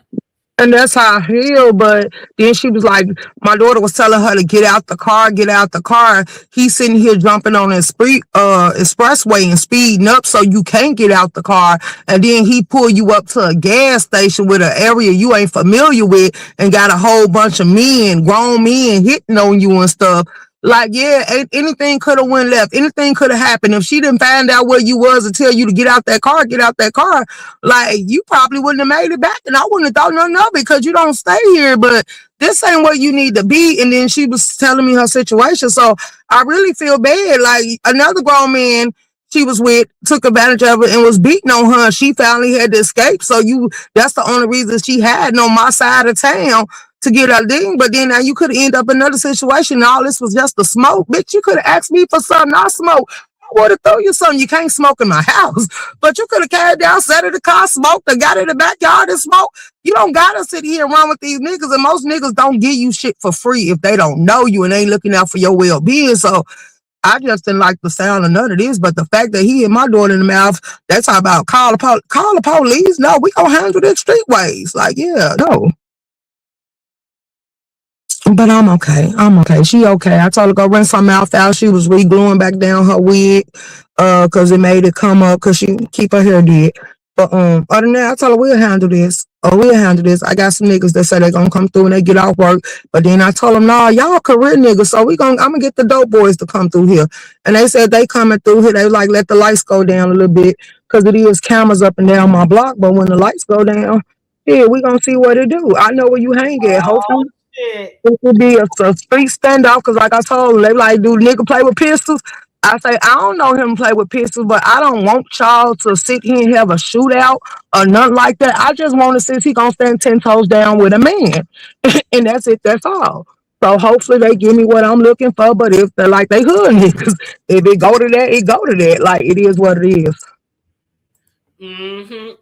And that's how I feel. But then she was like, my daughter was telling her to get out the car, get out the car. He's sitting here jumping on the expressway and speeding up so you can't get out the car. And then he pull you up to a gas station with an area you ain't familiar with and got a whole bunch of men, grown men hitting on you and stuff. Like, yeah, anything could have went left. Anything could have happened. If she didn't find out where you was and tell you to get out that car, get out that car, like, you probably wouldn't have made it back, and I wouldn't have thought nothing of it because you don't stay here. But this ain't where you need to be. And then she was telling me her situation. So I really feel bad. Like, another grown man she was with took advantage of it and was beating on her. She finally had to escape. So that's the only reason she had on my side of town to get a ding. But then now you could end up in another situation. All this was just a smoke. Bitch, you could have asked me for something. I smoke. I would have thrown you something. You can't smoke in my house. But you could have carried down, sat in the car, smoked, and got in the backyard and smoked. You don't gotta sit here and run with these niggas. And most niggas don't give you shit for free if they don't know you and ain't looking out for your well-being. So I just didn't like the sound of none of this. But the fact that he hit my daughter in the mouth, that's how about call the police. No, we gonna handle this streetways. Like, yeah, no. But I'm okay. I'm okay. She okay. I told her go rinse her mouth out. She was re-gluing back down her wig, cause it made it come up, cause she keep her hair did. But other than that, I told her we'll handle this. Oh, we'll handle this. I got some niggas that say they gonna come through and they get off work. But then I told them, nah, y'all career niggas, so I'm gonna get the dope boys to come through here. And they said they coming through here. They like let the lights go down a little bit, cause it is cameras up and down my block. But when the lights go down, yeah, we gonna see what it do. I know where you hang at. Oh Hopefully shit! it would be a street standoff, because like I told them, they like, do nigga play with pistols? I say, I don't know him play with pistols, but I don't want y'all to sit here and have a shootout or nothing like that. I just want to see if he gonna stand 10 toes down with a man. And that's it, that's all. So hopefully they give me what I'm looking for, but if they're like they hood niggas, if it go to that, it go to that. Like, it is what it is. Mm-hmm.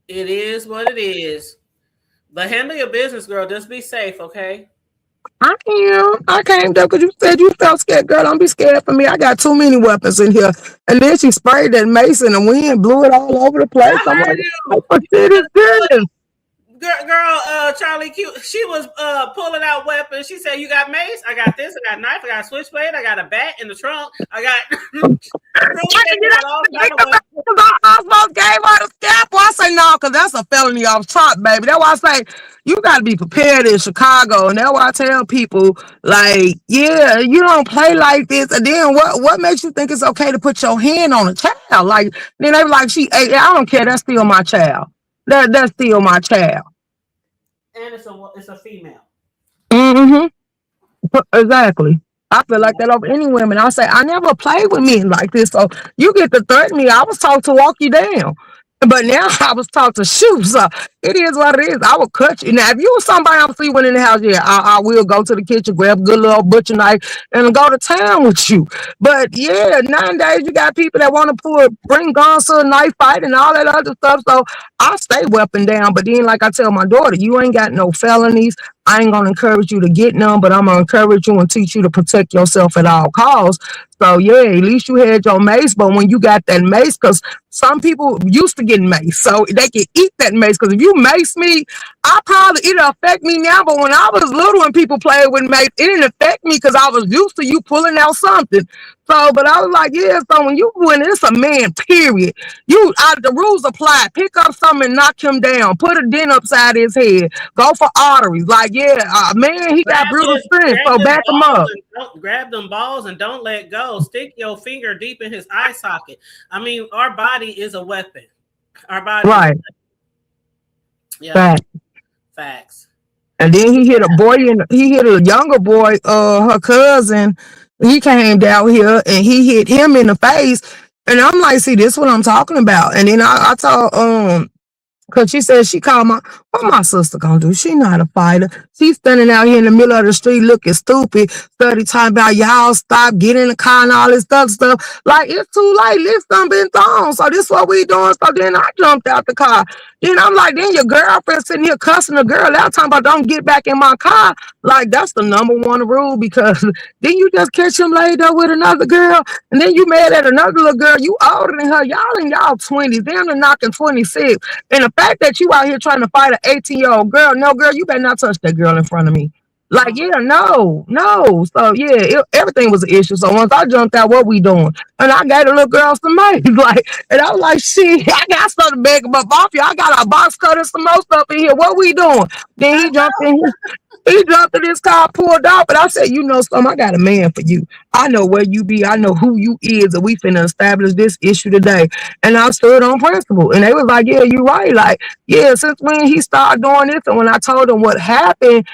It is what it is. But handle your business, girl. Just be safe, okay? I am. I came there because you said you felt scared. Girl, don't be scared for me. I got too many weapons in here. And then she sprayed that mace and the wind blew it all over the place. I I'm heard like, you. what You shit is just this? girl, Charlie Q. She was pulling out weapons. She said, "You got mace? I got this. I got knife. I got switchblade. I got a bat in the trunk. I got." I They can get got all kind of out weapons. because I almost gave her the scalpel. I say no, because that's a felony off top, baby. That's why I say you got to be prepared in Chicago. And that's why I tell people, like, yeah, you don't play like this. And then what makes you think it's okay to put your hand on a child? Like, then they be like, hey, I don't care. That's still my child. That's still my child. And it's a female. Mm-hmm. Exactly. I feel like Yeah. that over any women. I say, I never played with men like this. So you get to threaten me. I was taught to walk you down. But now I was taught to shoot. So it is what it is. I will cut you. Now, if you was somebody I'm see went in the house, yeah, I will go to the kitchen, grab a good little butcher knife, and go to town with you. But yeah, nowadays you got people that want to bring guns to a knife fight and all that other stuff. So I stay weapon down. But then, like I tell my daughter, you ain't got no felonies. I ain't gonna encourage you to get none, but I'm gonna encourage you and teach you to protect yourself at all costs. So yeah, at least you had your mace, but when you got that mace, because some people used to get mace, so they can eat that mace. Because if you mace me, it'll affect me now. But when I was little and people played with mace, it didn't affect me because I was used to you pulling out something. So, but I was like, yeah. So when it's a man, period, the rules apply. Pick up something and knock him down. Put a dent upside his head. Go for arteries. Like, yeah, man, he got brutal strength. So back him up. Grab them balls and don't let go. Stick your finger deep in his eye socket. I mean, our body is a weapon. Our body right. Yeah. Fact. Facts. And then he hit a boy and he hit a younger boy, her cousin. He came down here and he hit him in the face. And I'm like, see, this is what I'm talking about. And then I told cause she said she called what my sister gonna do? She not a fighter. She's standing out here in the middle of the street looking stupid, study talking about y'all stop, get in the car and all this stuff. Like it's too late. Lift done been thrown. So this what we doing. So then I jumped out the car. Then I'm like, then your girlfriend sitting here cussing the girl out talking about don't get back in my car. Like that's the number one rule because then you just catch him laid up with another girl and then you mad at another little girl. You older than her. Y'all in y'all 20s. Then they're knocking 26. And the fact that you out here trying to fight an 18-year-old girl, no, girl, you better not touch that girl in front of me. Like, yeah, no. So, yeah, everything was an issue. So once I jumped out, what we doing? And I gave the little girl some money. Like, and I was like, shit, I got something to beg up off you. I got a box cutter, some more stuff in here. What we doing? Then he jumped in here. He jumped in his car, pulled off, and I said, you know something, I got a man for you. I know where you be. I know who you is, and we finna establish this issue today. And I stood on principle. And they was like, yeah, you right. Like, yeah, since when he started doing this, and when I told him what happened,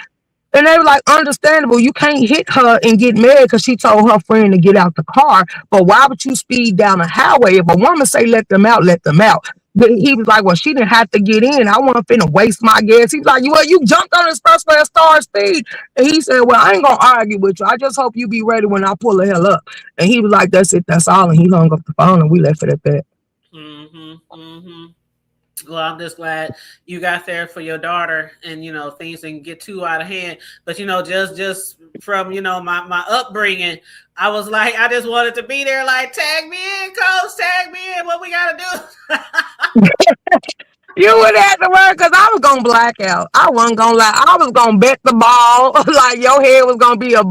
and they were like, understandable. You can't hit her and get mad because she told her friend to get out the car. But why would you speed down the highway? If a woman say let them out, let them out. But he was like, well, she didn't have to get in. I wasn't finna waste my gas. He's like, well, you jumped on this first at star speed. And he said, well, I ain't gonna argue with you. I just hope you be ready when I pull the hell up. And he was like, that's it, that's all. And he hung up the phone and we left it at that. Well, I'm just glad you got there for your daughter, and things didn't get too out of hand. But just from my upbringing, I was like, I just wanted to be there. Like, tag me in, coach, tag me in. What we gotta do? You would have to work because I was gonna black out. I wasn't gonna lie. I was gonna bet the ball like your head was gonna be a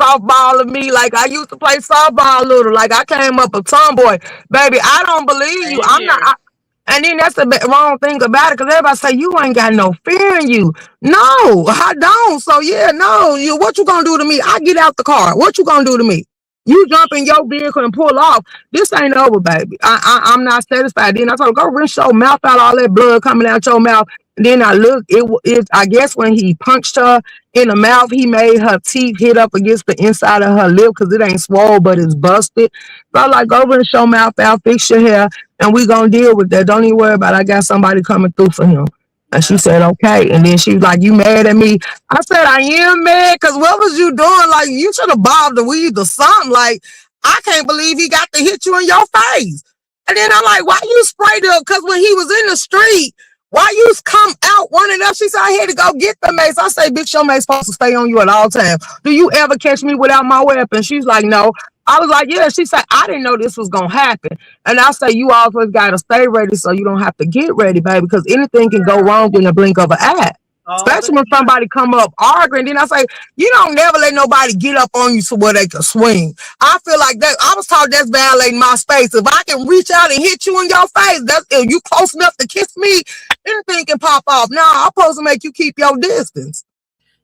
softball of me. Like I used to play softball little. Like I came up a tomboy, baby. I don't believe you. I'm not. And then that's the wrong thing about it, because everybody say you ain't got no fear in you. No, I don't. So yeah, no. What you gonna do to me? I get out the car. What you gonna do to me? You jump in your vehicle and pull off. This ain't over, baby. I'm not satisfied. Then I told her, go rinse your mouth out, all that blood coming out your mouth. And then I looked. It I guess when he punched her in the mouth, he made her teeth hit up against the inside of her lip because it ain't swole, but it's busted. So I like, go rinse your mouth out, fix your hair, and we gonna deal with that. Don't even worry about it. I got somebody coming through for him. And she said, okay. And then she was like, you mad at me? I said, I am mad because what was you doing? Like, you should have bobbed the weed or something. Like, I can't believe he got to hit you in your face. And then I'm like, why you sprayed up? Because when he was in the street, why you come out running up? She said, I had to go get the mace. I say, bitch, your mace supposed to stay on you at all times. Do you ever catch me without my weapon? She's like, no. I was like, yeah. She said, I didn't know this was going to happen. And I say, you always got to stay ready so you don't have to get ready, baby, because anything can go wrong in the blink of an eye. Especially when somebody come up arguing. Then I say, you don't never let nobody get up on you to where they can swing. I feel like that. I was taught that's violating my space. If I can reach out and hit you in your face, that's if you close enough to kiss me, anything can pop off. Now I'm supposed to make you keep your distance.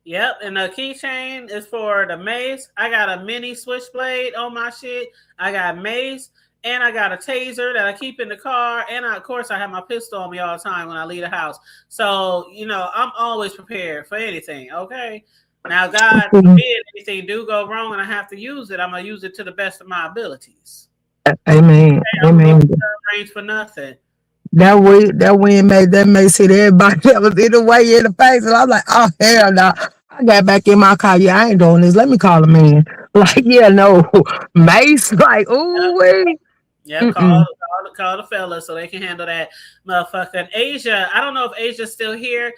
Yep, and the keychain is for the mace. I got a mini switchblade on my shit. I got mace, and I got a taser that I keep in the car. And of course, I have my pistol on me all the time when I leave the house. So, I'm always prepared for anything, okay? Now, God forbid anything do go wrong and I have to use it, I'm going to use it to the best of my abilities. Amen. Okay, Amen. Range for nothing. That wind made that may hit everybody that was in the way in the face. And I'm like, oh, hell no. I got back in my car. Yeah, I ain't doing this. Let me call a man. Like, yeah, no. Mace, like, ooh, wait. Yeah, call the fellas so they can handle that motherfucker. And Asia, I don't know if Asia's still here.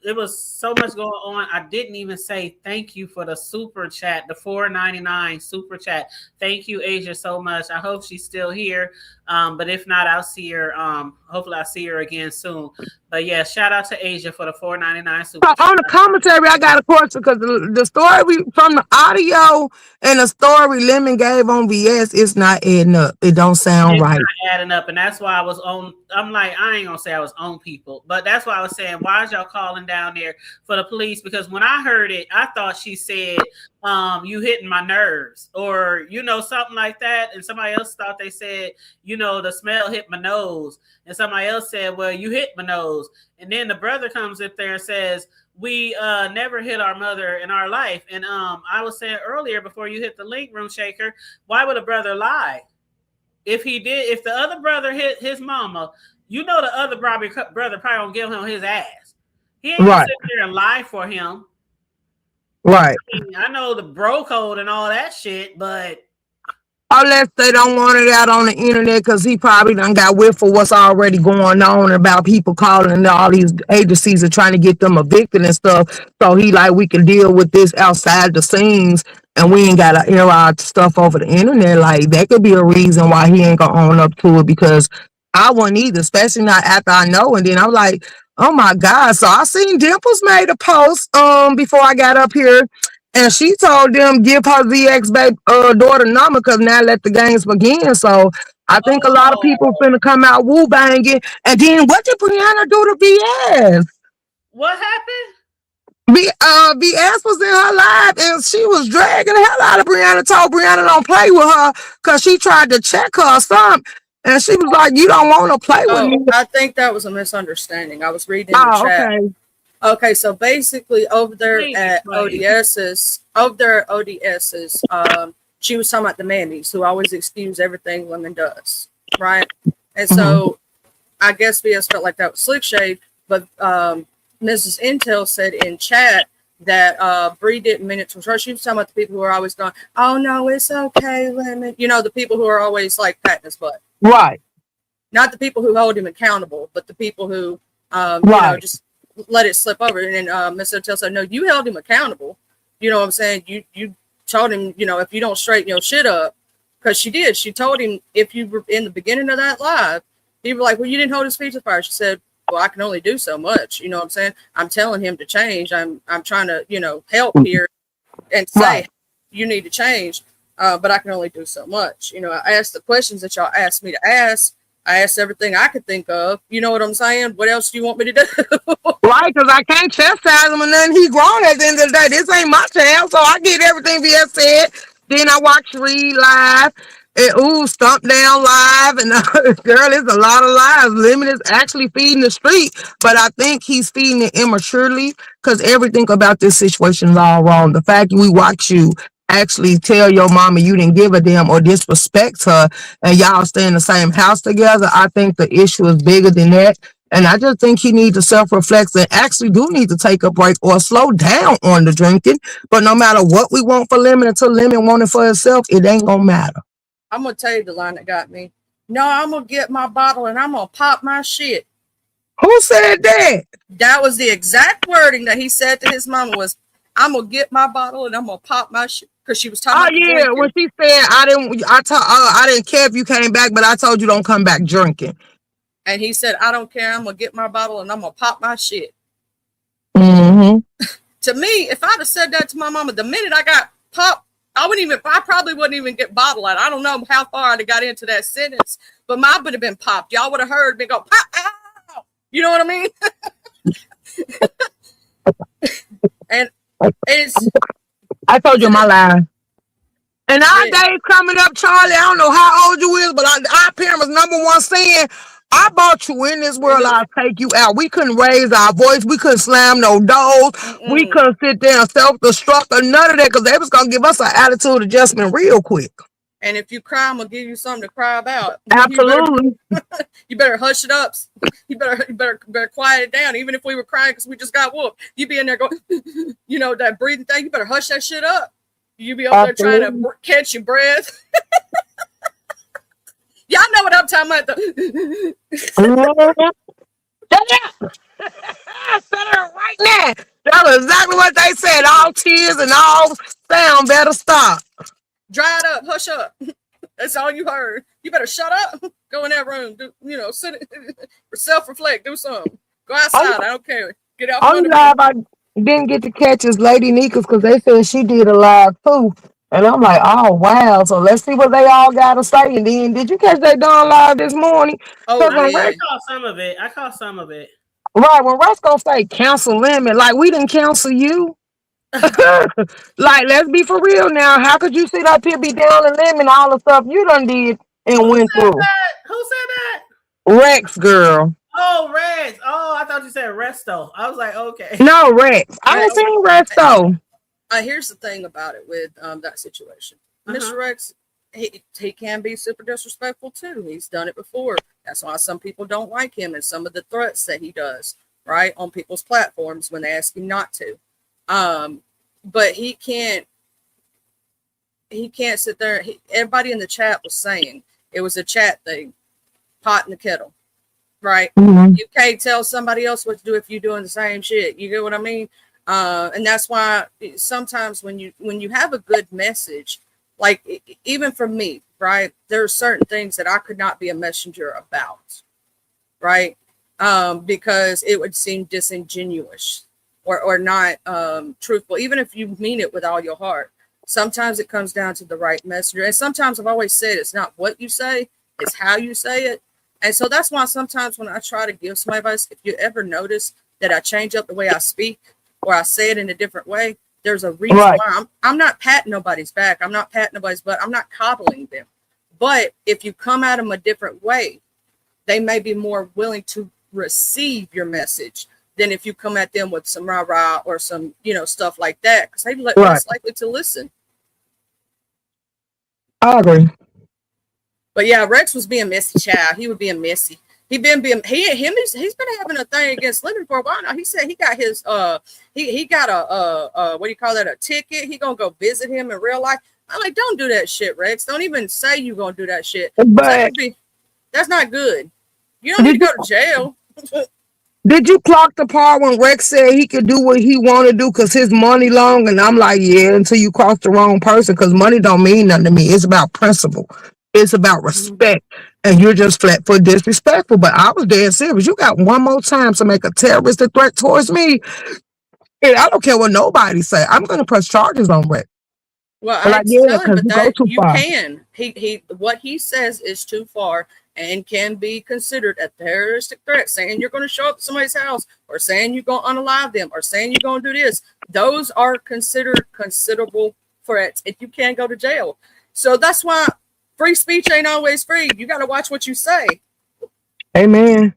It was so much going on. I didn't even say thank you for the super chat, the $4.99 super chat. Thank you, Asia, so much. I hope she's still here. But if not, I'll see her. Hopefully I'll see her again soon. But yeah, shout out to Asia for the $4.99 super chat. On the commentary, I got a question because the story from the audio and the story Lemon gave on VS is not adding up. It don't sound right. Not adding up, and that's why I was on. I'm like, I ain't gonna say I was on people, but that's why I was saying, why is y'all calling down down there for the police, because when I heard it, I thought she said, you hitting my nerves, or, something like that. And somebody else thought they said, the smell hit my nose. And somebody else said, well, you hit my nose. And then the brother comes up there and says, we never hit our mother in our life. And I was saying earlier, before you hit the link, Room Shaker, why would a brother lie? If the other brother hit his mama, the other brother probably don't give him his ass. He ain't gonna Right. sit there and lie for him. Right. I know the bro code and all that shit, but Unless they don't want it out on the internet, because he probably done got whiff for what's already going on about people calling, and all these agencies are trying to get them evicted and stuff. So he like, we can deal with this outside the scenes, and we ain't gotta air our stuff over the internet. Like, that could be a reason why he ain't gonna own up to it, because I wouldn't either, especially not after I know. And then I'm like, oh my God. So I seen Dimples made a post before I got up here, and she told them give her ZX baby daughter number, because now let the games begin. So I think a lot of people finna come out woo banging. And then what did Brianna do to BS? what happened? BS was in her live, and she was dragging the hell out of Brianna. Told Brianna don't play with her because she tried to check her or something. And she was like, you don't want to play with me. I think that was a misunderstanding. I was reading in the Oh, chat. okay. Okay, so basically over there Please at explain. ODS's, she was talking about the mammies who always excuse everything women does, right? And so I guess BS felt like that was slick shade, but Mrs. Intel said in chat that Bree didn't mean it to her. She was talking about the people who are always going, oh no, it's okay, women. The people who are always like patting his butt. Right. Not the people who hold him accountable, but the people who just let it slip over. And then Mr. Intel said, no, you held him accountable. You know what I'm saying? You told him, if you don't straighten your shit up, because she did. She told him, if you were in the beginning of that live, he was like, well, you didn't hold his feet to the fire. She said, well, I can only do so much. You know what I'm saying? I'm telling him to change. I'm trying to, help here and say, you need to change. But I can only do so much. I asked the questions that y'all asked me to ask. I asked everything I could think of. You know what I'm saying? What else do you want me to do? Right, because I can't chastise him or nothing. He grown at the end of the day. This ain't my child, so I get everything BS said. Then I watch Reed live and Stump Down live. And girl, it's a lot of lives. Lemon is actually feeding the street, but I think he's feeding it immaturely, because everything about this situation is all wrong. The fact we watch you actually tell your mama you didn't give a damn or disrespect her, and y'all stay in the same house together, I think the issue is bigger than that. And I just think he needs to self-reflect and actually do need to take a break or slow down on the drinking. But no matter what we want for Lemon, until Lemon want it for herself, it ain't gonna matter. I'm going to tell you the line that got me. No, I'm going to get my bottle and I'm going to pop my shit. Who said that? That was the exact wording that he said to his mama was, I'm going to get my bottle and I'm going to pop my shit. Because she was talking about yeah, when she said, I didn't care if you came back, but I told you don't come back drinking. And he said, I don't care. I'm going to get my bottle and I'm going to pop my shit. Mm-hmm. To me, if I'd have said that to my mama, the minute I got popped, I probably wouldn't even get bottled out. I don't know how far I'd have got into that sentence, but mine would have been popped. Y'all would have heard me go, pop, ow! You know what I mean? And it's... I told you my lie. And our day coming up, Charlie, I don't know how old you is, but our parents' number one saying, I brought you in this world, I'll take you out. We couldn't raise our voice. We couldn't slam no doors. We couldn't sit there and self-destruct or none of that, because they was going to give us an attitude adjustment real quick. And if you cry, I'm going to give you something to cry about. Absolutely. You better hush it up. You better quiet it down. Even if we were crying because we just got whooped, you be in there going, that breathing thing, you better hush that shit up. You be up there trying to catch your breath. Y'all know what I'm talking about. I said it right now. That was exactly what they said. All tears and all sound better stop. Dry it up. Hush up. That's all you heard. You better shut up. Go in that room. Sit, self-reflect. Do something. Go outside. I don't care. Get out. Only live I didn't get to catch is Lady Nika's, because they said she did a live too. And I'm like, oh wow. So let's see what they all got to say. And then, did you catch that Dawn live this morning? Oh, yeah. I caught some of it. Right, when Rex gonna say cancel limit, like we didn't cancel you. Like, let's be for real now. How could you sit up here be down and limit all the stuff you done did and Who went said through? that? Who said that? Rex, girl. Oh, Reds. Oh, I thought you said Resto. I was like, okay. No, Rex. I Well, ain't seen Rex though. here's the thing about it with that situation. Mr. Uh-huh. Rex, he can be super disrespectful too. He's done it before. That's why some people don't like him and some of the threats that he does, right, on people's platforms when they ask him not to. But he can't sit there. Everybody in the chat was saying it was a chat thing, pot in the kettle, right? Mhm. You can't tell somebody else what to do if you're doing the same shit. You get what I mean? And that's why sometimes when you have a good message, like even for me, right, there are certain things that I could not be a messenger about, right? Because it would seem disingenuous or not truthful, even if you mean it with all your heart. Sometimes it comes down to the right messenger. And sometimes I've always said it's not what you say, it's how you say it. And so that's why sometimes when I try to give some advice, if you ever notice that I change up the way I speak or I say it in a different way, there's a reason Right. why. I'm not patting nobody's back. I'm not patting nobody's butt. I'm not coddling them. But if you come at them a different way, they may be more willing to receive your message than if you come at them with some rah-rah or some, stuff like that, because they're Right. less likely to listen. I agree. But yeah, Rex was being messy, child. He was being messy. He's been having a thing against Lemon for a while now. He said he got his he got a what do you call that, a ticket. He gonna go visit him in real life. I'm like, don't do that shit, Rex. Don't even say you gonna do that shit. But That's not good. You don't need to go to jail. did you clock the part when Rex said he could do what he want to do because his money long? And I'm like, yeah, until you cross the wrong person, because money don't mean nothing to me. It's about principle. It's about respect. And you're just flat foot disrespectful. But I was dead serious. You got one more time to make a terroristic threat towards me, and I don't care what nobody say. I'm going to press charges on Rex. Well, But I like, hate to yeah, tell him, because but you go that too you far. can. He what he says is too far and can be considered a terroristic threat. Saying you're going to show up at somebody's house, or saying you're going to unalive them, or saying you're going to do this. Those are considered considerable threats, and you can't go to jail. So that's why free speech ain't always free. You got to watch what you say. Amen.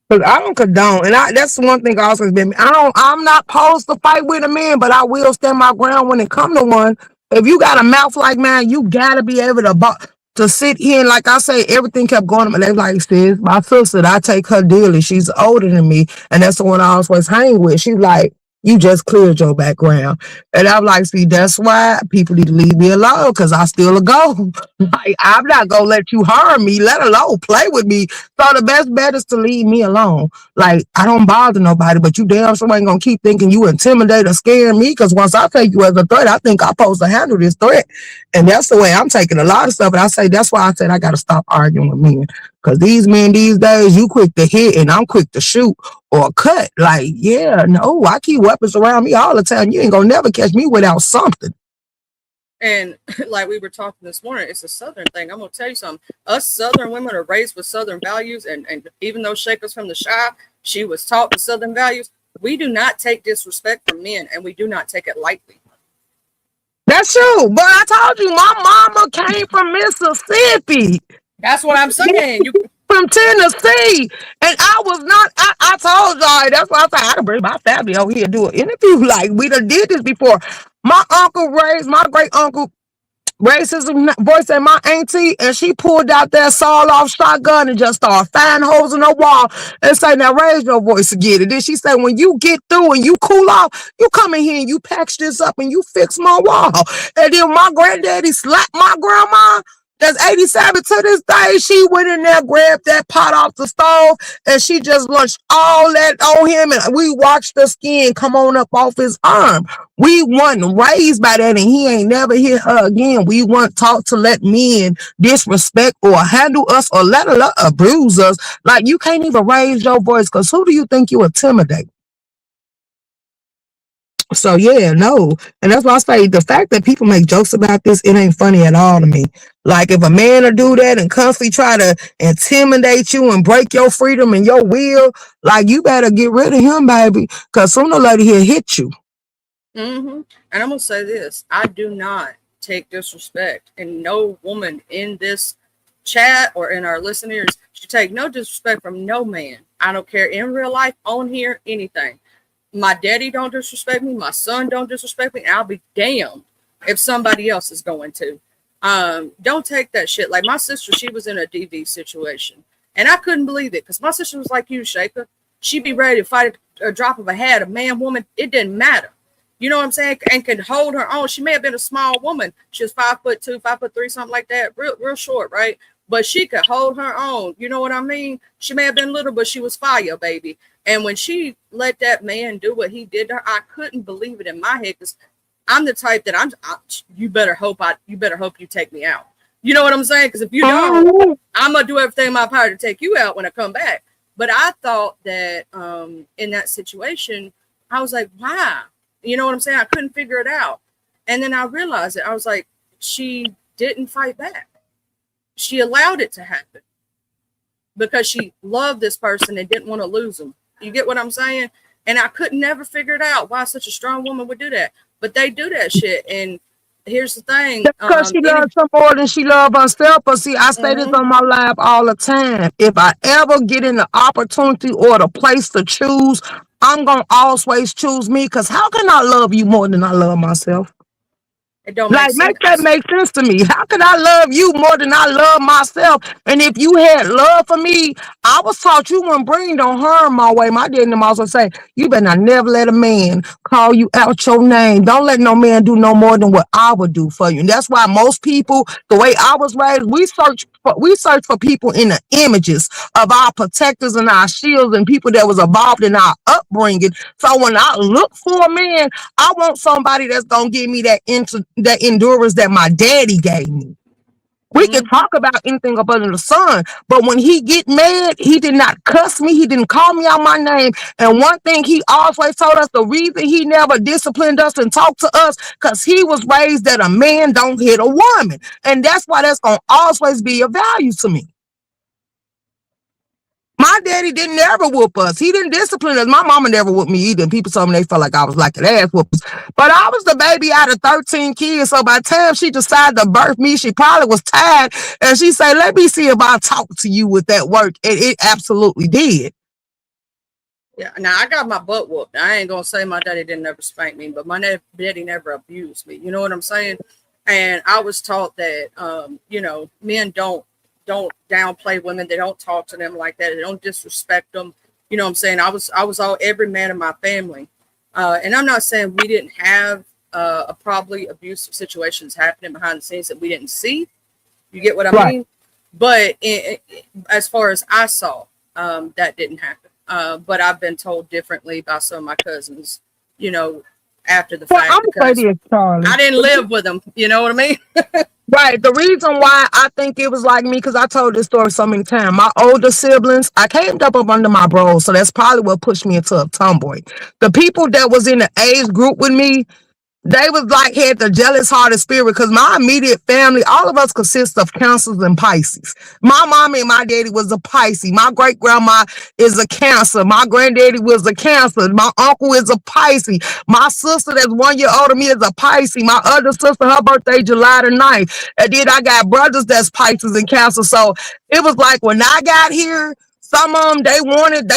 Because I don't condone, and that's one thing I always been. I'm not opposed to fight with a man, but I will stand my ground when it come to one. If you got a mouth like mine, you gotta be able to sit here and, like I say, everything kept going. And they like, sis, my sister, I take her dearly. She's older than me, and that's the one I always hang with. She's like, you just cleared your background, and I'm like, see, that's why people need to leave me alone, because I still a go. Like, I'm not gonna let you harm me, let alone play with me. So the best bet is to leave me alone. Like, I don't bother nobody, but you damn sure ain't gonna keep thinking you intimidate or scare me, because once I take you as a threat, I think I'm supposed to handle this threat. And that's the way I'm taking a lot of stuff. And I say, that's why I said I gotta stop arguing with men. Because these men these days, you quick to hit and I'm quick to shoot or cut. Like, yeah, no, I keep weapons around me all the time. You ain't gonna never catch me without something. And like we were talking this morning, it's a Southern thing. I'm going to tell you something. Us Southern women are raised with Southern values. And even though Shaka's from the Shy, she was taught with Southern values. We do not take disrespect from men, and we do not take it lightly. That's true. But I told you, my mama came from Mississippi. That's what I'm saying. You From Tennessee. And I was not, I told y'all, that's why I said I can bring my family over here and do an interview. Like, we done did this before. My great uncle raised his voice at my auntie, and she pulled out that saw-off shotgun and just started firing holes in the wall and say, now raise your voice again. And then she said, when you get through and you cool off, you come in here and you patch this up and you fix my wall. And then my granddaddy slapped my grandma. That's 87 to this day. She went in there, grabbed that pot off the stove, and she just lunched all that on him. And we watched the skin come on up off his arm. We wasn't raised by that, and he ain't never hit her again. We weren't taught to let men disrespect or handle us or let alone abuse us. Like, you can't even raise your voice, because who do you think you intimidate? So yeah, no. And that's why I say the fact that people make jokes about this, it ain't funny at all to me. Like if a man will do that and constantly try to intimidate you and break your freedom and your will, like you better get rid of him, baby. Cause sooner or later he'll hit you. Mm-hmm. And I'm gonna say this: I do not take disrespect, and no woman in this chat or in our listeners should take no disrespect from no man. I don't care in real life, on here, anything. My daddy don't disrespect me. My son don't disrespect me. And I'll be damned if somebody else is going to. Don't take that shit. Like my sister, she was in a DV situation, and I couldn't believe it because my sister was like you, Shaker. She'd be ready to fight a drop of a hat, a man, woman. It didn't matter. You know what I'm saying? And could hold her own. She may have been a small woman. She was 5'2", 5'3", something like that. Real short, right? But she could hold her own. You know what I mean? She may have been little, but she was fire, baby. And when she let that man do what he did to her, I couldn't believe it in my head because I'm the type that you better hope you take me out. You know what I'm saying? Because if you don't, I'm gonna do everything in my power to take you out when I come back. But I thought that in that situation, I was like, wow. You know what I'm saying? I couldn't figure it out. And then I realized it. I was like, she didn't fight back. She allowed it to happen because she loved this person and didn't want to lose him. You get what I'm saying? And I could never figure it out why such a strong woman would do that. But they do that shit. And here's the thing. Because she loves him more than she loves herself. But see, I say this on my live all the time. If I ever get in the opportunity or the place to choose, I'm going to always choose me. Because how can I love you more than I love myself? It don't Like, make that make sense to me. How can I love you more than I love myself? And if you had love for me, I was taught you wouldn't bring no harm my way. My dad and them also say, you better not never let a man call you out your name. Don't let no man do no more than what I would do for you. And that's why most people, the way I was raised, we search for people in the images of our protectors and our shields and people that was involved in our upbringing. So when I look for a man, I want somebody that's gonna give me that endurance that my daddy gave me. We can talk about anything up under the sun, but when he get mad, he did not cuss me. He didn't call me out my name. And one thing he always told us, the reason he never disciplined us and talked to us, because he was raised that a man don't hit a woman. And that's why that's gonna always be a value to me. My daddy didn't ever whoop us. He didn't discipline us. My mama never whooped me either. And people told me they felt like I was like an ass whoopers. But I was the baby out of 13 kids. So by the time she decided to birth me, she probably was tired. And she said, let me see if I talk to you with that work. And it absolutely did. Yeah, now I got my butt whooped. I ain't gonna say my daddy didn't ever spank me, but my daddy never abused me. You know what I'm saying? And I was taught that men don't downplay women. They don't talk to them like that. They don't disrespect them. You know what I'm saying? I was all every man in my family. And I'm not saying we didn't have probably abusive situations happening behind the scenes that we didn't see. You get what I mean? But as far as I saw, that didn't happen. But I've been told differently by some of my cousins, after the fact. Because I didn't live with them. You know what I mean? Right. The reason why I think it was like me, because I told this story so many times. My older siblings, I came up under my bros, so that's probably what pushed me into a tomboy. The people that was in the age group with me, they was like had the jealous hearted spirit because my immediate family, all of us consist of Cancers and Pisces. My mommy and my daddy was a Pisces. My great grandma is a Cancer. My granddaddy was a Cancer. My uncle is a Pisces. My sister that's 1 year older than me is a Pisces. My other sister, her birthday July the 9th. And then I got brothers that's Pisces and Cancer. So it was like when I got here, some of them, they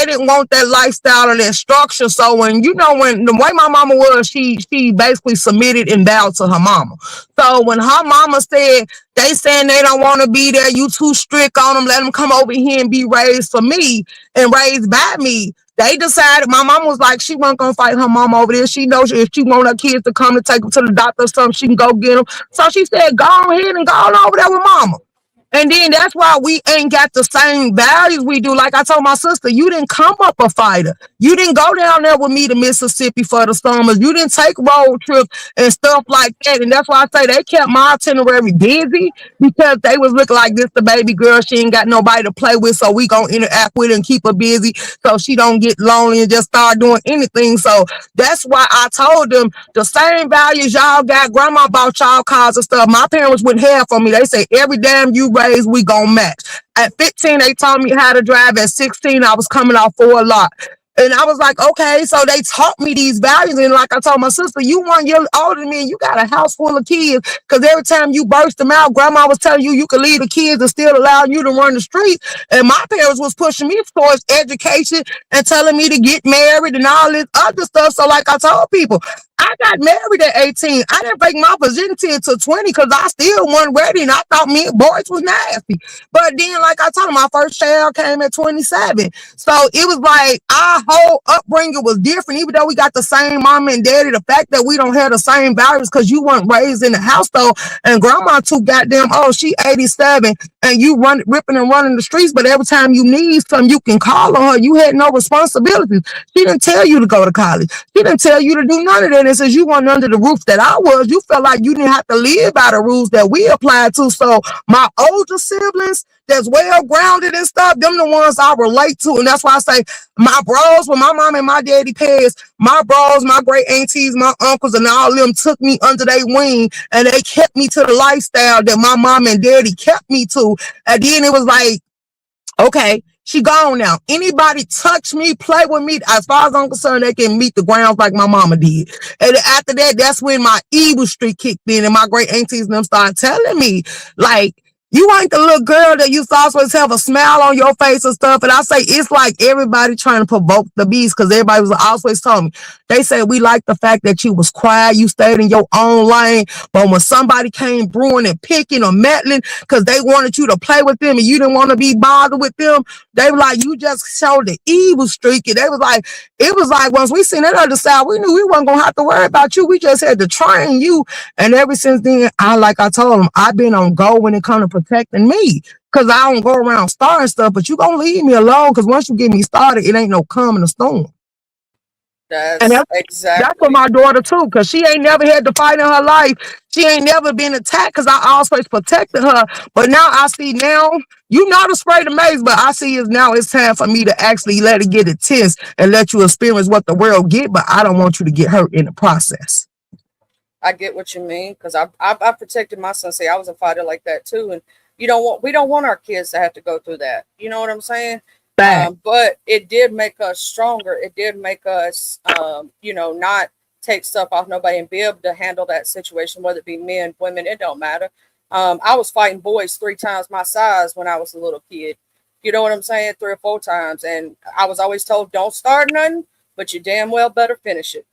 didn't want that lifestyle or that structure. So when the way my mama was, she basically submitted and bowed to her mama. So when her mama said, they saying they don't want to be there, you too strict on them, let them come over here and be raised for me and raised by me. They decided, my mama was like, she wasn't going to fight her mama over there. She knows if she want her kids to come to take them to the doctor or something, she can go get them. So she said, go ahead and go on over there with mama. And then that's why we ain't got the same values we do. Like I told my sister, you didn't come up a fighter. You didn't go down there with me to Mississippi for the summers. You didn't take road trips and stuff like that. And that's why I say they kept my itinerary busy because they was looking like this the baby girl. She ain't got nobody to play with, so we gonna interact with her and keep her busy so she don't get lonely and just start doing anything. So that's why I told them the same values y'all got. Grandma bought y'all cars and stuff. My parents wouldn't have for me. They say every damn you raise, we gonna match. At 15, they taught me how to drive. At 16, I was coming off for a lot. And I was like, okay, so they taught me these values. And like I told my sister, you 1 year older than me and you got a house full of kids. Because every time you burst them out, grandma was telling you you could leave the kids and still allow you to run the streets. And my parents was pushing me towards education and telling me to get married and all this other stuff. So like I told people, I got married at 18. I didn't break my virginity until 20 because I still wasn't ready and I thought me and boys was nasty. But then, like I told him, my first child came at 27. So it was like our whole upbringing was different, even though we got the same mom and daddy. The fact that we don't have the same values because you weren't raised in the house though, and grandma too goddamn oh, she 87 and you run ripping and running the streets, but every time you need something, you can call on her. You had no responsibilities. She didn't tell you to go to college. She didn't tell you to do none of that. And since you weren't under the roof that I was, you felt like you didn't have to live by the rules that we applied to. So my older siblings that's well grounded and stuff, them the ones I relate to. And that's why I say my bros, when my mom and my daddy passed, my bros, my great aunties, my uncles, and all of them took me under their wing and they kept me to the lifestyle that my mom and daddy kept me to. And then it was like, okay, she gone now. Anybody touch me, play with me, as far as I'm concerned, they can meet the grounds like my mama did. And after that, that's when my evil streak kicked in and my great aunties and them started telling me, like, you ain't the little girl that used to always have a smile on your face and stuff. And I say, it's like everybody trying to provoke the beast because everybody was always telling me. They said, we like the fact that you was quiet, you stayed in your own lane. But when somebody came brewing and picking or meddling because they wanted you to play with them and you didn't want to be bothered with them, they were like, you just showed the evil streak. And they was like, it was like once we seen that other side, we knew we wasn't going to have to worry about you. We just had to train you. And ever since then, like I told them, I've been on go when it comes to protecting me. Because I don't go around starting stuff, but you going to leave me alone because once you get me started, it ain't no calming the storm. And That's that's for exactly. my daughter too, because she ain't never had to fight in her life. She ain't never been attacked because I always protected her. But now I see now, you not afraid of maze, but I see is now it's time for me to actually let it get a test and let you experience what the world get, but I don't want you to get hurt in the process. I get what you mean because I protected my son. Say I was a fighter like that too, and we don't want our kids to have to go through that. You know what I'm saying? Back. But it did make us stronger. It did make us, not take stuff off nobody and be able to handle that situation, whether it be men, women, it don't matter. I was fighting boys 3 times my size when I was a little kid. You know what I'm saying? 3 or 4 times. And I was always told, don't start nothing, but you damn well better finish it.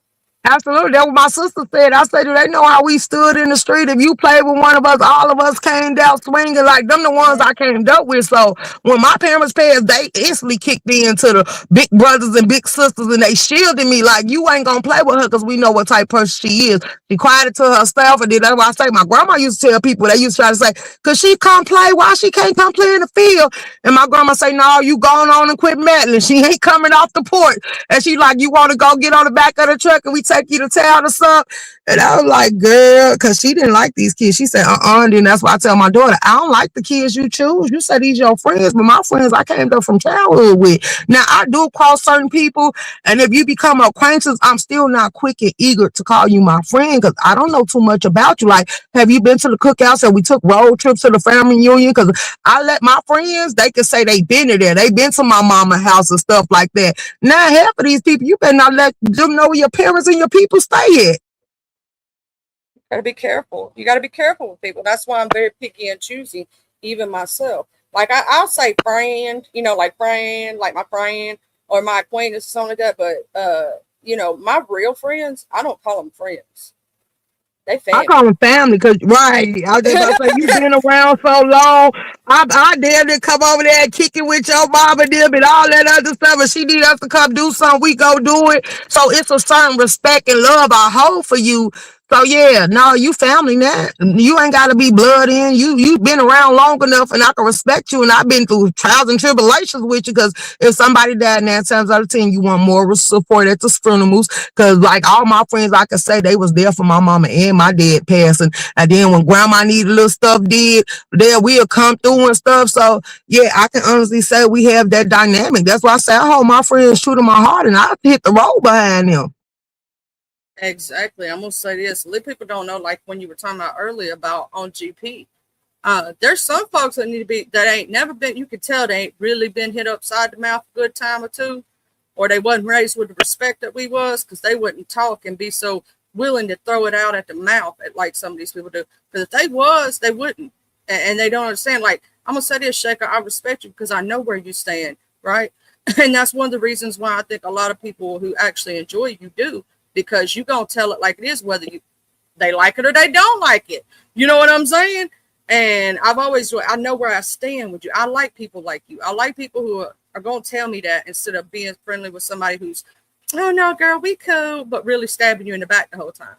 Absolutely. That's what my sister said. I said, do they know how we stood in the street? If you played with one of us, all of us came down swinging like them the ones I came up with. So when my parents passed, they instantly kicked into the big brothers and big sisters and they shielded me like, you ain't going to play with her because we know what type of person she is. She quieted to herself. And then that's why I say my grandma used to tell people, they used to try to say, because she come play, why she can't come play in the field? And my grandma say, no, you going on and quit meddling. She ain't coming off the porch. And she like, you want to go get on the back of the truck and we take you to town or something? And I was like, girl, because she didn't like these kids. She said, and then that's why I tell my daughter, I don't like the kids you choose. You say these your friends, but my friends I came up from childhood with. Now, I do cross certain people, and if you become acquaintances, I'm still not quick and eager to call you my friend because I don't know too much about you. Like, have you been to the cookouts and we took road trips to the family reunion? Because I let my friends, they can say they been there. They been to my mama's house and stuff like that. Now, half of these people, you better not let them know where your parents and your people stay at. Gotta be careful. You gotta be careful with people. That's why I'm very picky and choosy, even myself. Like I'll say friend, like friend, like my friend or my acquaintance, something like that. But my real friends, I don't call them friends. They I family. call them family because, right, I was just about to say, you been around so long. I dare to come over there and kick it with your mom and them and all that other stuff. And she need us to come do something, we go do it. So it's a certain respect and love I hold for you So yeah, no, you family now. You ain't gotta be blood in. You been around long enough, and I can respect you. And I've been through trials and tribulations with you. Because if somebody died 9 times out of 10, you want moral support at the funerals. Because like all my friends, I could say they was there for my mama and my dad passing. And then when grandma needed little stuff did, there we'll come through and stuff. So yeah, I can honestly say we have that dynamic. That's why I say I hold my friends true to my heart, and I hit the road behind them. Exactly. I'm gonna say this. A lot of people don't know, like when you were talking about earlier about on GP. There's some folks that need to be that ain't never been. You can tell they ain't really been hit upside the mouth a good time or two, or they wasn't raised with the respect that we was, because they wouldn't talk and be so willing to throw it out at the mouth at like some of these people do. Because if they was, they wouldn't, and they don't understand. Like I'm gonna say this, Shaker, I respect you because I know where you stand, right? And that's one of the reasons why I think a lot of people who actually enjoy you do, because you gonna tell it like it is, whether they like it or they don't like it. You know what I'm saying? And I know where I stand with you. I like people like you. I like people who are going to tell me that instead of being friendly with somebody who's, oh no, girl, we cool, but really stabbing you in the back the whole time.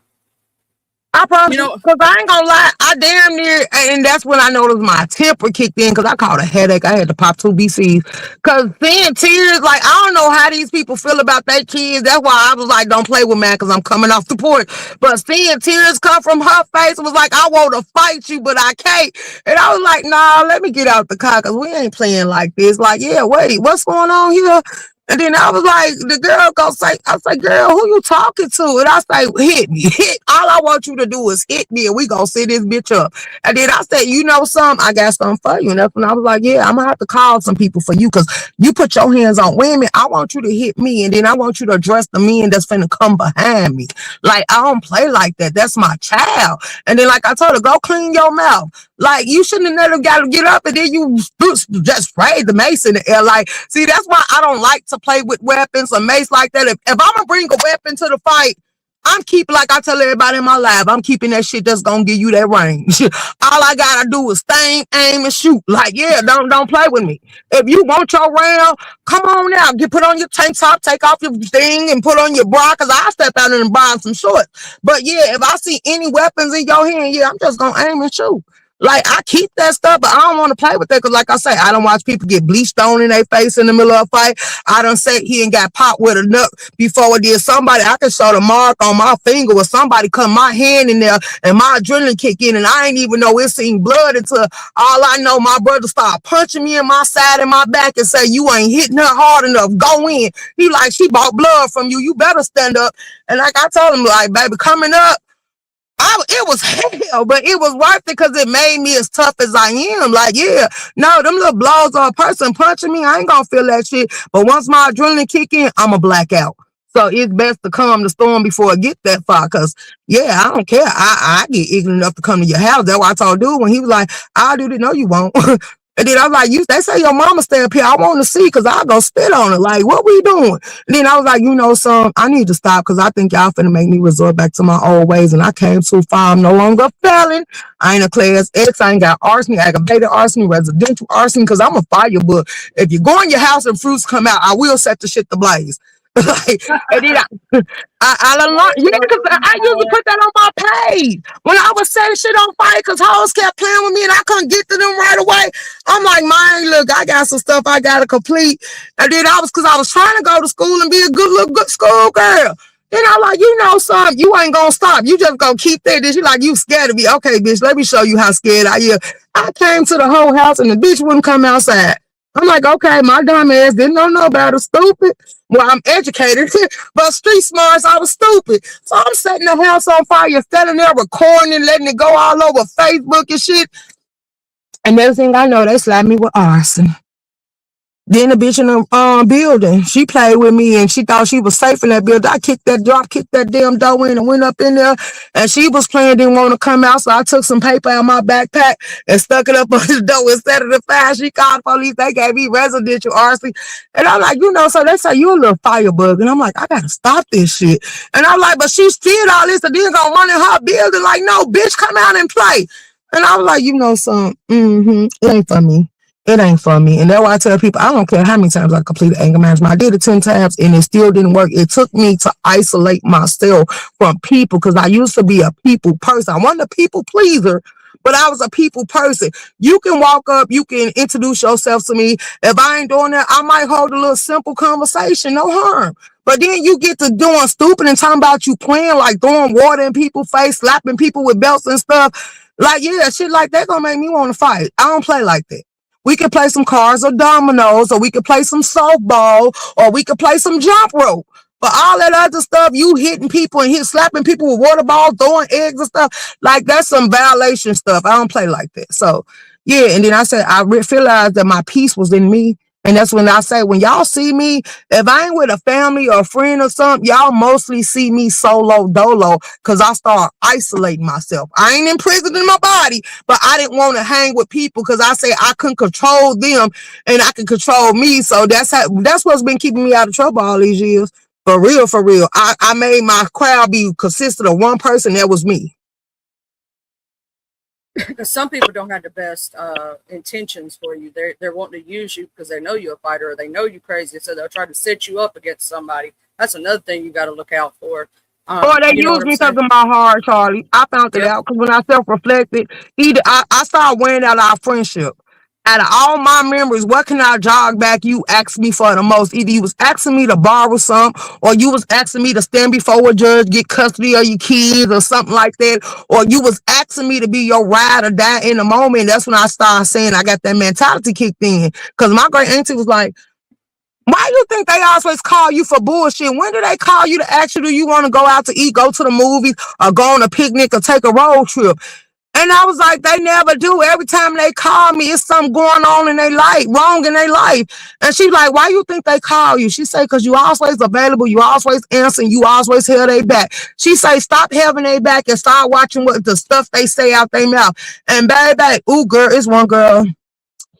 I promise You you, know, because I ain't gonna lie, I damn near, and that's when I noticed my temper kicked in, because I caught a headache. I had to pop 2 BCs. Because seeing tears, like, I don't know how these people feel about their kids. That's why I was like, don't play with man, because I'm coming off the porch. But seeing tears come from her face, it was like, I want to fight you, but I can't. And I was like, nah, let me get out the car, because we ain't playing like this. Like, yeah, wait, what's going on here? And then I was like, the girl go say, I say, girl, who you talking to? And I say, hit me. All I want you to do is hit me, and we gonna sit this bitch up. And then I said, you know something? I got something for you. And that's when I was like, yeah, I'm gonna have to call some people for you, because you put your hands on women. I want you to hit me, and then I want you to address the men that's finna come behind me. Like, I don't play like that. That's my child. And then, like I told her, go clean your mouth. Like, you shouldn't have never got to get up and then you just spray the mace in the air. Like, see, that's why I don't like to play with weapons or mace like that. If I'm going to bring a weapon to the fight, I'm keeping, like I tell everybody in my life, I'm keeping that shit that's going to give you that range. All I got to do is aim, and shoot. Like, yeah, don't play with me. If you want your round, come on now. Put on your tank top, take off your thing, and put on your bra, because I'll step out and buy some shorts. But, yeah, if I see any weapons in your hand, yeah, I'm just going to aim and shoot. Like, I keep that stuff, but I don't want to play with that, because like I say, I don't watch people get bleached on in their face in the middle of a fight. I done say he ain't got popped with a nut before it did. Somebody, I can show the mark on my finger where somebody cut my hand in there and my adrenaline kick in, and I ain't even know it seen blood until all I know, my brother started punching me in my side and my back and say, you ain't hitting her hard enough. Go in. He like, she bought blood from you. You better stand up. And like I told him, like, baby, coming up, it was hell, but it was worth it, because it made me as tough as I am. Like, yeah, no, them little blows on a person punching me, I ain't gonna feel that shit. But once my adrenaline kick in, I'm a blackout. So it's best to calm the storm before it get that far. Because, yeah, I don't care. I get ignorant enough to come to your house. That's what I told dude when he was like, I'll do this. No, you won't. And then I was like, they say your mama stay up here. I want to see, because I'll go spit on it. Like, what we doing? And then I was like, you know, son, I need to stop, because I think y'all finna make me resort back to my old ways. And I came too far. I'm no longer a felon. I ain't a class X. I ain't got arson, aggravated arson, residential arson, because I'm a fire. But if you go in your house and fruits come out, I will set the shit to blaze. Like, and then I learned, yeah, because I usually put that on my page when I was setting shit on fire, because hoes kept playing with me and I couldn't get to them right away. I'm like, man, look, I got some stuff I gotta complete. And then because I was trying to go to school and be a good school girl. Then I'm like, you know something, you ain't gonna stop. You just gonna keep that. Then she like, you scared of me. Okay, bitch, let me show you how scared I am. I came to the whole house and the bitch wouldn't come outside. I'm like, okay, my dumb ass didn't know about it, stupid. Well, I'm educated, but street smarts, I was stupid. So I'm setting the house on fire, standing there recording and letting it go all over Facebook and shit. And next thing I know, they slapped me with arson. Then the bitch in the building, she played with me and she thought she was safe in that building. I kicked that damn door in and went up in there, and she was playing, didn't want to come out. So I took some paper out of my backpack and stuck it up on the door instead of the fire. She called the police. They gave me residential arson. And I'm like, you know, so they say you a little firebug. And I'm like, I gotta stop this shit. And I'm like, but she did all this and then gonna run in her building. Like, no, bitch, come out and play. And I was like, you know, it ain't for me. It ain't for me. And that's why I tell people, I don't care how many times I completed anger management. I did it 10 times and it still didn't work. It took me to isolate myself from people because I used to be a people person. I wasn't a people pleaser, but I was a people person. You can walk up, you can introduce yourself to me. If I ain't doing that, I might hold a little simple conversation, no harm. But then you get to doing stupid and talking about you playing like throwing water in people's face, slapping people with belts and stuff. Like, yeah, shit like that gonna make me want to fight. I don't play like that. We could play some cards or dominoes, or we could play some softball, or we could play some jump rope. But all that other stuff, you hitting people and slapping people with water balls, throwing eggs and stuff, like that's some violation stuff. I don't play like that. So, yeah. And then I said, I realized that my peace was in me. And that's when I say, when y'all see me, if I ain't with a family or a friend or something, y'all mostly see me solo dolo because I start isolating myself. I ain't in prison in my body, but I didn't want to hang with people because I say I couldn't control them and I can control me. So that's what's been keeping me out of trouble all these years. For real, for real. I made my crowd be consistent of one person. That was me. Because some people don't have the best intentions for you. They're wanting to use you because they know you're a fighter or they know you're crazy, so they'll try to set you up against somebody. That's another thing you got to look out for. Or they use me because of my heart, Charlie. I found it out because when I self-reflected, I started wearing out our friendship. Out of all my memories, what can I jog back you asked me for the most? Either you was asking me to borrow some, or you was asking me to stand before a judge, get custody of your kids or something like that, or you was asking me to be your ride or die in the moment. That's when I started saying I got that mentality kicked in. Because my great auntie was like, why you think they always call you for bullshit? When do they call you to ask you, do you want to go out to eat, go to the movies, or go on a picnic or take a road trip? And I was like, they never do. Every time they call me, it's something going on in their life, wrong in their life. And she's like, why you think they call you? She said, because you always available, you always answer, you always held their back. She say, stop having their back and start watching what the stuff they say out their mouth. And baby, ooh, girl, it's one girl.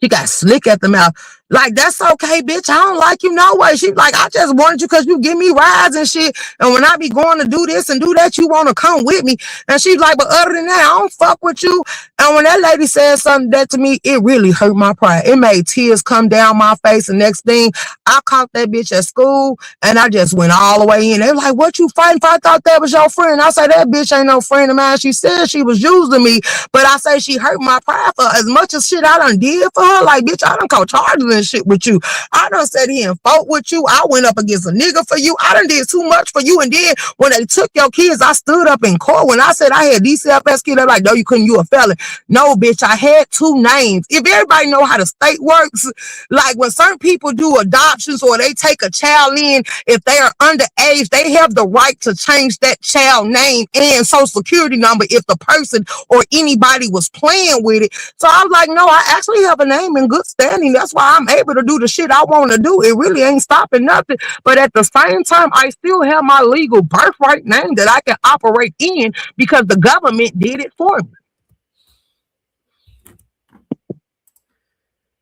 She got slick at the mouth. Like, that's okay, bitch. I don't like you no way. She's like, I just wanted you because you give me rides and shit. And when I be going to do this and do that, you want to come with me. And she's like, but other than that, I don't fuck with you. And when that lady said something that to me, it really hurt my pride. It made tears come down my face. The next thing, I caught that bitch at school and I just went all the way in. They were like, what you fighting for? I thought that was your friend. I said, that bitch ain't no friend of mine. She said she was using me, but I say she hurt my pride for as much as shit I done did for her. Like, bitch, I done caught charges and shit with you. I done sat here and fought with you. I went up against a nigga for you. I done did too much for you. And then when they took your kids, I stood up in court. When I said I had DCFS kids, they're like, no, you couldn't. You a felon. No, bitch, I had two names. If everybody know how the state works, like when certain people do adoptions or they take a child in, if they are underage, they have the right to change that child name and social security number if the person or anybody was playing with it. So I was like, no, I actually have a name in good standing. That's why I'm able to do the shit I want to do. It really ain't stopping nothing. But at the same time, I still have my legal birthright name that I can operate in because the government did it for me.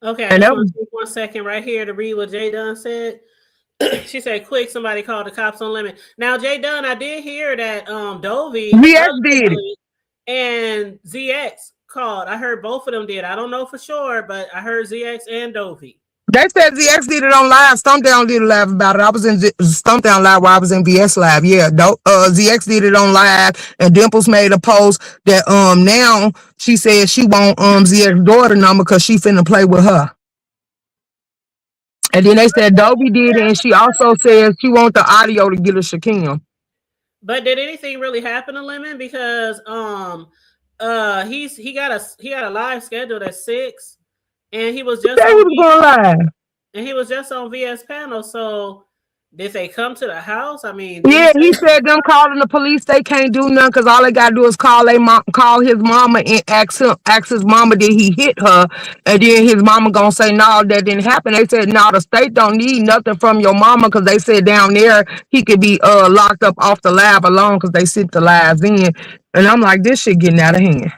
Okay, I just want to take 1 second right here to read what Jay Dunn said. She said, quick, somebody called the cops on limit. Now, Jay Dunn, I did hear that Dovey did it. And ZX called. I heard both of them did. I don't know for sure, but I heard ZX and Dovey. They said ZX did it on live. Stumpdown did a live about it. I was in Stumpdown live while I was in VS live. Yeah, ZX did it on live, and Dimples made a post that now she said she want ZX daughter number because she finna play with her. And then they said Dovey did it, and she also said she want the audio to get a Shakim. But did anything really happen to Lemon? Because he got a live scheduled at 6, and he was just going live. And he was just on VS panel. So did they come to the house? I mean, yeah, he said them calling the police, they can't do nothing because all they gotta do is call his mama and ask his mama did he hit her, and then his mama gonna say no, that didn't happen. They said no, the state don't need nothing from your mama because they said down there he could be locked up off the lab alone because they sent the lives in, and I'm like, this shit getting out of hand.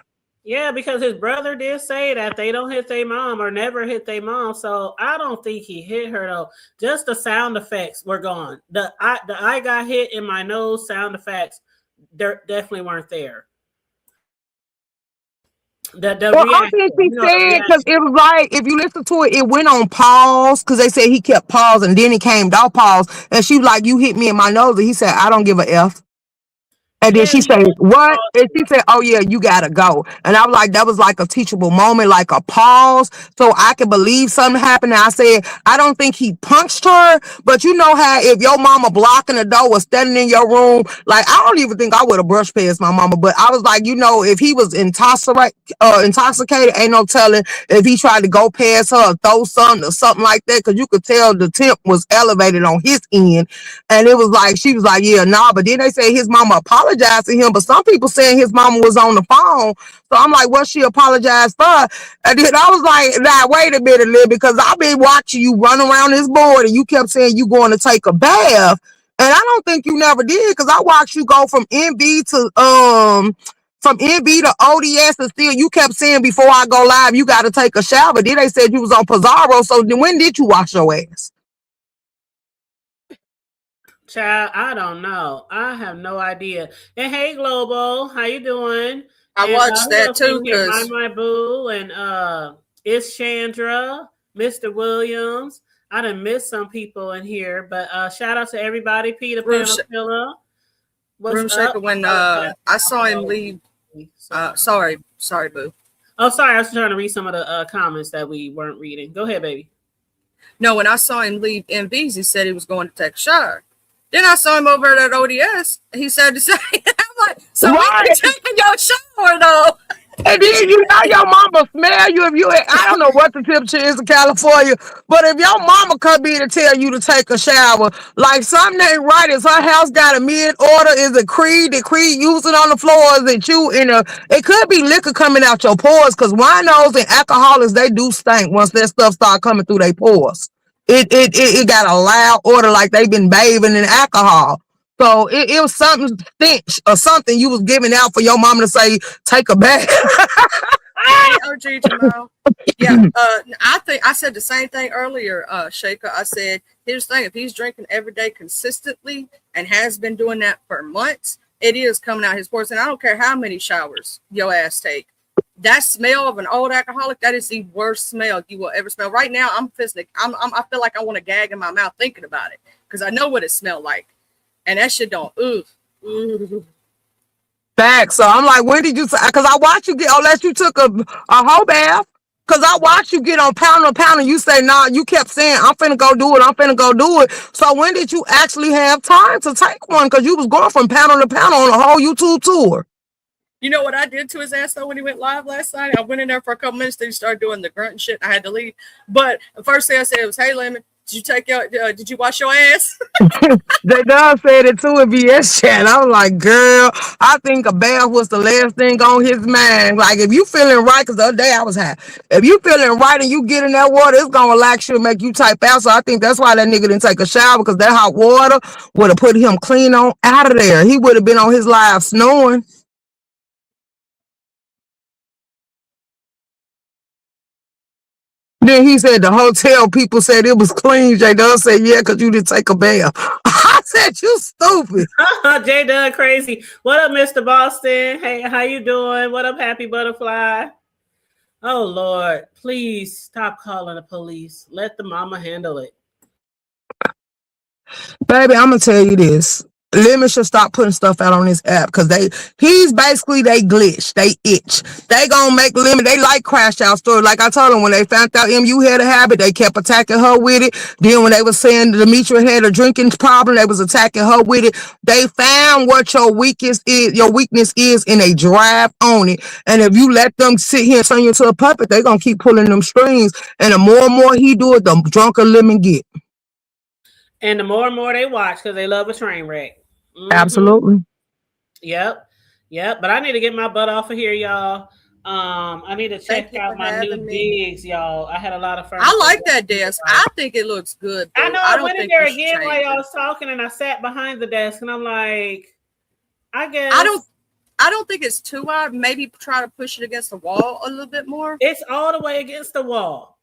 Yeah, because his brother did say that they don't hit their mom or never hit their mom. So I don't think he hit her though. Just the sound effects were gone. The I got hit in my nose sound effects definitely weren't there. The Well, I reaction, think he you know, the said because reaction. it was like if you listen to it, it went on pause because they said he kept pause and then it came off pause, and she was like, "You hit me in my nose," and he said, "I don't give a f." And then Yeah, she he said, did "What?" pause And it. she said, "Oh yeah, you gotta go." And I was like, that was like a teachable moment, like a pause, so I could believe something happened. And I said, I don't think he punched her, but you know how if your mama blocking the door or standing in your room, like I don't even think I would have brushed past my mama. But I was like, you know, if he was intoxicated, ain't no telling if he tried to go past her or throw something or something like that, because you could tell the temp was elevated on his end. And it was like, she was like, yeah, nah. But then they say his mama apologized to him. But some people saying his mama was on the phone. So I'm like, what she apologized for? And then I was like, nah, wait a minute, Lil, because I've been watching you run around this board and you kept saying you going to take a bath. And I don't think you never did, because I watched you go from NB to ODS, and still you kept saying before I go live, you got to take a shower. Then they said you was on Pizarro. So then when did you wash your ass? Child, I don't know. I have no idea. And hey, Global, how you doing? I And watched who that else in too here? because My Boo, and it's Chandra, Mr. Williams. I done missed some people in here, but shout out to everybody. Peter Room, Pan Killer. What's Room up? Shaker, when I apologize. I saw him leave. Sorry, boo. Oh, sorry. I was trying to read some of the comments that we weren't reading. Go ahead, baby. No, when I saw him leave MVs, he said he was going to take a shower. Then I saw him over at ODS. He said the same. I'm like, so when Right. you taking your shower though? And then you know your mama smell you if you. I don't know what the temperature is in California, but if your mama come in and tell you to take a shower, like something ain't right. Is her house got a mid order? Is it Creed? Did Creed use it on the floor? Is it you in a? It could be liquor coming out your pores, because winos and alcoholics, they do stink once that stuff start coming through their pores. It got a loud odor like they've been bathing in alcohol. So it was something stench or something you was giving out for your mama to say take a bath. Hey, OG Jamal. Yeah, I think I said the same thing earlier, Shaker. I said, here's the thing: if he's drinking every day consistently and has been doing that for months, it is coming out his pores. And I don't care how many showers your ass take. That smell of an old alcoholic, that is the worst smell you will ever smell. Right now, I feel like I want to gag in my mouth thinking about it because I know what it smelled like, and that shit don't. Ooh. Back. So I'm like, when did you? Because I watched you get, unless you took a whole bath. Because I watched you get on pound, and you say, nah, you kept saying, I'm finna go do it. I'm finna go do it. So when did you actually have time to take one? Because you was going from pound on a whole YouTube tour. You know what I did to his ass though when he went live last night? I went in there for a couple minutes, then he started doing the grunt and shit. And I had to leave. But the first thing I said was, "Hey, Lemon, did you wash your ass?" They done said it too in VS chat. I was like, girl, I think a bath was the last thing on his mind. Like, if you feeling right, because the other day I was high. If you feeling right and you get in that water, it's going to relax you and make you type out. So I think that's why that nigga didn't take a shower, because that hot water would have put him clean on out of there. He would have been on his live snoring. Then he said the hotel people said it was clean. J Dub said, yeah, because you didn't take a bath. I said, you stupid. J Dub crazy. What up, Mr. Boston? Hey, how you doing? What up, Happy Butterfly? Oh Lord, please stop calling the police. Let the mama handle it. Baby, I'm gonna tell you this. Lemon should stop putting stuff out on this app, because they glitch, they itch. They gonna make Lemon, they like crash out story. Like I told them, when they found out MU had a habit, they kept attacking her with it. Then when they was saying Demetria had a drinking problem, they was attacking her with it. They found what your weakness is, and they drive on it. And if you let them sit here and turn you into a puppet, they gonna keep pulling them strings. And the more and more he do it, the drunker Lemon get. And the more and more they watch, because they love a train wreck. Mm-hmm. Absolutely. Yep. But I need to get my butt off of here, y'all. I need to check out my new digs, y'all. I had a lot of fun. I like that desk. I think it looks good. I know. I went in there again while y'all was talking, and I sat behind the desk, and I'm like, I guess I don't think it's too wide. Maybe try to push it against the wall a little bit more. It's all the way against the wall.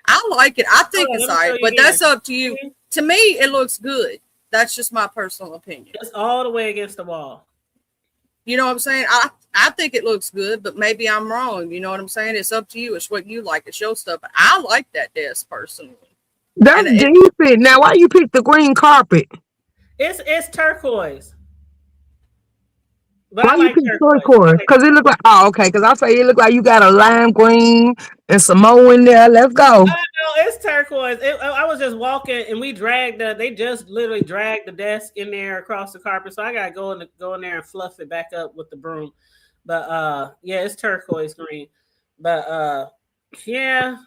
I like it. I think it's all right, but that's up to you. To me, it looks good. That's just my personal opinion. It's all the way against the wall. You know what I'm saying? I think it looks good, but maybe I'm wrong. You know what I'm saying? It's up to you. It's what you like. It's your stuff. I like that desk personally. That's And it, decent. Now, why you pick the green carpet? It's turquoise, but I Why you like pick turquoise. turquoise? Because it look like, oh, okay. Because I say it look like you got a lime green and some more in there. Let's go. No, it's turquoise. I was just walking and we dragged they just literally dragged the desk in there across the carpet. So I gotta go in there and fluff it back up with the broom. But yeah, it's turquoise green. But yeah,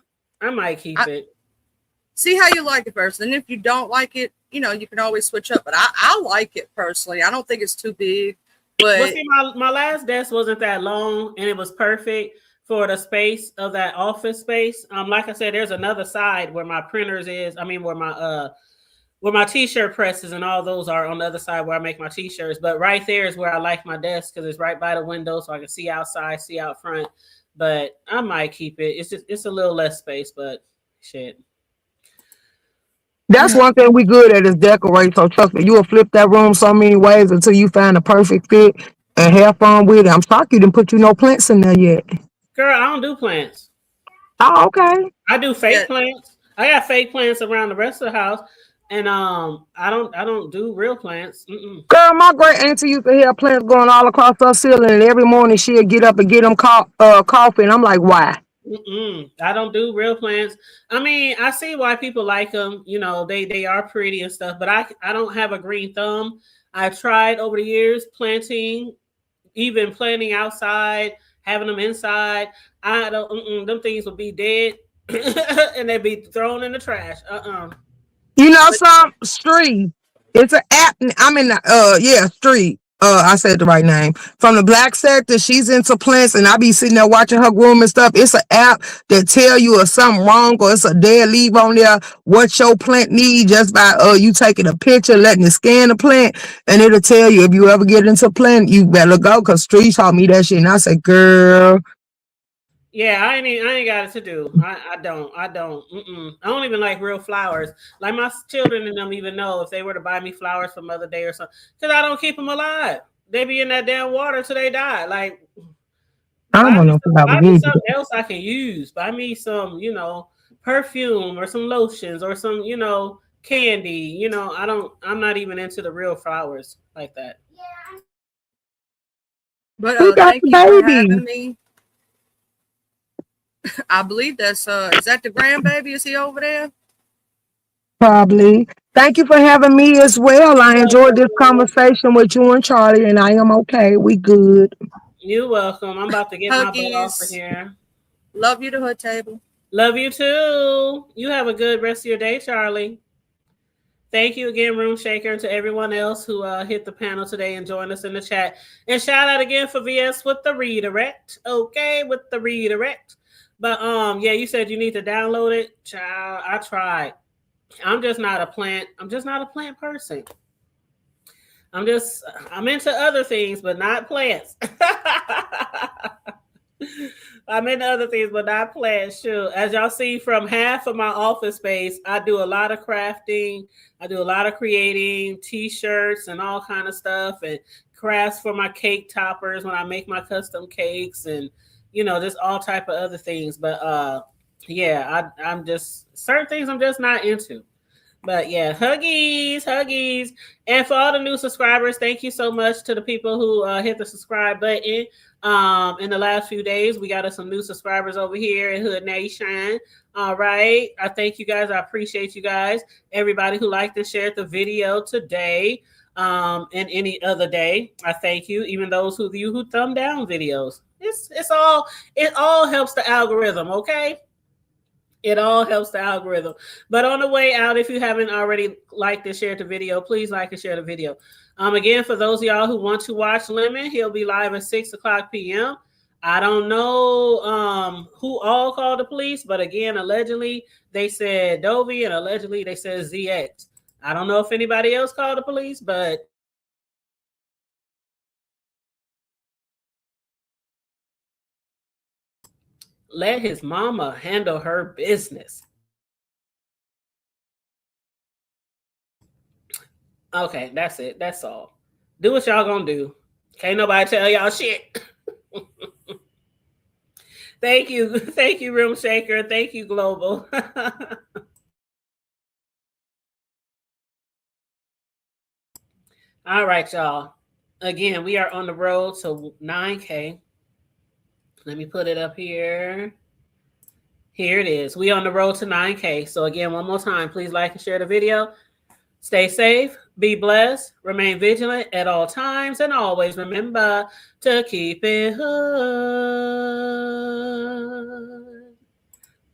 I might keep I it. see how you like it first. And if you don't like it, you know, you can always switch up. But I like it personally. I don't think it's too big. Well, But see, my last desk wasn't that long and it was perfect for the space of that office space. Like I said, there's another side where my printers is. I mean, where my t-shirt presses and all those are on the other side where I make my t-shirts. But right there is where I like my desk because it's right by the window, so I can see outside, see out front. But I might keep it. It's a little less space, but shit. That's one thing we good at is decorate. So trust me, you will flip that room so many ways until you find a perfect fit and have fun with it. I'm shocked you didn't put no plants in there yet. Girl, I don't do plants. Oh, okay. I do yeah, fake plants. I got fake plants around the rest of the house, and I don't do real plants. Mm-mm. Girl, my great auntie used to have plants going all across her ceiling, and every morning she'd get up and get them coffee. And I'm like, why? Mm-mm. I don't do real plants. I mean, I see why people like them. You know, they are pretty and stuff. But I don't have a green thumb. I've tried over the years planting, even planting outside, having them inside. I don't. Them things would be dead, and they'd be thrown in the trash. You know but some street. It's an app. I'm in the yeah, street. I said the right name. From the black sector, she's into plants and I be sitting there watching her groom and stuff. It's an app that tell you if something wrong or it's a dead leaf on there, what your plant need just by you taking a picture, letting it scan the plant, and it'll tell you if you ever get into plant, you better go because street taught me that shit. And I said, girl, Yeah, I ain't got it to do. I don't. I don't even like real flowers. Like my children and them even know if they were to buy me flowers for Mother Day or something, because I don't keep them alive. They be in that damn water till they die. Like I don't want no buy flowers me either. something else I can use. Buy me some, perfume or some lotions or some, candy. I'm not even into the real flowers like that. but We got thank the you for baby. having me. I believe that's is that the grandbaby? Is he over there? Probably. Thank you for having me as well. I enjoyed this conversation with you and Charlie, and I am okay. We good. You're welcome. I'm about to get my butt off of Huggies. here. Love you, the hood table. Love you too. You have a good rest of your day, Charlie. Thank you again, Room Shaker, and to everyone else who hit the panel today and joined us in the chat. And shout out again for VS with the redirect. Okay, with the redirect. But yeah, you said you need to download it. Child, I tried. I'm just not a plant. I'm just not a plant person. I'm into other things, but not plants. I'm into other things, but not plants. Sure. As y'all see from half of my office space, I do a lot of crafting. I do a lot of creating t-shirts and all kind of stuff and crafts for my cake toppers when I make my custom cakes and just all type of other things. But yeah, I'm just certain things I'm just not into. But yeah, huggies, huggies. And for all the new subscribers, thank you so much to the people who hit the subscribe button. In the last few days, we got us some new subscribers over here in Hood Nation. All right. I thank you guys. I appreciate you guys. Everybody who liked and shared the video today and any other day. I thank you. Even those of you who thumb down videos. It all helps the algorithm, okay? It all helps the algorithm. But on the way out, if you haven't already liked and shared the video, please like and share the video. Again, for those of y'all who want to watch Lemon, he'll be live at 6 o'clock p.m. I don't know who all called the police, but again, allegedly they said Dovey and allegedly they said ZX. I don't know if anybody else called the police, but let his mama handle her business. Okay, that's it. That's all. Do what y'all gonna do. Can't nobody tell y'all shit. Thank you, Room Shaker. Thank you, Global. All right, y'all. Again, we are on the road to 9K. Let me put it up here. Here it is. We on the road to 9K. So again, one more time, please like and share the video. Stay safe, be blessed, remain vigilant at all times, and always remember to keep it hood.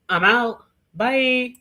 I'm out. Bye.